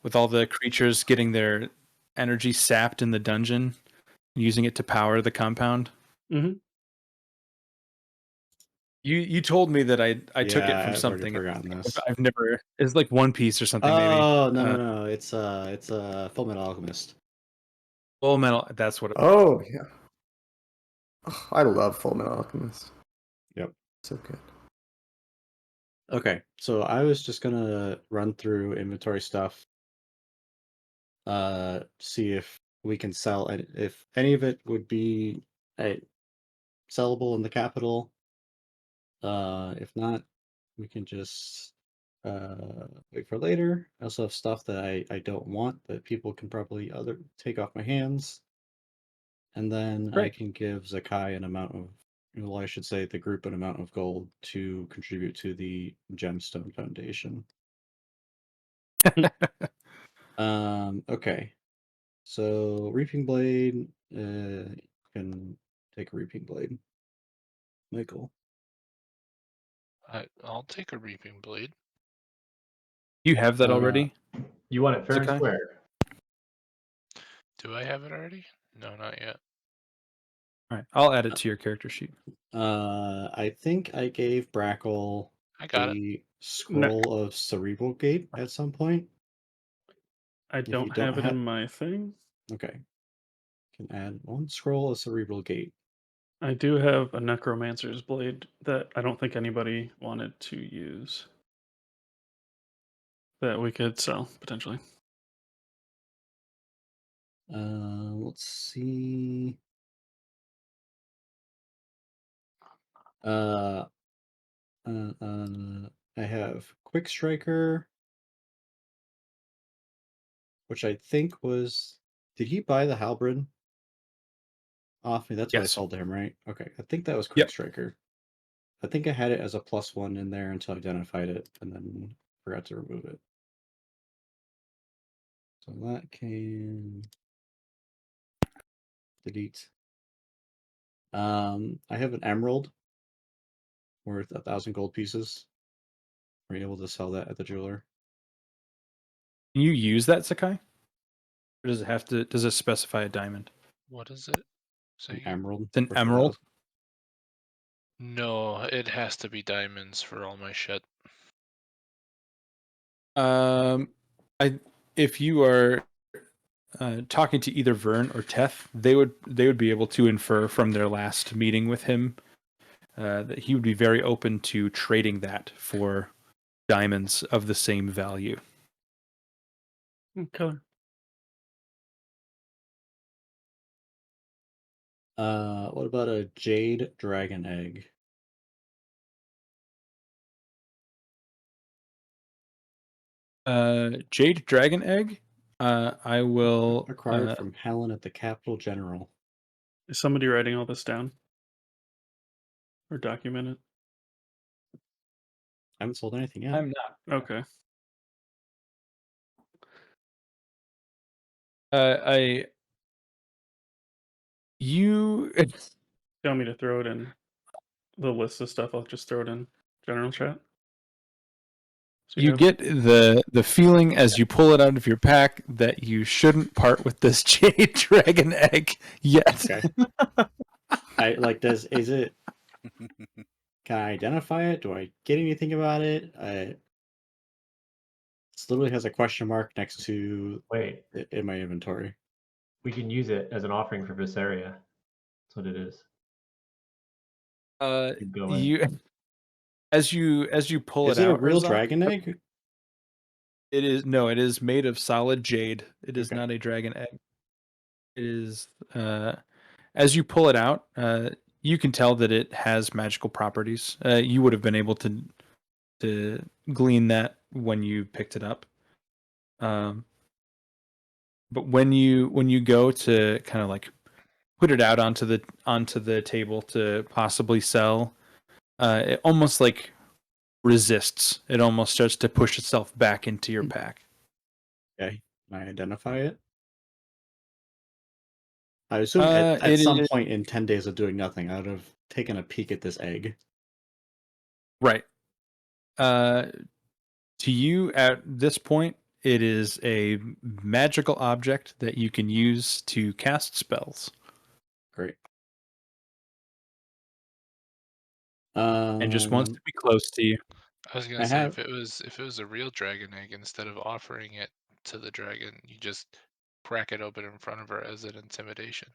with all the creatures getting their energy sapped in the dungeon, using it to power the compound. Mhm. You told me that I took it Yeah, from I've already something. forgotten this. I've never. It's like One Piece or something, maybe. Oh no, it's Full Metal Alchemist. Full Metal. That's what. Oh yeah. Oh, I love Full Metal Alchemist. Yep. So good. Okay, so I was just gonna run through inventory stuff see if we can sell, and if any of it would be sellable in the capital. If not, we can just wait for later. I also have stuff that I don't want that people can probably take off my hands. And then I Great. can give Zakai an amount of, well, I should say the group an amount of gold to contribute to the Gemstone Foundation. Okay. So Reaping Blade, can take a Reaping Blade. Michael. I'll take a reaping blade. You have that already? You want it fair and Zakai? square. Do I have it already? No, not yet. All right, I'll add it to your character sheet. I think I gave Brackle I got it. the scroll of Cerebral Gate at some point. I you don't don't have it ha- in my thing. Okay. Can add one scroll of Cerebral Gate. I do have a Necromancer's Blade that I don't think anybody wanted to use. That we could sell, potentially. Let's see. I have Quick Striker, which I think was. Did he buy the halberd off me? That's what I Yes. sold to him, right? Okay, I think that was Quick Yep. Striker. I think I had it as a +1 in there until I identified it and then forgot to remove it. So that can delete. I have an emerald worth 1,000 gold pieces. We're able to sell that at the jeweler. Can you use that, Sakai? Or does it have to? Does it specify a diamond? What is it? Say An again? emerald. It's an worth emerald. 1,000. No, it has to be diamonds for all my shit. If you are talking to either Vern or Teth, they would be able to infer from their last meeting with him that he would be very open to trading that for diamonds of the same value. Color. What about a jade dragon egg? Jade dragon egg. I will Acquired from Helen at the Capital General. Is somebody writing all this down? Or document it? I haven't sold anything yet. I'm not. Okay. You You want me to throw it in the list of stuff? I'll just throw it in general chat. So you have get the feeling as you pull it out of your pack that you shouldn't part with this jade dragon egg yet. Okay. Is it? Can I identify it? Do I get anything about it? It literally has a question mark next to Wait, it in my inventory. we can use it as an offering for Viseria. That's what it is. Keep going. You as you pull Is it it a out, real Razak, dragon egg? It is no, it is made of solid jade. It is Okay. not a dragon egg. It is as you pull it out, you can tell that it has magical properties. You would have been able to glean that when you picked it up. But when you go to kind of like put it out onto the table to possibly sell, it almost like resists. It almost starts to push itself back into your pack. Okay. Can I identify it? I assume at It some is- point in 10 days of doing nothing, I would have taken a peek at this egg. Right. To you at this point, it is a magical object that you can use to cast spells. Great. And just wants to be close to you. I was gonna I say have- if it was a real dragon egg, instead of offering it to the dragon, you just crack it open in front of her as an intimidation.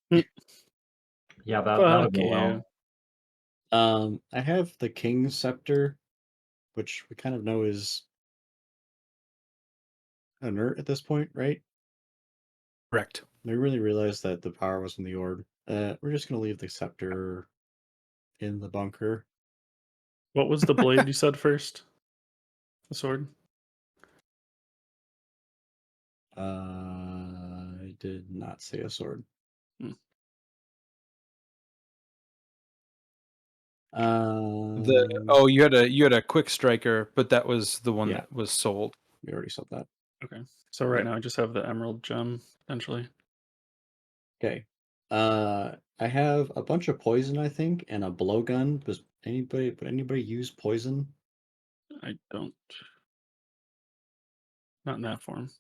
Yeah, that'll Fuck go you. well. I have the King's Scepter, which we kind of know is inert at this point, right? Correct. I really realized that the power was in the orb. We're just gonna leave the scepter in the bunker. What was the blade you said first? The sword? I did not say a sword. Hmm. You had a quick striker, but that was the one Yeah. that was sold. We already said that. Okay. So right Yep. now I just have the emerald gem, potentially. Okay. I have a bunch of poison, I think, and a blowgun. Does anybody use poison? I don't. Not in that form.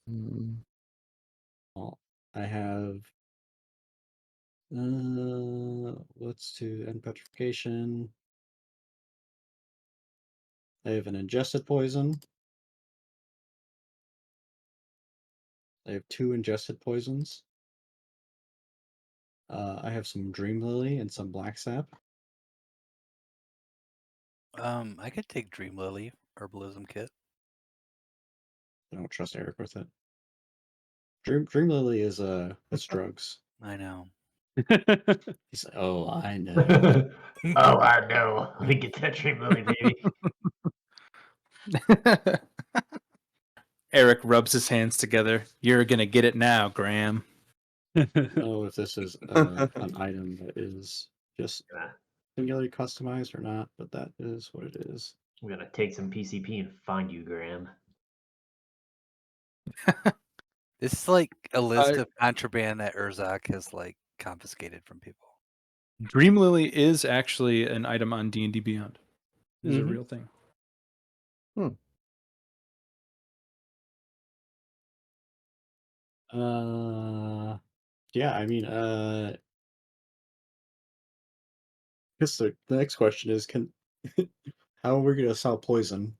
Well, I have let's do end petrification. I have an ingested poison. I have 2 ingested poisons. I have some Dream Lily and some Black Sap. I could take Dream Lily herbalism kit. I don't trust Eric with it. Dream Lily is that's drugs. I know. He's like, oh, I know. Oh, I know. Let me get that Dream Lily, baby. Eric rubs his hands together. You're gonna get it now, Graham. I don't know if this is an item that is just Gonna- singularly customized or not, but that is what it is. I'm gonna take some PCP and find you, Graham. This is like a list of contraband that Urzak has like confiscated from people. Dream Lily is actually an item on D&D Beyond. It is a Mhm. real thing. Yeah, I mean, guess the next question is, can how are we gonna sell poison?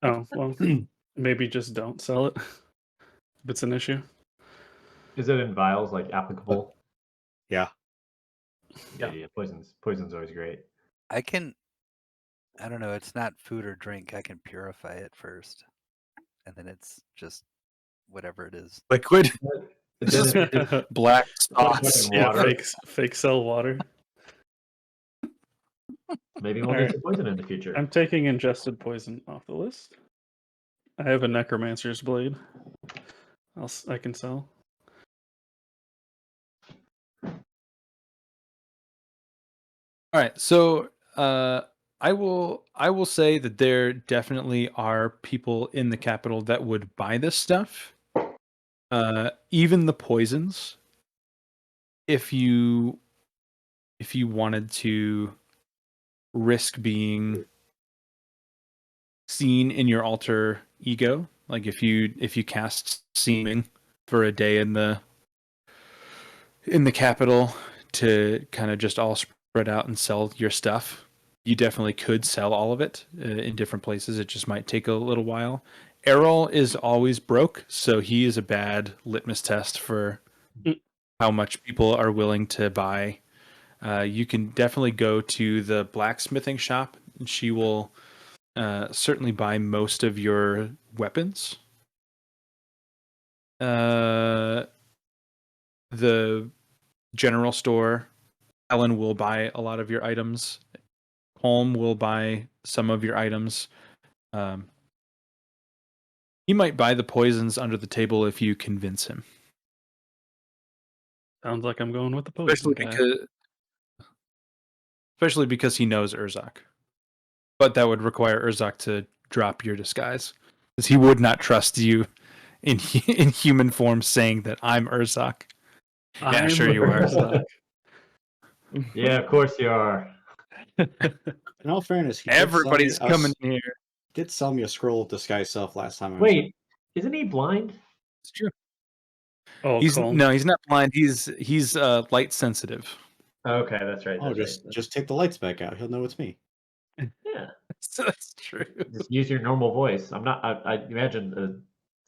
Oh, well, maybe just don't sell it if it's an issue. Is it in vials, like applicable? Yeah. Yeah. Poison's always great. I don't know, it's not food or drink. I can purify it first. And then it's just whatever it is. Liquid. It's just Black fucking sauce. Yeah, water. fake sell water. Maybe we'll All need right. some poison in the future. I'm taking ingested poison off the list. I have a necromancer's blade. I can sell. All right, so I will say that there definitely are people in the capital that would buy this stuff. Even the poisons. If you wanted to risk being seen in your alter ego, like if you cast seeming for a day in the capital to kind of just all spread out and sell your stuff, you definitely could sell all of it in different places. It just might take a little while. Errol is always broke, so he is a bad litmus test for how much people are willing to buy. You can definitely go to the blacksmithing shop, and she will certainly buy most of your weapons. The general store, Ellen will buy a lot of your items. Holm will buy some of your items. He might buy the poisons under the table if you convince him. Sounds like I'm going with the poison guy. Especially because he knows Urzak. But that would require Urzak to drop your disguise, because he would not trust you in human form saying that I'm Urzak. Yeah, I'm sure you are. Urzak. Yeah, of course you are. In all fairness, he Everybody's coming here. did sell me a scroll of disguise self last time. Wait, isn't he blind? It's true. Oh, He's Colm. no, he's not blind. He's light sensitive. Okay, that's right. Oh, That's right. just take the lights back out. He'll know it's me. Yeah. So that's true. Just use your normal voice. I imagine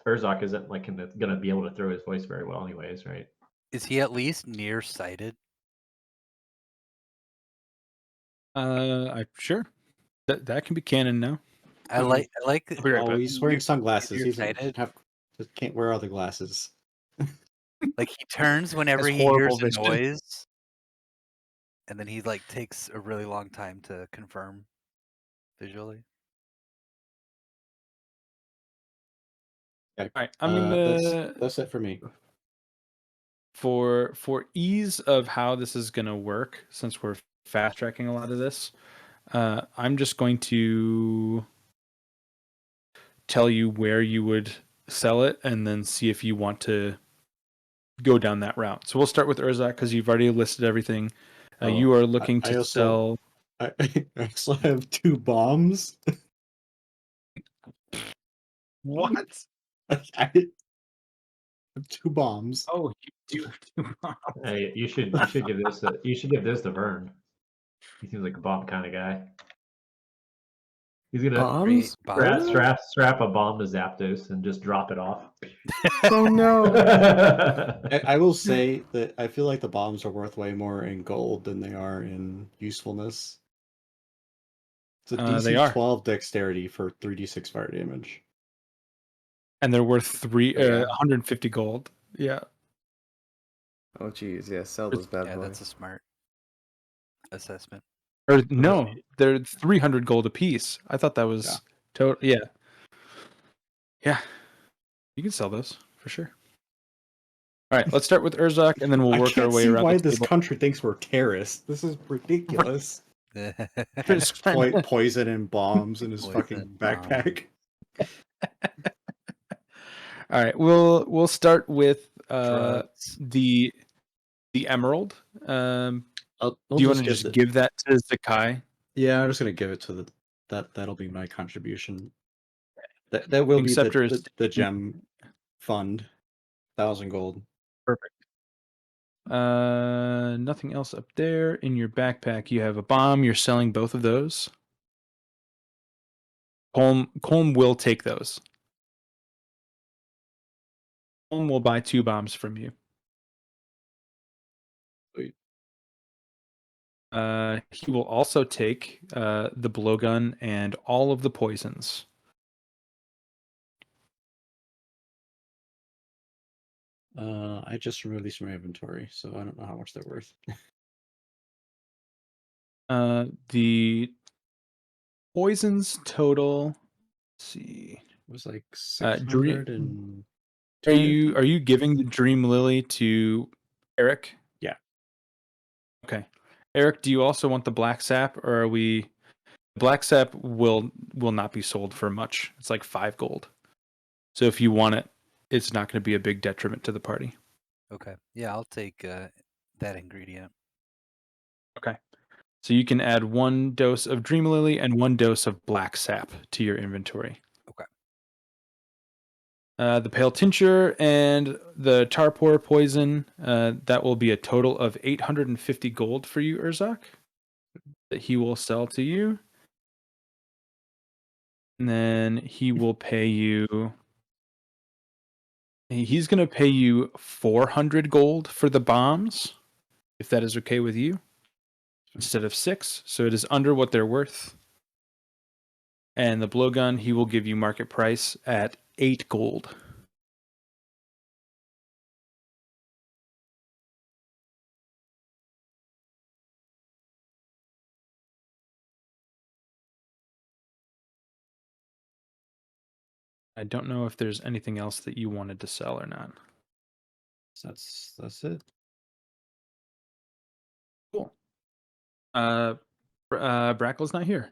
Urzak isn't like gonna be able to throw his voice very well, anyways, right? Is he at least nearsighted? I'm sure that can be canon now. I like I'll be right Oh, back. he's wearing sunglasses. He nearsighted. just can't wear other glasses. Like he turns whenever Has he hears horrible a vision. noise, and then he like takes a really long time to confirm visually. Okay. All right, I'm gonna That's it for me. for ease of how this is gonna work, since we're fast tracking a lot of this. I'm just going to tell you where you would sell it, and then see if you want to go down that route. So we'll start with Urzak because you've already listed everything. You are looking to sell. I also have 2 bombs. What? I have 2 bombs. Oh, you do. Hey, you should give this to Vern. He seems like a bomb kind of guy. He's gonna Bombs? Bombs? strap a bomb to Zapdos and just drop it off. Oh no! I will say that I feel like the bombs are worth way more in gold than they are in usefulness. It's a They DC are. 12 dexterity for 3d6 fire damage. And they're worth Oh, yeah. 150 gold. Yeah. Oh jeez, yeah, sell those bad Yeah, boys. that's a smart assessment. Or no, they're 300 gold apiece. I thought that was Yeah. total. Yeah. Yeah. You can sell those for sure. All right, let's start with Urzak, and then we'll I work our can't way see around why the this table. country thinks we're terrorists. This is ridiculous. Just trying to- Poison and bombs in his Poison, fucking backpack. All right, we'll start with Drugs. the emerald. Do I'll you want to give just the- give that to Zakai? Yeah, I'm just gonna give it to that'll be my contribution. That will be Scepter is the gem fund. 1,000 gold. perfect. Nothing else up there. In your backpack, you have a bomb. You're selling both of those. Colm will take those. Colm will buy 2 bombs from you. Sweet. He will also take the blowgun and all of the poisons. I just removed these from my inventory, so I don't know how much they're worth. The poisons total. Let's see. It was like Dream. 600 and Are you giving the Dream Lily to Eric? Yeah. Okay. Eric, do you also want the black sap, or are we? Black sap will not be sold for much. It's like 5 gold. So if you want it, it's not going to be a big detriment to the party. Okay. Yeah, I'll take that ingredient. Okay. So you can add 1 dose of Dream Lily and 1 dose of black sap to your inventory. Okay. The pale tincture and the tarpor poison, that will be a total of 850 gold for you, Urzak, that he will sell to you. And then he will pay you. He's going to pay you 400 gold for the bombs, if that is okay with you, instead of 6. So it is under what they're worth. And the blowgun, he will give you market price at 8 gold. I don't know if there's anything else that you wanted to sell or not. that's it. Cool. Brackle's not here.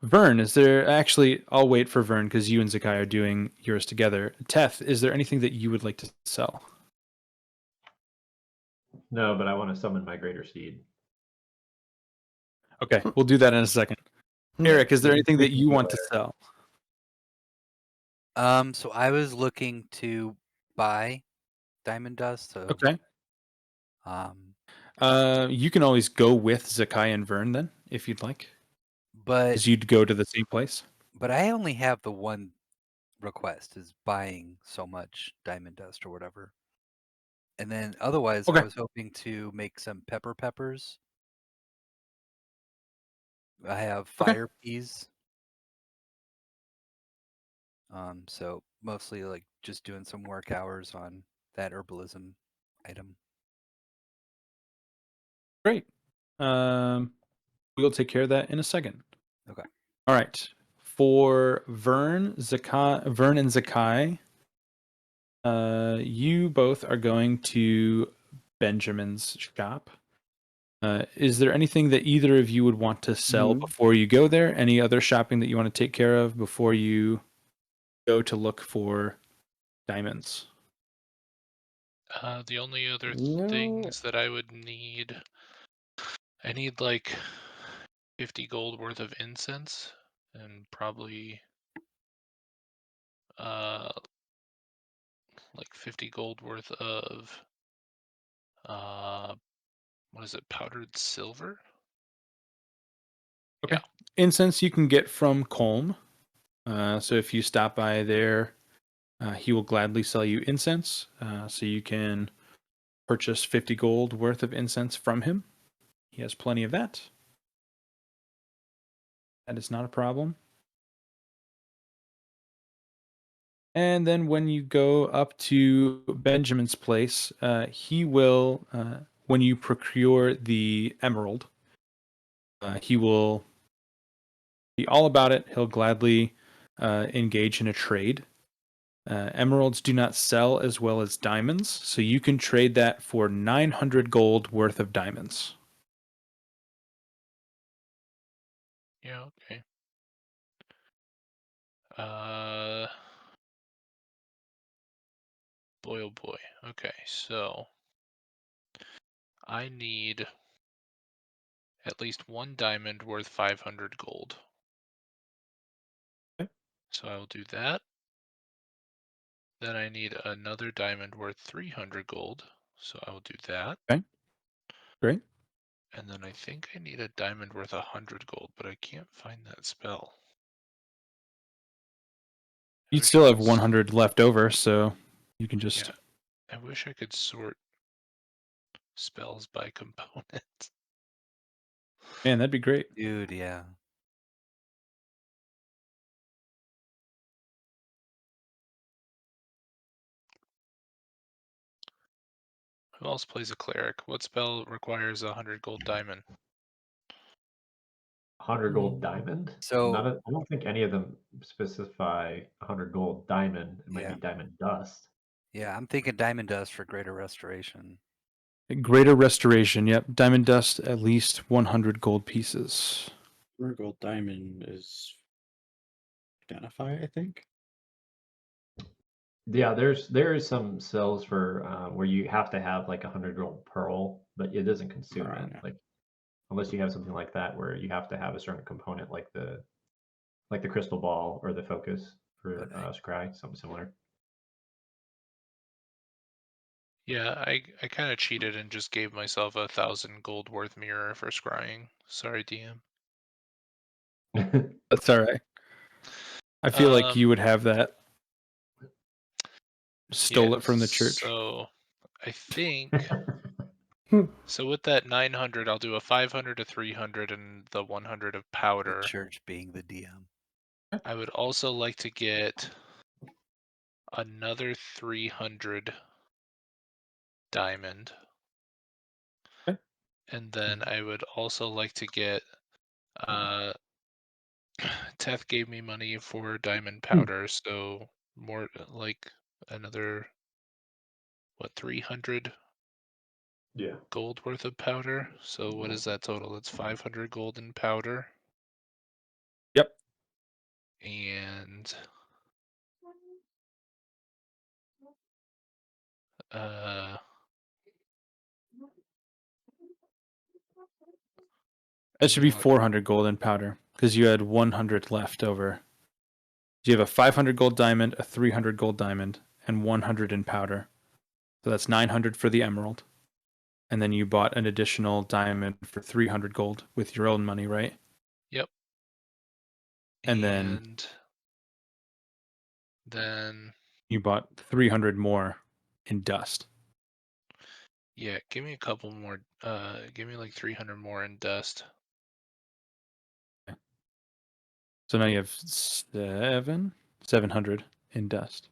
Vern, is there actually? I'll wait for Vern because you and Zakai are doing yours together. Teth, is there anything that you would like to sell? No, but I want to summon my greater seed. Okay, we'll do that in a second. Eric, is there anything that you want to sell? So I was looking to buy diamond dust. So Okay. You can always go with Zakai and Vern then, if you'd like, but because you'd go to the same place. I only have the one request is buying so much diamond dust or whatever. And then otherwise Okay. I was hoping to make some peppers. I have Okay. fire peas. So mostly like just doing some work hours on that herbalism item. Great. We'll take care of that in a second. Okay. All right. For Vern, Vern and Zakai, you both are going to Benjamin's shop. Is there anything that either of you would want to sell Mhm. before you go there? Any other shopping that you want to take care of before you go to look for diamonds? The only other No. things that I would need, I need like 50 gold worth of incense and probably like 50 gold worth of what is it, powdered silver? Okay. Yeah. Incense you can get from Colm. So if you stop by there, he will gladly sell you incense. So you can purchase 50 gold worth of incense from him. He has plenty of that. That is not a problem. And then when you go up to Benjamin's place, he will, when you procure the emerald, he will be all about it. He'll gladly engage in a trade. Emeralds do not sell as well as diamonds, so you can trade that for 900 gold worth of diamonds. Yeah, okay. Boy, oh boy. Okay, so I need at least one diamond worth 500 gold. Okay. So I will do that. Then I need another diamond worth 300 gold. So I will do that. Okay. Great. And then I think I need a diamond worth 100 gold, but I can't find that spell. I You wish still I have could 100 left over, so you can just. Yeah, I wish I could sort spells by component. Man, that'd be great. Dude, yeah. Who else plays a cleric? What spell requires 100 gold diamond? 100 gold diamond? So I don't think any of them specify 100 gold diamond. It might yeah, be diamond dust. yeah, I'm thinking diamond dust for greater restoration. Greater restoration. Yep. Diamond dust, at least 100 gold pieces. Gold diamond is identify, I think. Yeah, there is some cells for where you have to have like 100 gold pearl, but it doesn't consume Right, it. yeah. Like unless you have something like that where you have to have a certain component like the crystal ball or the focus for But scry, something similar. Yeah, I kind of cheated and just gave myself 1,000 gold worth mirror for scrying. Sorry, DM. That's all right. I feel like you would have that. Stole it from the church. So I think so with that 900, I'll do a 500, a 300, and the 100 of the powder. church being the DM. I would also like to get another 300 diamond. Okay. And then I would also like to get Teth gave me money for diamond powder, so more like another 300 Yeah. gold worth of powder. So what is that total? That's 500 gold in powder. Yep. And That should be then 400 gold in powder because you had 100 left over. You have a 500 gold diamond, a 300 gold diamond, and 100 in powder. So that's 900 for the emerald. And then you bought an additional diamond for 300 gold with your own money, right? Yep. And then then you bought 300 more in dust. yeah, give me a couple more. Give me like 300 more in dust. So now you have 700 in dust.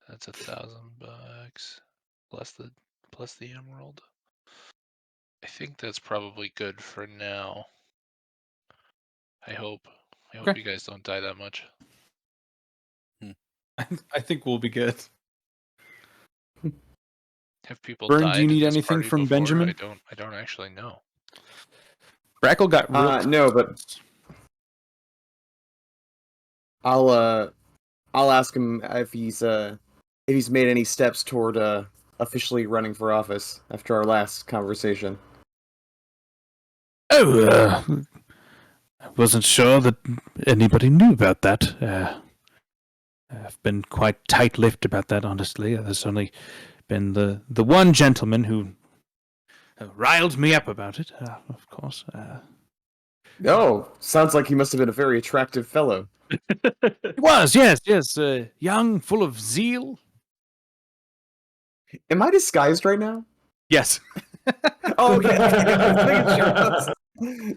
That's $1,000 plus the emerald. I think that's probably good for now. I hope. I hope Okay. you guys don't die that much. I think we'll be good. Have people Vern, died do you need in this anything party from before? Benjamin? I don't actually know. Brackle got real. No, but I'll ask him if he's made any steps toward officially running for office after our last conversation. Oh, I wasn't sure that anybody knew about that. I've been quite tight-lipped about that, honestly. There's only been the one gentleman who riled me up about it, of course. Oh, sounds like he must have been a very attractive fellow. It was, yes, young, full of zeal. Am I disguised right now? Yes. Oh, okay. I was making sure.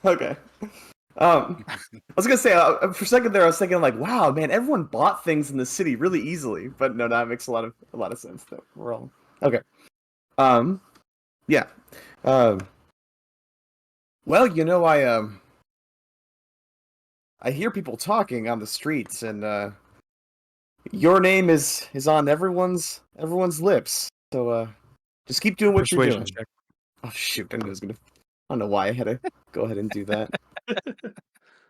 Okay. I was gonna say for a second there, I was thinking like, wow, man, everyone bought things in the city really easily. But no, that makes a lot of sense. That we're all okay. Yeah. Well, I hear people talking on the streets, and your name is on everyone's lips. So just keep doing what you're Persuasion doing. check. Oh shoot, I don't know why I had to go ahead and do that.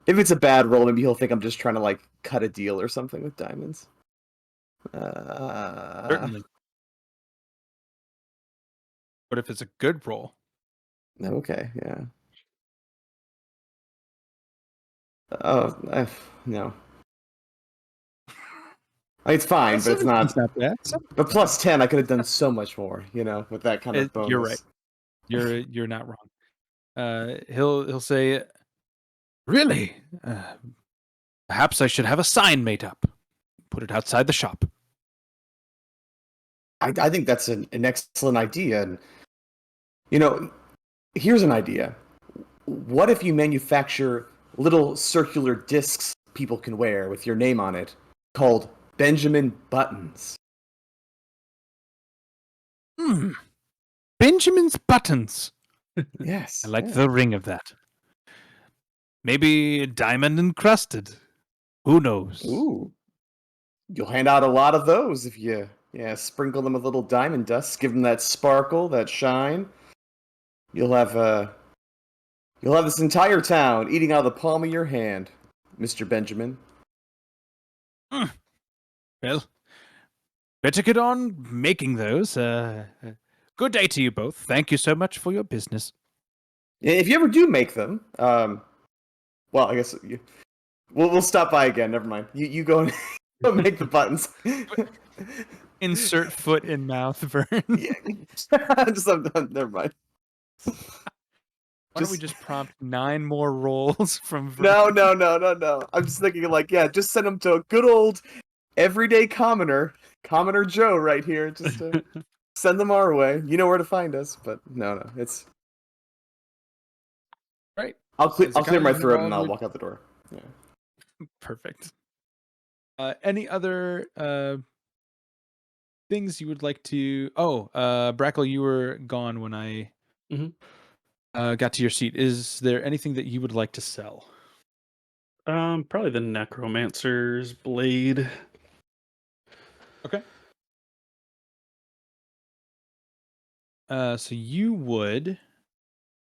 If it's a bad roll, maybe he'll think I'm just trying to like cut a deal or something with diamonds. Certainly. But if it's a good roll, Okay, yeah. Oh, no. It's fine, but it's not. It's not bad. But plus 10, I could have done so much more, with that kind of bonus. You're right. You're not wrong. He'll say, really? Perhaps I should have a sign made up. Put it outside the shop. I think that's an excellent idea. And, here's an idea. What if you manufacture little circular discs people can wear with your name on it called Benjamin Buttons? Benjamin's buttons. Yes. I like yeah. the ring of that. Maybe diamond encrusted. Who knows? Ooh. You'll hand out a lot of those if you sprinkle them with little diamond dust, give them that sparkle, that shine. You'll have this entire town eating out of the palm of your hand, Mr. Benjamin. Well, better get on making those. Good day to you both. Thank you so much for your business. If you ever do make them, well, I guess we'll stop by again. Never mind. You go and go make the buttons. Insert foot in mouth, Vern. Yeah. Never mind. Why don't we just prompt 9 more rolls from Vern? No. I'm just thinking like, just send them to a good old everyday commoner Joe right here. Just to send them our way. You know where to find us, but no, it's right. I'll clear my throat and I'll walk out the door. Yeah. Perfect. Any other things you would like to? Oh, Brackle, you were gone when I got to your seat. Is there anything that you would like to sell? Probably the necromancer's blade. Okay. So you would.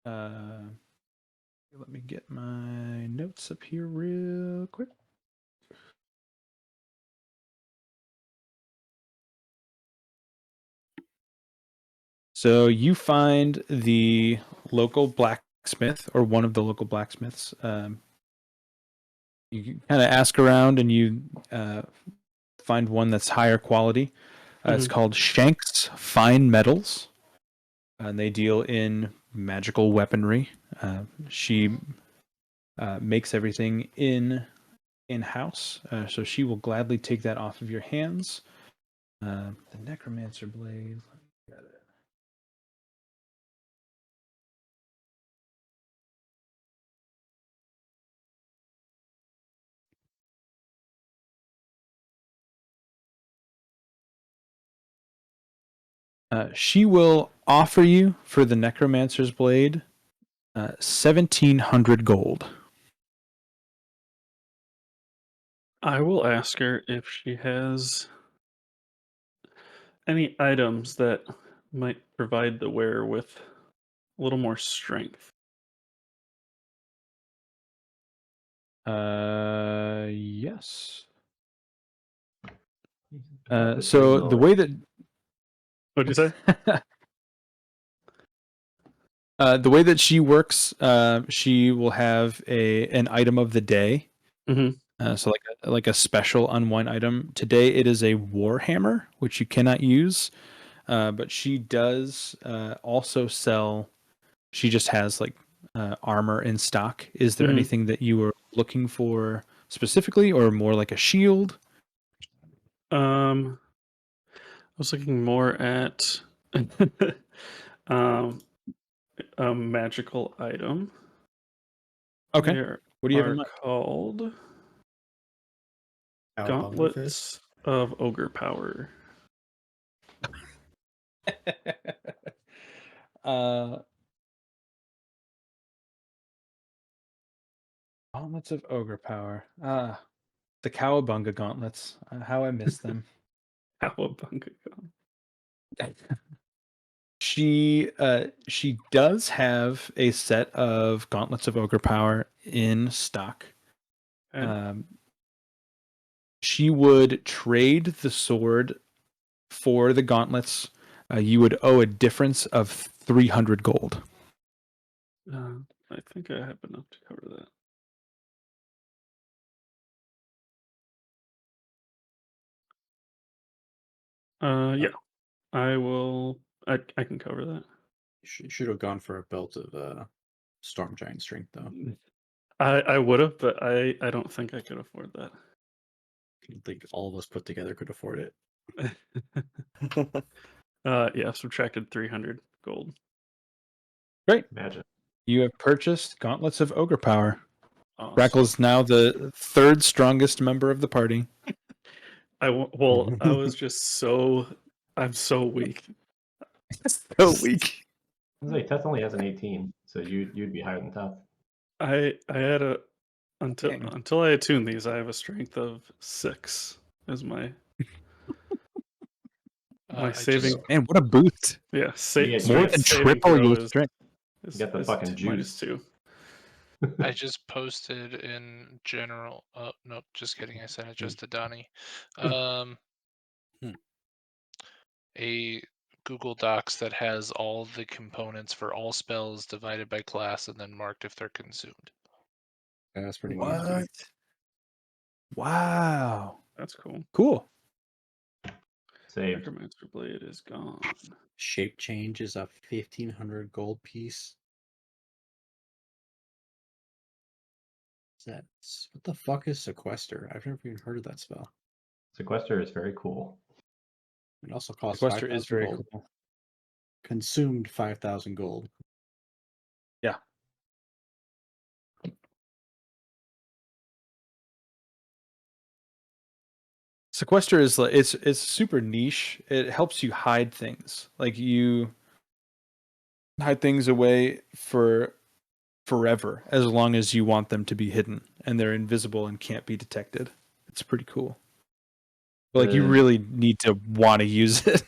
Let me get my notes up here real quick. So you find the local blacksmith or one of the local blacksmiths. You kind of ask around and you find one that's higher quality. It's called Shank's Fine Metals, and they deal in magical weaponry. She makes everything in-house, so she will gladly take that off of your hands. The Necromancer Blade. She will offer you for the Necromancer's Blade 1,700 gold. I will ask her if she has any items that might provide the wearer with a little more strength. Yes. Up with So $3 the way that What'd you say? the way that she works, she will have an item of the day. Mhm. So like a special unwind item. Today it is a warhammer, which you cannot use. But she does also sell. She just has like armor in stock. Is there Mhm. anything that you were looking for specifically, or more like a shield? I was looking more at um, a magical item. Okay. They What do you have in are mind? called Cowabunga Gauntlets fist. of Ogre Power. uh, Gauntlets of Ogre Power. The Cowabunga gauntlets. How I miss them. Cowabunga. She does have a set of Gauntlets of Ogre Power in stock. And She would trade the sword for the gauntlets. You would owe a difference of 300 gold. I think I have enough to cover that. Yeah, I will. I can cover that. Should have gone for a belt of storm giant strength though. I would have, but I don't think I could afford that. I think all of us put together could afford it. Yeah, subtracted 300 gold. Great. Imagine. You have purchased Gauntlets of Ogre Power. Awesome. Rackle's now the third strongest member of the party. I was just I'm so weak. So weak. I was like, Teth only has an 18, so you'd be higher than Teth. I had a Dang. until I attune these, I have a strength of 6 as my I saving. just- Man, what a boost. Yeah, Yeah, More you than saving triple throw your is, strength. got the fucking juice. -2. I just posted in general. Oh no, just kidding. I sent it just to Donnie. A Google Docs that has all the components for all spells divided by class and then marked if they're consumed. Yeah, that's pretty neat. What? Wow. That's cool. Cool. Saved. Necromancer Blade is gone. Shape change is a 1,500 gold piece. What the fuck is sequester? I've never even heard of that spell. Sequester is very cool. It also costs Sequester 5,000 is very gold. cool. Consumed 5,000 gold. Yeah. Sequester is like it's super niche. It helps you hide things. Like you hide things away for forever as long as you want them to be hidden and they're invisible and can't be detected. It's pretty cool. But like you really need to want to use it.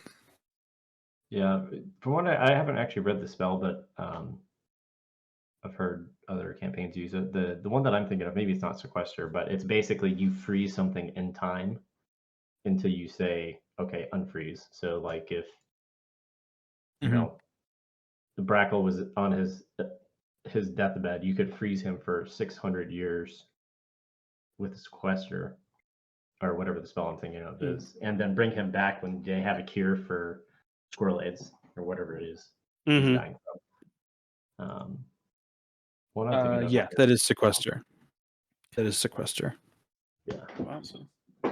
Yeah, from what I haven't actually read the spell, but I've heard other campaigns use it. The one that I'm thinking of, maybe it's not sequester, but it's basically you freeze something in time until you say, okay, unfreeze. So like if you know the Brackle was on his deathbed, you could freeze him for 600 years with a sequester or whatever the spell I'm thinking of is, and then bring him back when they have a cure for squirrel aids or whatever it is he's dying from. What I'm thinking of, Yeah, like that is sequester. That is sequester. yeah, Awesome.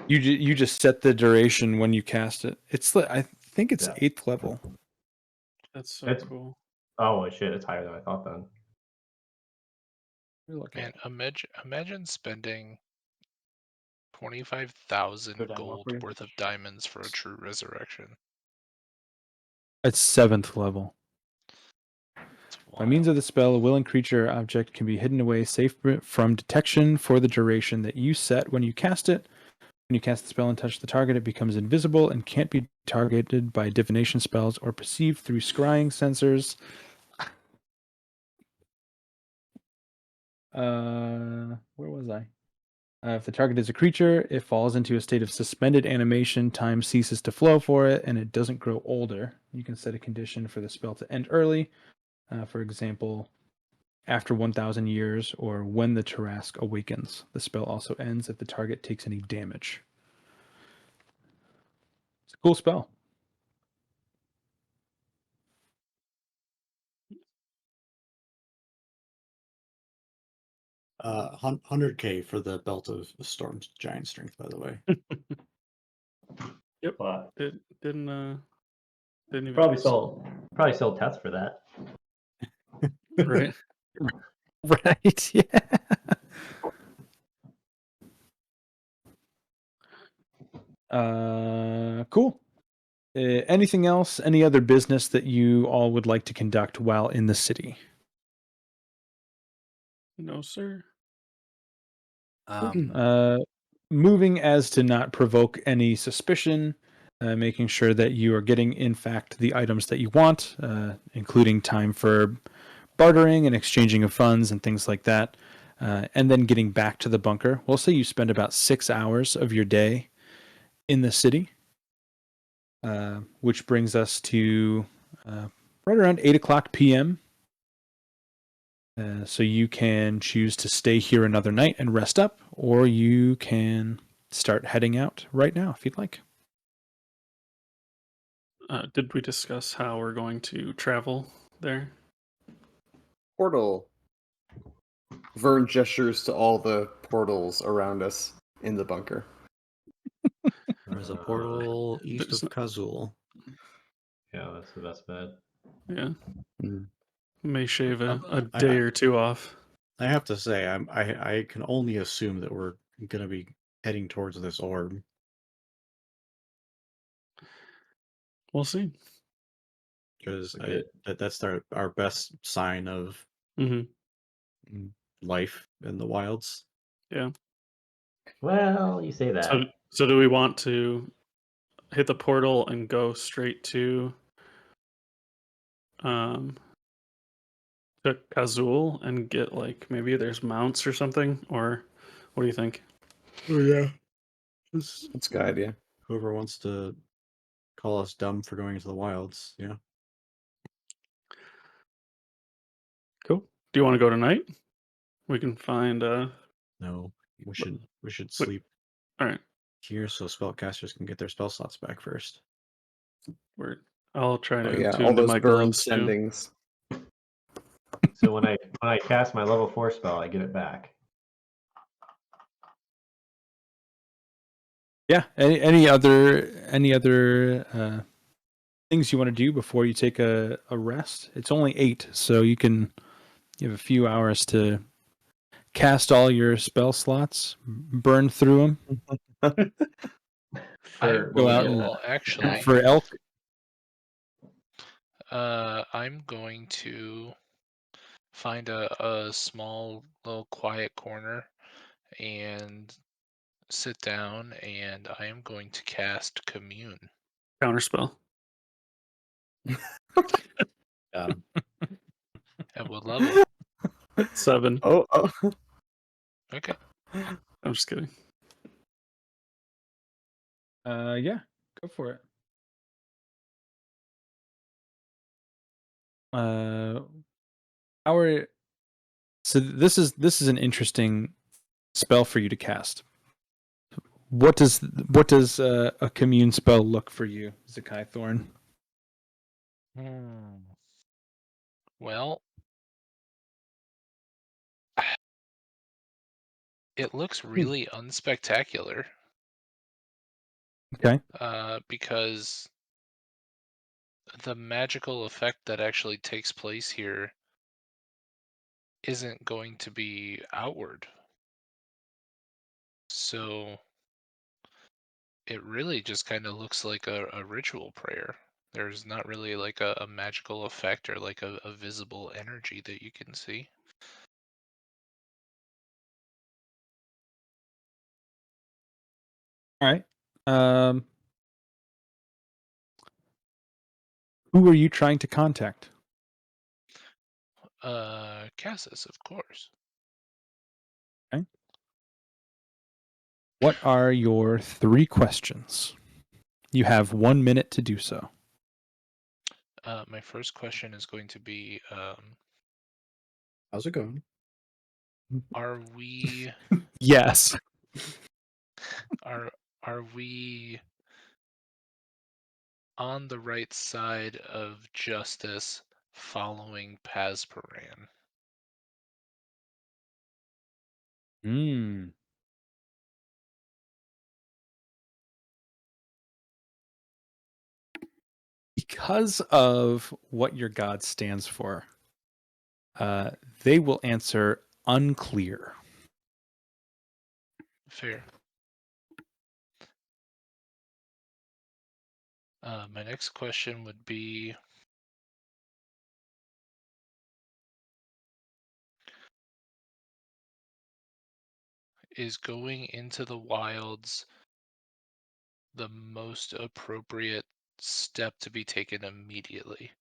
You just set the duration when you cast it. It's I think it's Yeah. 8th level. That's so It's- cool. oh shit, it's higher than I thought then. Man, imagine spending 25,000 Good demo gold for you. worth of diamonds for a true resurrection. At 7th level. It's By means wild. of the spell, a willing creature or object can be hidden away safe from detection for the duration that you set when you cast it. When you cast the spell and touch the target, it becomes invisible and can't be targeted by divination spells or perceived through scrying sensors. Where was I? If the target is a creature, it falls into a state of suspended animation. Time ceases to flow for it, and it doesn't grow older. You can set a condition for the spell to end early. For example, after 1,000 years or when the Tarrasque awakens. The spell also ends if the target takes any damage. It's a cool spell. Uh, 100K for the Belt of Storm's Giant Strength, by the way. Yep. But It didn't even probably sold tests for that. right. Right, yeah. Cool. Anything else? Any other business that you all would like to conduct while in the city? No, sir. Moving as to not provoke any suspicion, making sure that you are getting, in fact, the items that you want, including time for bartering and exchanging of funds and things like that, and then getting back to the bunker. We'll say you spend about 6 hours of your day in the city, which brings us to right around 8 o'clock p.m. So you can choose to stay here another night and rest up, or you can start heading out right now if you'd like. Did we discuss how we're going to travel there? Portal. Vern gestures to all the portals around us in the bunker. There's a portal east There's of Kazul. Yeah, that's the best bet. Yeah. Mm. May shave a I- day or two off. I have to say, I can only assume that we're gonna be heading towards this orb. We'll see. Because Okay. that's our best sign of Mm-hmm. life in the wilds. Yeah. Well, you say that. So do we want to hit the portal and go straight to Kazul and get like maybe there's mounts or something, or what do you think? Oh yeah, That's a good idea. whoever wants to call us dumb for going into the wilds, yeah. Cool. Do you want to go tonight? We can find No, we should Wait. sleep all right. here so spellcasters can get their spell slots back first. Word. I'll try Oh to yeah, tune all to those my burn gloves too. sendings. So when I cast my level 4 spell, I get it back. Yeah. Any other things you want to do before you take a rest? It's only 8, so you have a few hours to cast all your spell slots, burn through them, go out and will actually. for elk. I'm going to find a small little quiet corner and sit down, and I am going to cast Commune. Counterspell. At what level? 7. Oh. Okay. I'm just kidding. Yeah, go for it. So this is an interesting spell for you to cast. What does a commune spell look for you, Zakai Thorn? Well, it looks really unspectacular. Okay. Because the magical effect that actually takes place here isn't going to be outward. So it really just kind of looks like a ritual prayer. There's not really like a magical effect or like a visible energy that you can see. All right. Who are you trying to contact? Cassis, of course. Okay. What are your 3 questions? You have 1 minute to do so. My first question is going to be, How's it going? are we Yes. are we on the right side of justice following Pazparan? Hmm. Because of what your god stands for, they will answer unclear. Fair. My next question would be, is going into the wilds the most appropriate step to be taken immediately?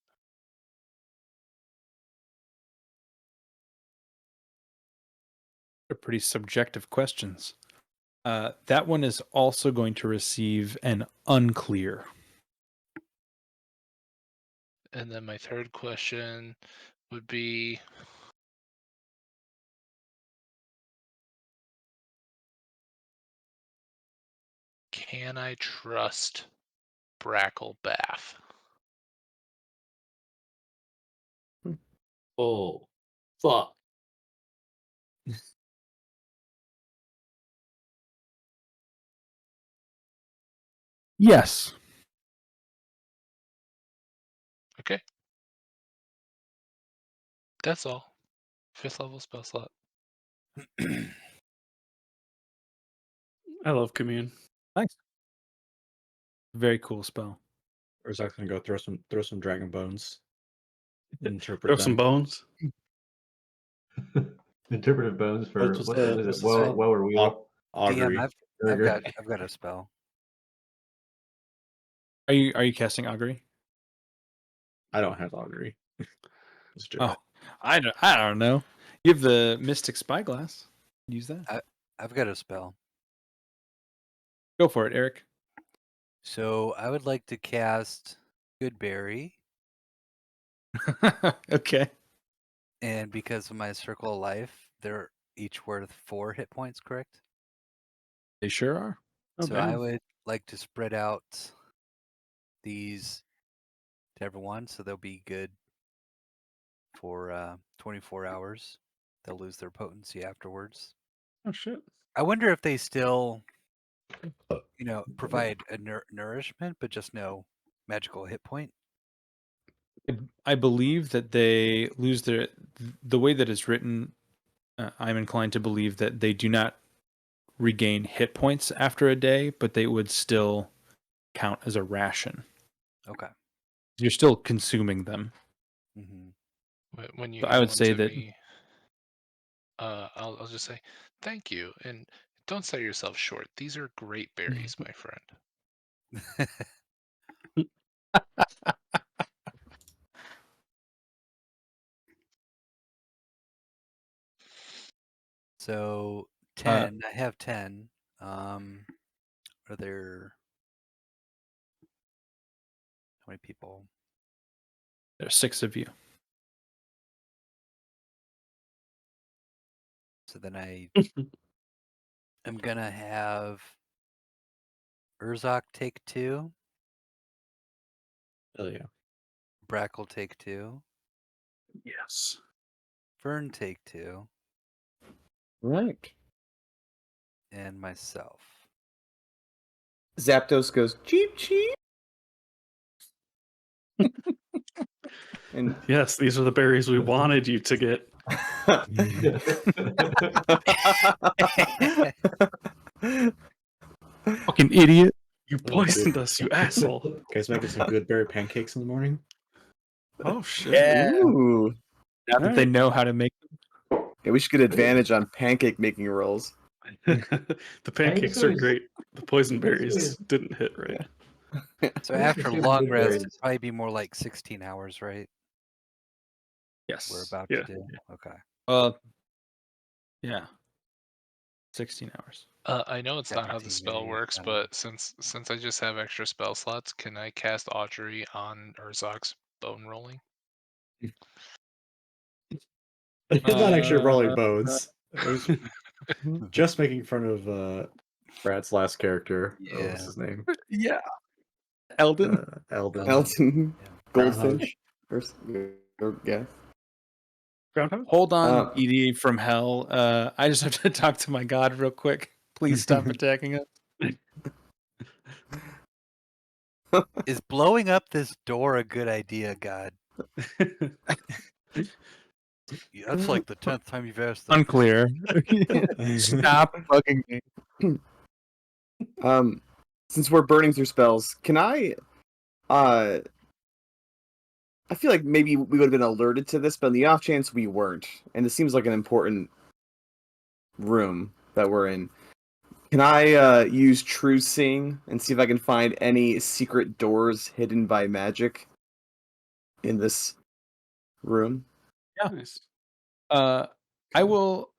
They're pretty subjective questions. That one is also going to receive an unclear. And then my third question would be, can I trust Bracklebath? Oh, fuck. Yes. Okay. That's all. 5th level spell slot. I love commune. Nice. Very cool spell. Or Zach's gonna go throw some dragon bones. Interpret Throw them. some bones. Interpretive bones for What's what the- was what's it? the Woe spell? or wheel? DM, Augury. I've got a spell. Are you casting augury? I don't have augury. Let's do Oh, it. I don't know. You have the mystic spyglass. Use that. I've got a spell. Go for it, Eric. So I would like to cast Goodberry, Okay. and because of my circle of life, they're each worth 4 hit points, correct? They sure are. Oh, So I damn. would like to spread out these to everyone, so they'll be good for 24 hours. They'll lose their potency afterwards. Oh, shit. I wonder if they still, provide a nourishment, but just no magical hit point. I believe that they lose the way that it's written. I'm inclined to believe that they do not regain hit points after a day, but they would still count as a ration. Okay. You're still consuming them. Mm-hmm. When you So I hand would one say to that me, I'll just say thank you, and don't sell yourself short. These are great berries, my friend. So 10. I have 10. Are there how many people? there's 6 of you. So then I'm gonna have Urzok take 2, Hell yeah. Brackle take 2, Yes. Vern take 2, Right. and myself. Zapdos goes cheep cheep. And Yes, these are the berries we wanted you to get. Fucking idiot. You poisoned us, you asshole. You guys making some good berry pancakes in the morning? Oh shit. Yeah. Ooh. Now that they know how to make them. Yeah, we should get advantage on pancake making rolls. The pancakes are always- great. The poison Pancakes berries always- didn't hit right. So I used to after assume long good rest, berries- it'd probably be more like 16 hours, right? Yes. We're about Yeah. to do. Okay. Yeah. 16 hours. I know it's not how the 17 spell maybe, works, I don't know. but since I just have extra spell slots, can I cast Audrey on Urzok's bone rolling? It's not actually rolling Uh, bones. It was just making fun of Brad's last character. What was Yeah. his name? Yeah. Eldon. Eldon. Elton Yeah. Goldfinch. Or, yeah. Groundhog? Hold on, Uh, ED from hell. I just have to talk to my god real quick. Please stop attacking us. Is blowing up this door a good idea, God? Yeah, that's like the 10th time you've asked that. Unclear. Stop bugging me. Since we're burning through spells, can I feel like maybe we would have been alerted to this, but on the off chance we weren't, and it seems like an important room that we're in. Can I use True Seeing and see if I can find any secret doors hidden by magic in this room? Nice. I will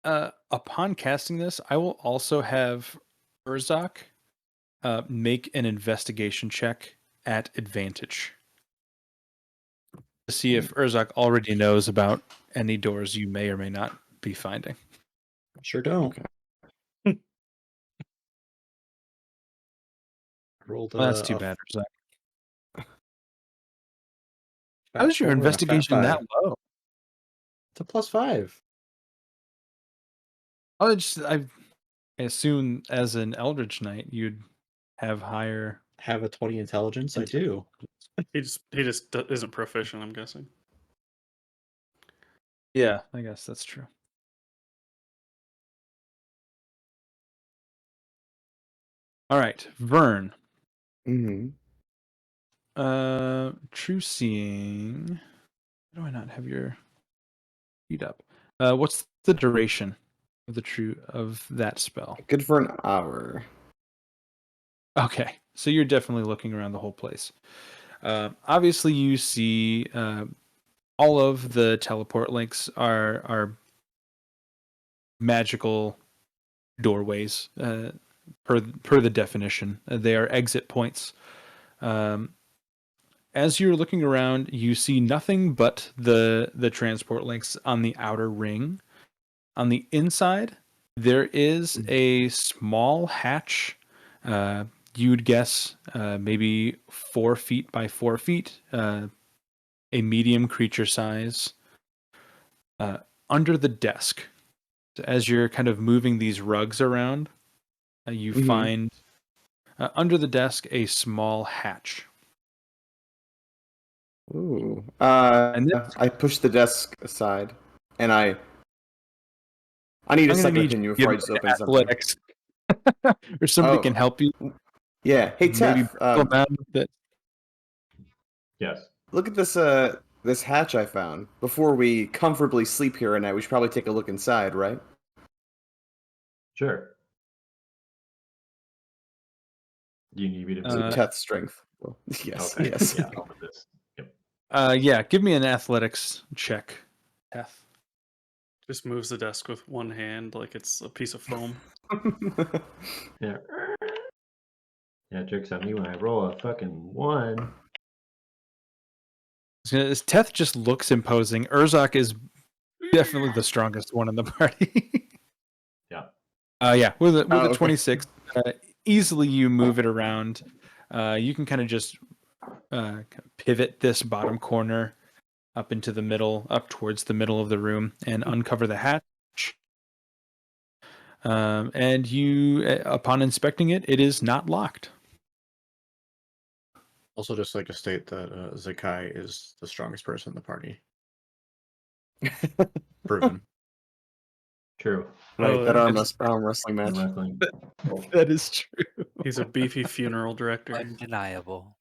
upon casting this, I will also have Urzok make an investigation check at advantage to see if Urzok already knows about any doors you may or may not be finding. Sure don't. Okay. Rolled Well, that's too a bad, Urzok. fat How is your 4 and a fat investigation that 5. low? It's a +5. I assume as an Eldritch Knight you'd have higher. Have a 20 intelligence. I do. He just isn't proficient, I'm guessing. Yeah, I guess that's true. All right, Vern. Mm-hmm. True Seeing. Why do I not have your feet up? What's the duration of that spell? Good for an hour. Okay, so you're definitely looking around the whole place. Obviously, you see all of the teleport links are magical doorways per the definition. They are exit points. As you're looking around, you see nothing but the transport links on the outer ring. On the inside, there is a small hatch. You'd guess maybe 4 feet by 4 feet, a medium creature size, under the desk. As you're kind of moving these rugs around, you find under the desk a small hatch. Ooh. And this- I push the desk aside, and I need a I'm gonna second need opinion you to before I give just me open something. athletics, or somebody Oh. can help you. Yeah. Hey, Maybe Tef. go down with it. Yes. Look at this hatch I found. Before we comfortably sleep here at night, we should probably take a look inside, right? Sure. Do you need me to So move that? Teth's strength. Well, yes. Okay. Yes. Yeah, I'll move this. Yep. Yeah, give me an athletics check, Teth. Just moves the desk with one hand like it's a piece of foam. Yeah. Yeah, jokes on me when I roll a fucking 1. Teth just looks imposing. Urzok is definitely the strongest one in the party. Yeah. Yeah, with a okay. 26, easily you move it around. You can kind of just pivot this bottom corner up into the middle, up towards the middle of the room, and uncover the hatch. And you, upon inspecting it, it is not locked. Also, just like to state that Zakai is the strongest person in the party. Proven. True. Right, Oh, that it's- arm wrestling Arm match. wrestling. That is true. He's a beefy funeral director. Undeniable.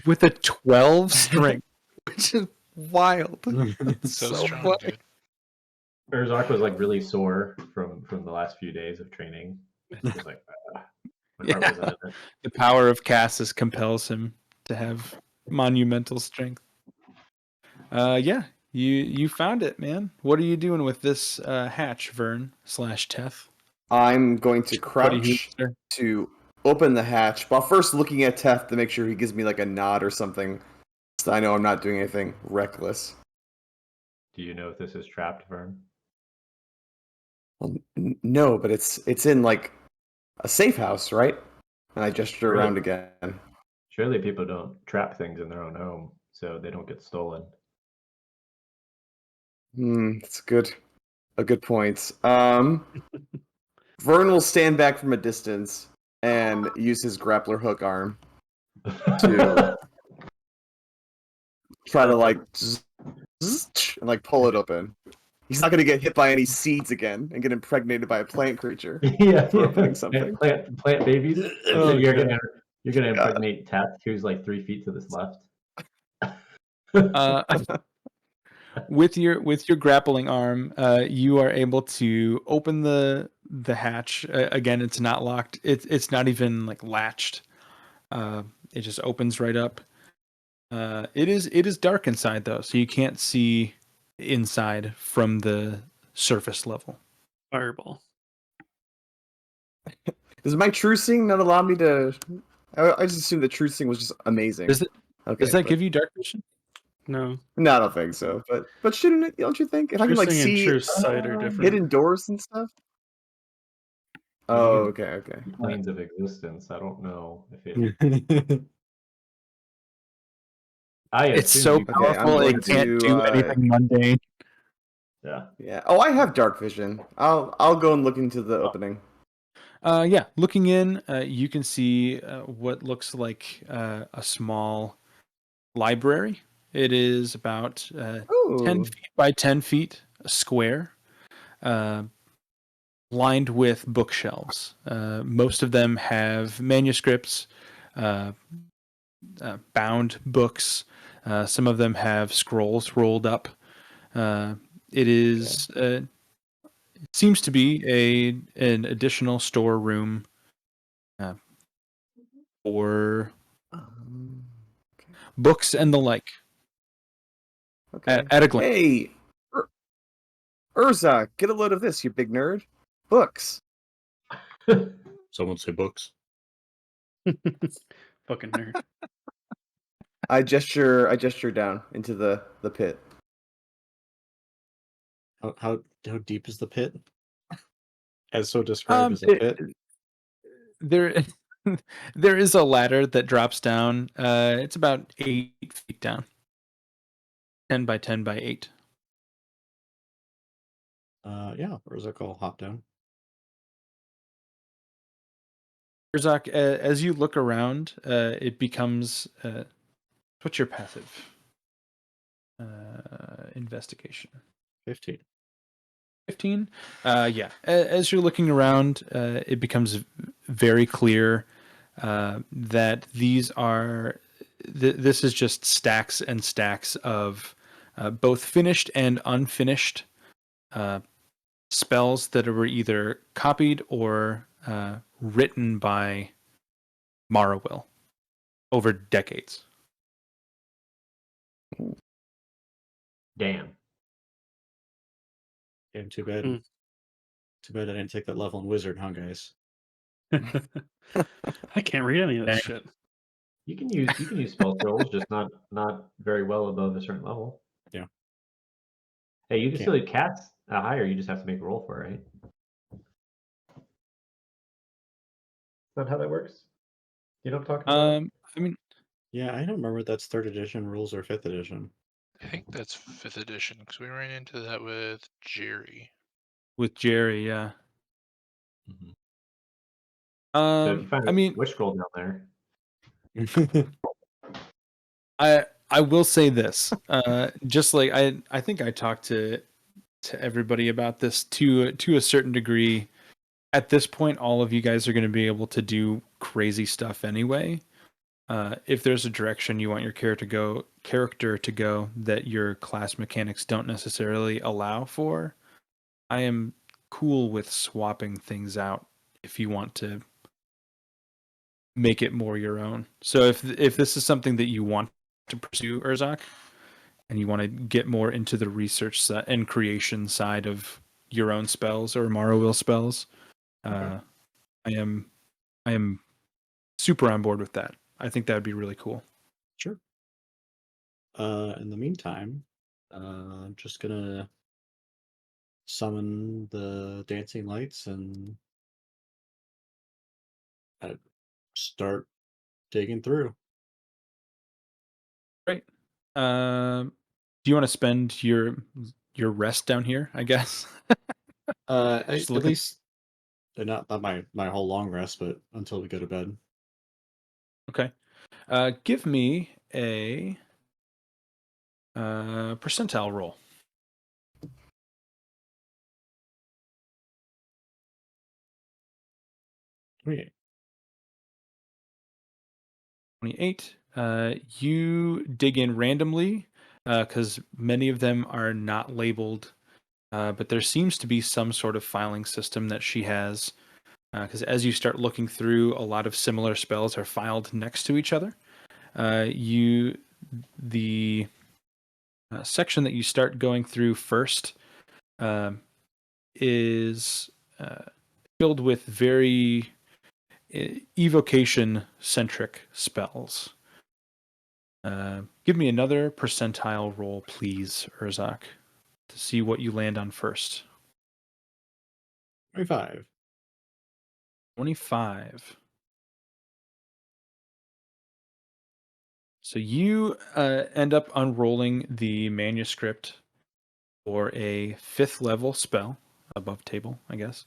With a 12 strength, which is wild. It's So, so strong, funny. dude. Urzak was like really sore from the last few days of training. He was like, my heart wasn't in it. The power of Cassus compels him to have monumental strength. Yeah, you found it, man. What are you doing with this hatch, Vern / Teth? I'm going to What do you crouch to open the hatch while first looking at Teth to make sure he gives me like a nod or something, so I know I'm not doing anything reckless. Do you know if this is trapped, Vern? Well, no, but it's in like a safe house, right? And I gesture Really? around again. Surely people don't trap things in their own home so they don't get stolen. That's a good point. Vern will stand back from a distance and use his grappler hook arm to try to like and like pull it open. He's not gonna get hit by any seeds again and get impregnated by a plant creature yeah, for opening something. Plant babies. Oh, you're God. gonna impregnate Teth, who's like 3 feet to this left. With your grappling arm, you are able to open the hatch. Again, it's not locked. It's not even like latched. It just opens right up. It is dark inside though, so you can't see inside from the surface level. Fireball. Does my trucing not allow me to? I just assumed the trucing was just amazing. Does Okay, that but- give you dark vision? No. No, I don't think so. But shouldn't it? Don't you think? If I can like True seeing and see true sight are different. hidden doors and stuff. Oh, can- okay. Planes of existence. I don't know if it. I It's assume so you- powerful I'm it going can't to, do anything mundane. Yeah. Yeah. Oh, I have dark vision. I'll go and look into the opening. Yeah, looking in, you can see what looks like a small library. It is about 10 Ooh. feet by 10 feet square, lined with bookshelves. Most of them have manuscripts, bound books. Some of them have scrolls rolled up. It is it seems to be an additional storeroom for books and the like. Okay. At a glance. Hey, Urza, get a load of this, you big nerd. Books. Someone say books. Fucking nerd. I gesture down into the pit. How deep is the pit? As so described as a pit. There there is a ladder that drops down. It's about 8 feet down. 10 by 10 by 8. Yeah, or is it called hop down? Urzak, as you look around, it becomes what's your passive? Investigation. 15. 15. Yeah, as you're looking around, it becomes very clear that these are this is just stacks and stacks of both finished and unfinished spells that were either copied or written by Marawill over decades. Damn. Damn, too bad. Hmm. Too bad I didn't take that level in wizard, huh, guys? I can't read any of this shit. You can use spell scrolls, just not very well above a certain level. Yeah. Hey, you can Can't. still cast higher. You just have to make a roll for it, right? Is that how that works? You know what I'm talking about? I mean, Yeah, I don't remember if that's 3rd edition rules or 5th edition. I think that's 5th edition because we ran into that with Jerry. with Jerry, yeah. Mhm. So if you find I mean, a witch scroll down there, I will say this. Just like I think I talked to to everybody about this to a certain degree. At this point, all of you guys are going to be able to do crazy stuff anyway. If there's a direction you want your character to go that your class mechanics don't necessarily allow for, I am cool with swapping things out if you want to make it more your own. So if this is something that you want to pursue, Urzak, and you want to get more into the research and creation side of your own spells or Morrowill spells, I am super on board with that. I think that would be really cool. Sure. In the meantime, I'm just gonna summon the dancing lights and start digging through. Great. Do you want to spend your rest down here, I guess? Just At looking- least not my whole long rest, but until we go to bed. Okay. Give me a percentile roll. Okay. 28. You dig in randomly because many of them are not labeled, but there seems to be some sort of filing system that she has. Because as you start looking through, a lot of similar spells are filed next to each other. The section that you start going through first is filled with very evocation centric spells. Give me another percentile roll, please, Urzak, to see what you land on first. 25. 25. So you end up unrolling the manuscript for a 5th level spell, above table, I guess,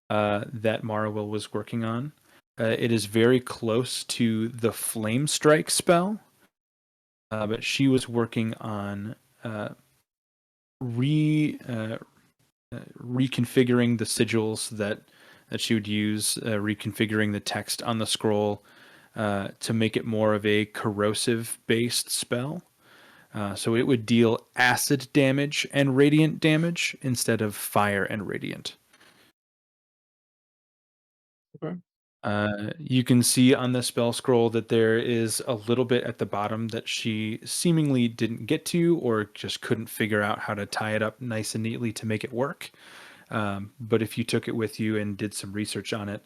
that Morrowill was working on. It is very close to the Flame Strike spell, but she was working on reconfiguring the sigils that she would use, reconfiguring the text on the scroll to make it more of a corrosive-based spell. So it would deal acid damage and radiant damage instead of fire and radiant. Okay. You can see on the spell scroll that there is a little bit at the bottom that she seemingly didn't get to or just couldn't figure out how to tie it up nice and neatly to make it work. But if you took it with you and did some research on it,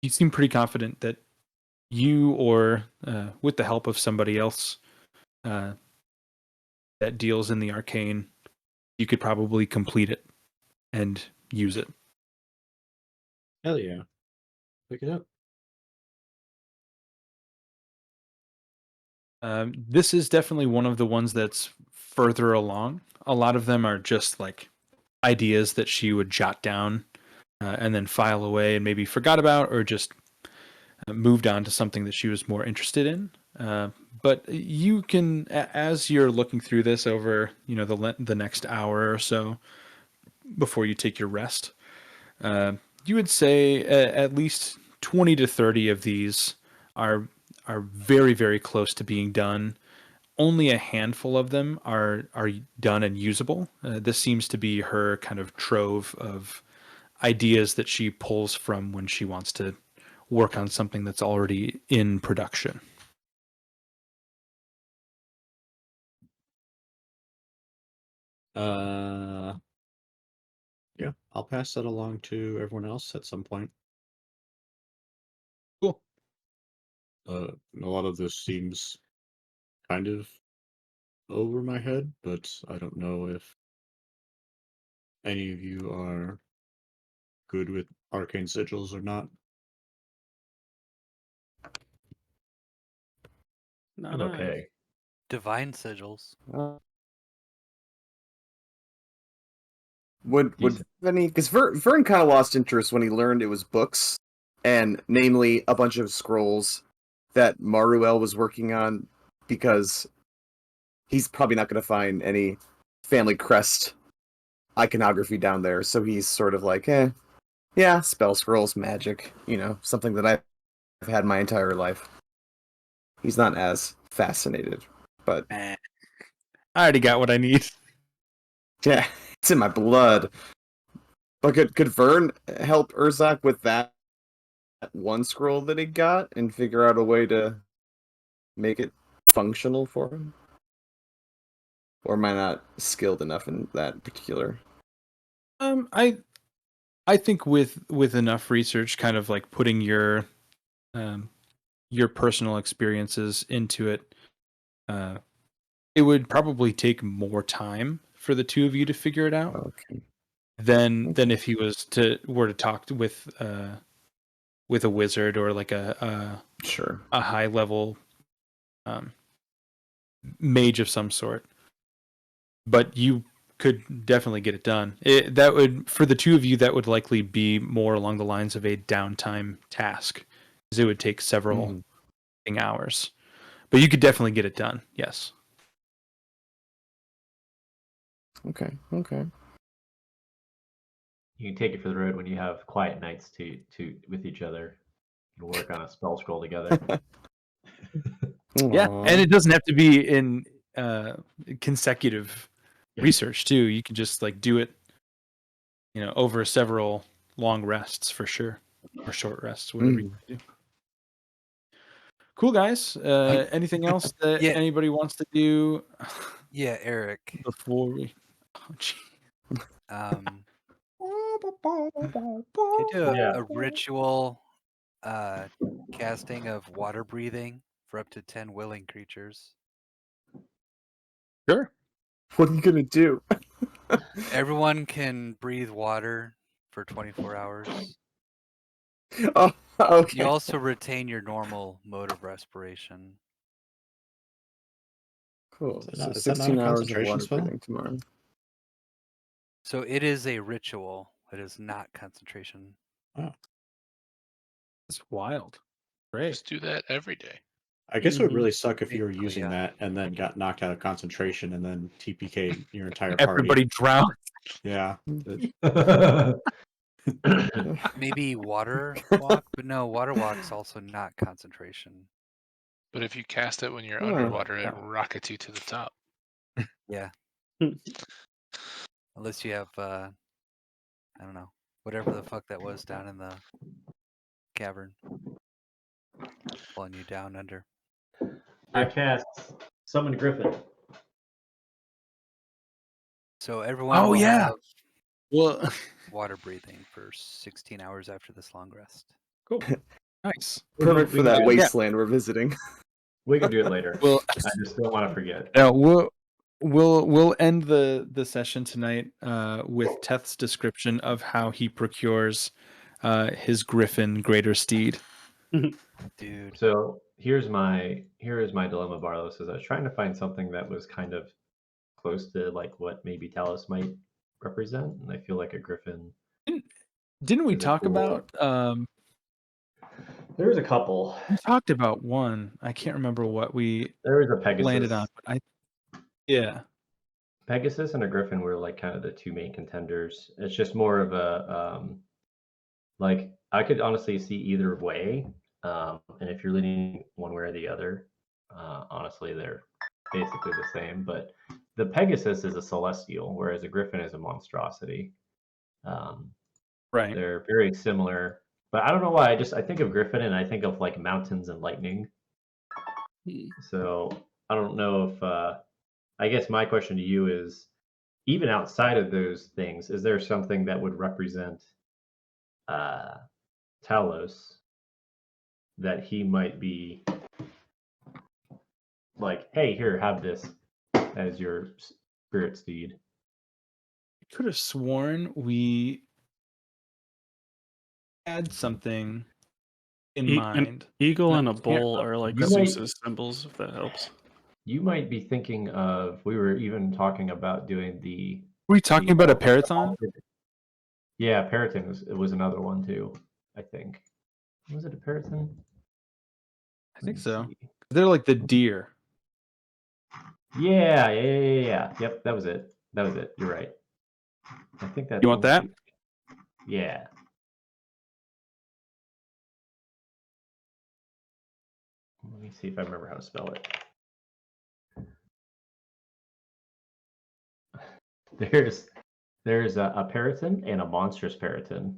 you seem pretty confident that you or with the help of somebody else that deals in the arcane, you could probably complete it and use it. Hell yeah. Pick it up. This is definitely one of the ones that's further along. A lot of them are just like ideas that she would jot down and then file away and maybe forgot about or just moved on to something that she was more interested in. But you can, as you're looking through this over, the next hour or so before you take your rest, you would say at least 20 to 30 of these are very, very close to being done. Only a handful of them are done and usable. This seems to be her kind of trove of ideas that she pulls from when she wants to work on something that's already in production. Yeah, I'll pass that along to everyone else at some point. Cool. A lot of this seems kind of over my head, but I don't know if any of you are good with arcane sigils or not. Not I'm I. okay. Divine sigils. Would Decent. any because Vern kind of lost interest when he learned it was books, and namely a bunch of scrolls that Maruel was working on, because he's probably not going to find any family crest iconography down there, so he's sort of like, yeah, spell scrolls, magic, something that I've had my entire life. He's not as fascinated, but I already got what I need. yeah, it's in my blood. But could Vern help Urzak with that one scroll that he got and figure out a way to make it functional for him? Or am I not skilled enough in that particular? I think with enough research, kind of like putting your personal experiences into it, it would probably take more time for the two of you to figure it out Okay. than if he were to talk with a wizard or like a Sure. high level mage of some sort. But you could definitely get it done. That would, for the two of you, that would likely be more along the lines of a downtime task, because it would take several hours. But you could definitely get it done. Yes. Okay. You can take it for the road when you have quiet nights to with each other and work on a spell scroll together. Yeah, Aw. and it doesn't have to be in consecutive research too. You can just like do it, over several long rests for sure, or short rests, whatever you do. Cool, guys. Anything else that Yeah. anybody wants to do? Yeah, Eric. Before we, gee. Can you do Yeah. a ritual casting of water breathing for up to 10 willing creatures? Sure. What are you gonna do? Everyone can breathe water for 24 hours. Oh, okay. You also retain your normal mode of respiration. Cool. Is that So not a 16 hours of concentration water spell? breathing tomorrow. So it is a ritual. It is not concentration. That's wild. Great. Just do that every day. I guess it would Mhm. really suck if you were Basically, using yeah. that and then got knocked out of concentration and then TPK'd your entire party. Everybody drowned. Yeah. Maybe water walk, but no, water walk's also not concentration. But if you cast it when you're Oh, underwater, it yeah. rockets you to the top. Yeah. Hmm. Unless you have, I don't know, whatever the fuck that was down in the cavern, pulling you down under. I cast Summon Griffin. So everyone Oh, will yeah. have Well, water breathing for 16 hours after this long rest. cool. Nice. perfect for We can that do it. wasteland we're visiting. We can do it later. Well, I just don't want to forget. now we'll end the session tonight with Teth's description of how he procures his griffin greater steed. Dude, So here is my dilemma, Barlos. Is I was trying to find something that was kind of close to like what maybe Talos might represent, and I feel like a griffin. Didn't we Is it talk cool? about There was a couple. we talked about one. I can't remember what we There was a Pegasus. landed on, but yeah. Pegasus and a griffin were like kind of the two main contenders. It's just more of a like I could honestly see either way, and if you're leaning one way or the other, honestly they're basically the same. But the Pegasus is a celestial, whereas a griffin is a monstrosity. Right. They're very similar, but I don't know why. I think of griffin and I think of like mountains and lightning. So I don't know if I guess my question to you is, even outside of those things, is there something that would represent Talos that he might be like, hey, here, have this as your spirit steed? I could have sworn we had something in An mind. eagle and a I can't bull are like You might- Zeus's symbols, if that helps. You might be thinking of, we were even talking about doing the. Were we talking about a Paraton? Yeah, Paraton was another one too, I think. Was it a Paraton? I think so. They're like the deer. Yeah. Yep, that was it. that was it. You're right. I think that. You want that? Yeah. Let me see if I remember how to spell it. There's a Periton and a monstrous Periton.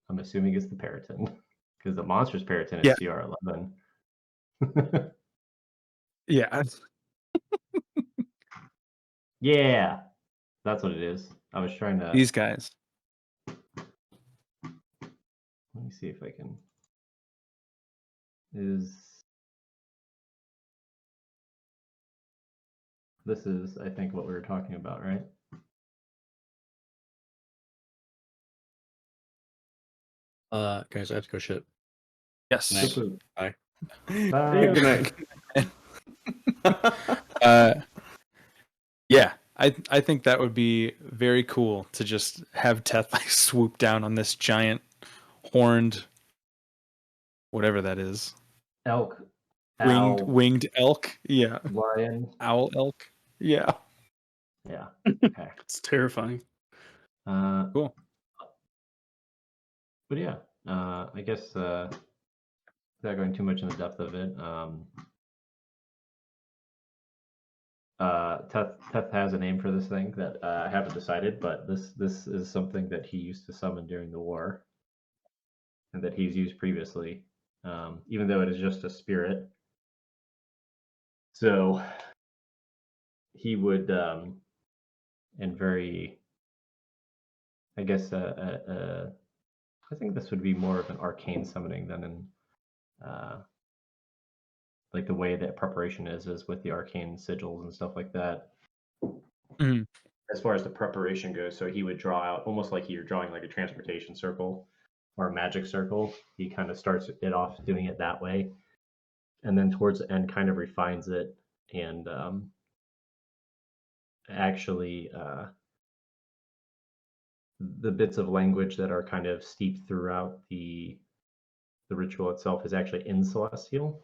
I'm assuming it's the Periton because the monstrous Periton is Yeah. CR11. Yeah. Yeah, that's what it is. I was trying to. These guys. Let me see if I can. This is, I think, what we were talking about, right? Guys, I have to go shit. Yes. Nice. Super. Bye. Bye. Good night. Yeah, I think that would be very cool to just have Teth like swoop down on this giant horned, whatever that is, Elk. Owl, winged elk. Yeah, lion. owl elk. Yeah, Yeah. Okay. It's terrifying. cool. But yeah, I guess without going too much in the depth of it, Teth has a name for this thing that I haven't decided, but this is something that he used to summon during the war, and that he's used previously, even though it is just a spirit. So he would, and very, I guess, I think this would be more of an arcane summoning than an like the way that preparation is with the arcane sigils and stuff like that. Mhm. As far as the preparation goes, so he would draw out almost like you're drawing like a transportation circle or a magic circle. He kind of starts it off doing it that way, and then towards the end kind of refines it and actually the bits of language that are kind of steeped throughout the ritual itself is actually in celestial,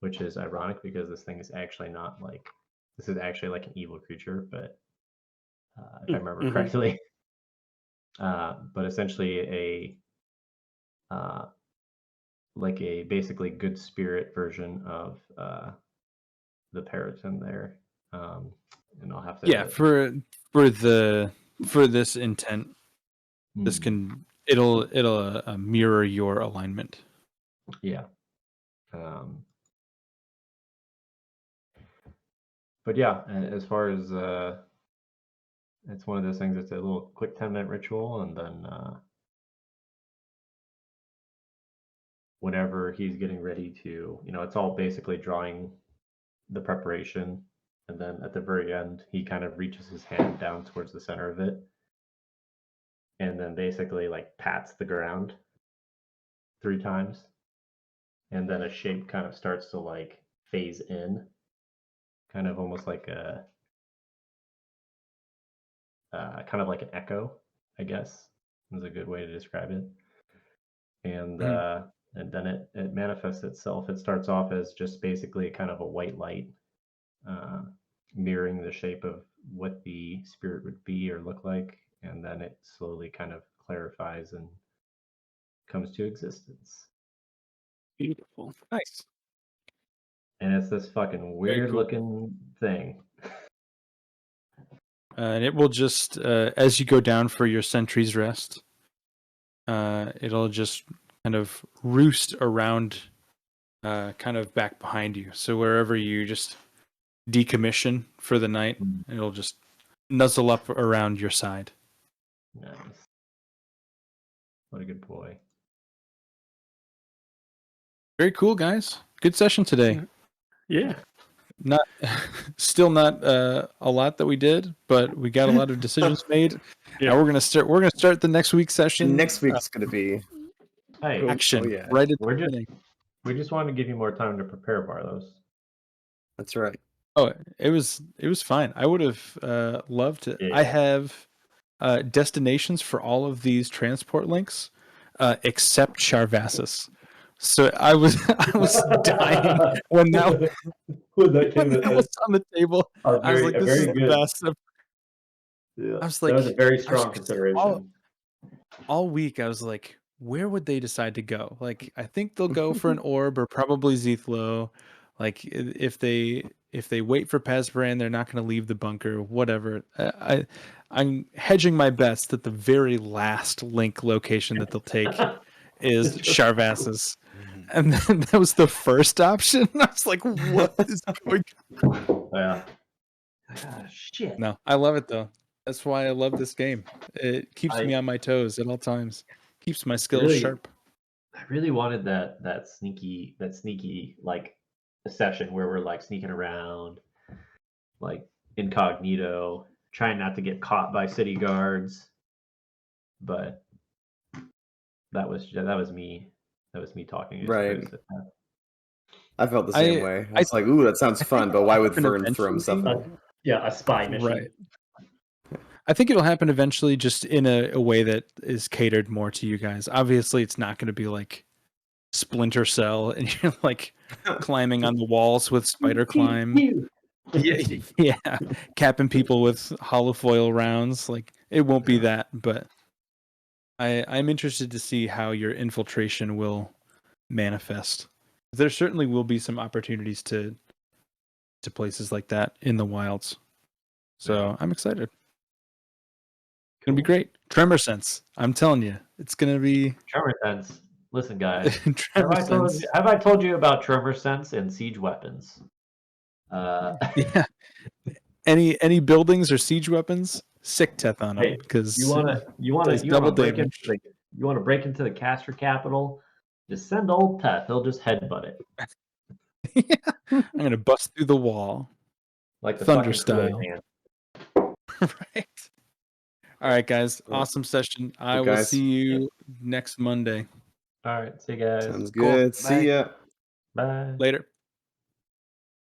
which is ironic because this thing is actually not like, this is actually like an evil creature, but if I remember correctly. But essentially like a basically good spirit version of the Periton there. And I'll have to. Yeah, for this intent, this can it'll mirror your alignment. Yeah. But yeah, as far as it's one of those things. It's a little quick 10-minute ritual, and then whenever he's getting ready to, it's all basically drawing the preparation, and then at the very end, he kind of reaches his hand down towards the center of it, and then basically like pats the ground 3 times, and then a shape kind of starts to like phase in, kind of almost like a kind of like an echo, I guess is a good way to describe it. And and then it manifests itself. It starts off as just basically kind of a white light, mirroring the shape of what the spirit would be or look like, and then it slowly kind of clarifies and comes to existence. Beautiful. Nice. And it's this fucking weird looking thing. And it will just, as you go down for your sentry's rest, it'll just kind of roost around, kind of back behind you. So wherever you just decommission for the night, it'll just nuzzle up around your side. Nice. What a good boy. Very cool, guys. Good session today. Yeah. Not still not a lot that we did, but we got a lot of decisions made. Yeah. Now we're gonna start the next week's session. Next week's gonna be Hey, action. Oh, yeah. Right at the we're just beginning. we just wanted to give you more time to prepare, Barlos. that's right. Oh, it was fine. I would have loved to. Yeah. I have destinations for all of these transport links, except Charvassus. So I was dying when that When that when that was on the table. I was like, "This is the best." Yeah, I was that was a like, very I was strong just- consideration. all week I was like, where would they decide to go? Like, I think they'll go for an orb or probably Zethlo. Like, if they wait for Pazbran, they're not going to leave the bunker. Whatever. I'm hedging my bets that the very last Link location that they'll take is Sharvass's. Mhm. And then that was the first option. I was like, what is going on? Yeah. Ah, shit. No, I love it though. That's why I love this game. It keeps I- me on my toes at all times. Keeps my skills Really- sharp. I really wanted that sneaky like a session where we're like sneaking around, like incognito, trying not to get caught by city guards. But that was me. That was me talking. as Right. opposed to that. I felt the same way. I was like, ooh, that sounds fun, but why would happen Vern throw himself in? eventually. Yeah, a spy mission. Right. I think it'll happen eventually, just in a way that is catered more to you guys. Obviously, it's not going to be like Splinter Cell, and you're like climbing on the walls with spider climb. Yeah, capping people with holofoil rounds. Like, it won't be that, but I'm interested to see how your infiltration will manifest. There certainly will be some opportunities to places like that in the wilds. So I'm excited. It's gonna be great. Tremor sense. I'm telling you, it's gonna be Tremor sense. Listen, guys. tremor sense. Have I told you about tremor sense and siege weapons? Yeah. Any buildings or siege weapons? Sick Teth on them Hey, because you wanna double break into damage. you wanna break into the caster capital? Just send old Teth. He'll just headbutt it Yeah. I'm gonna bust through the wall. like the Thunder fucking Kool-Aid style. Man. Right. All right, guys. Well, Awesome session. I well, will guys. see you next Monday. All right, see you guys. Sounds Cool. good. See Bye. ya. Bye. Later.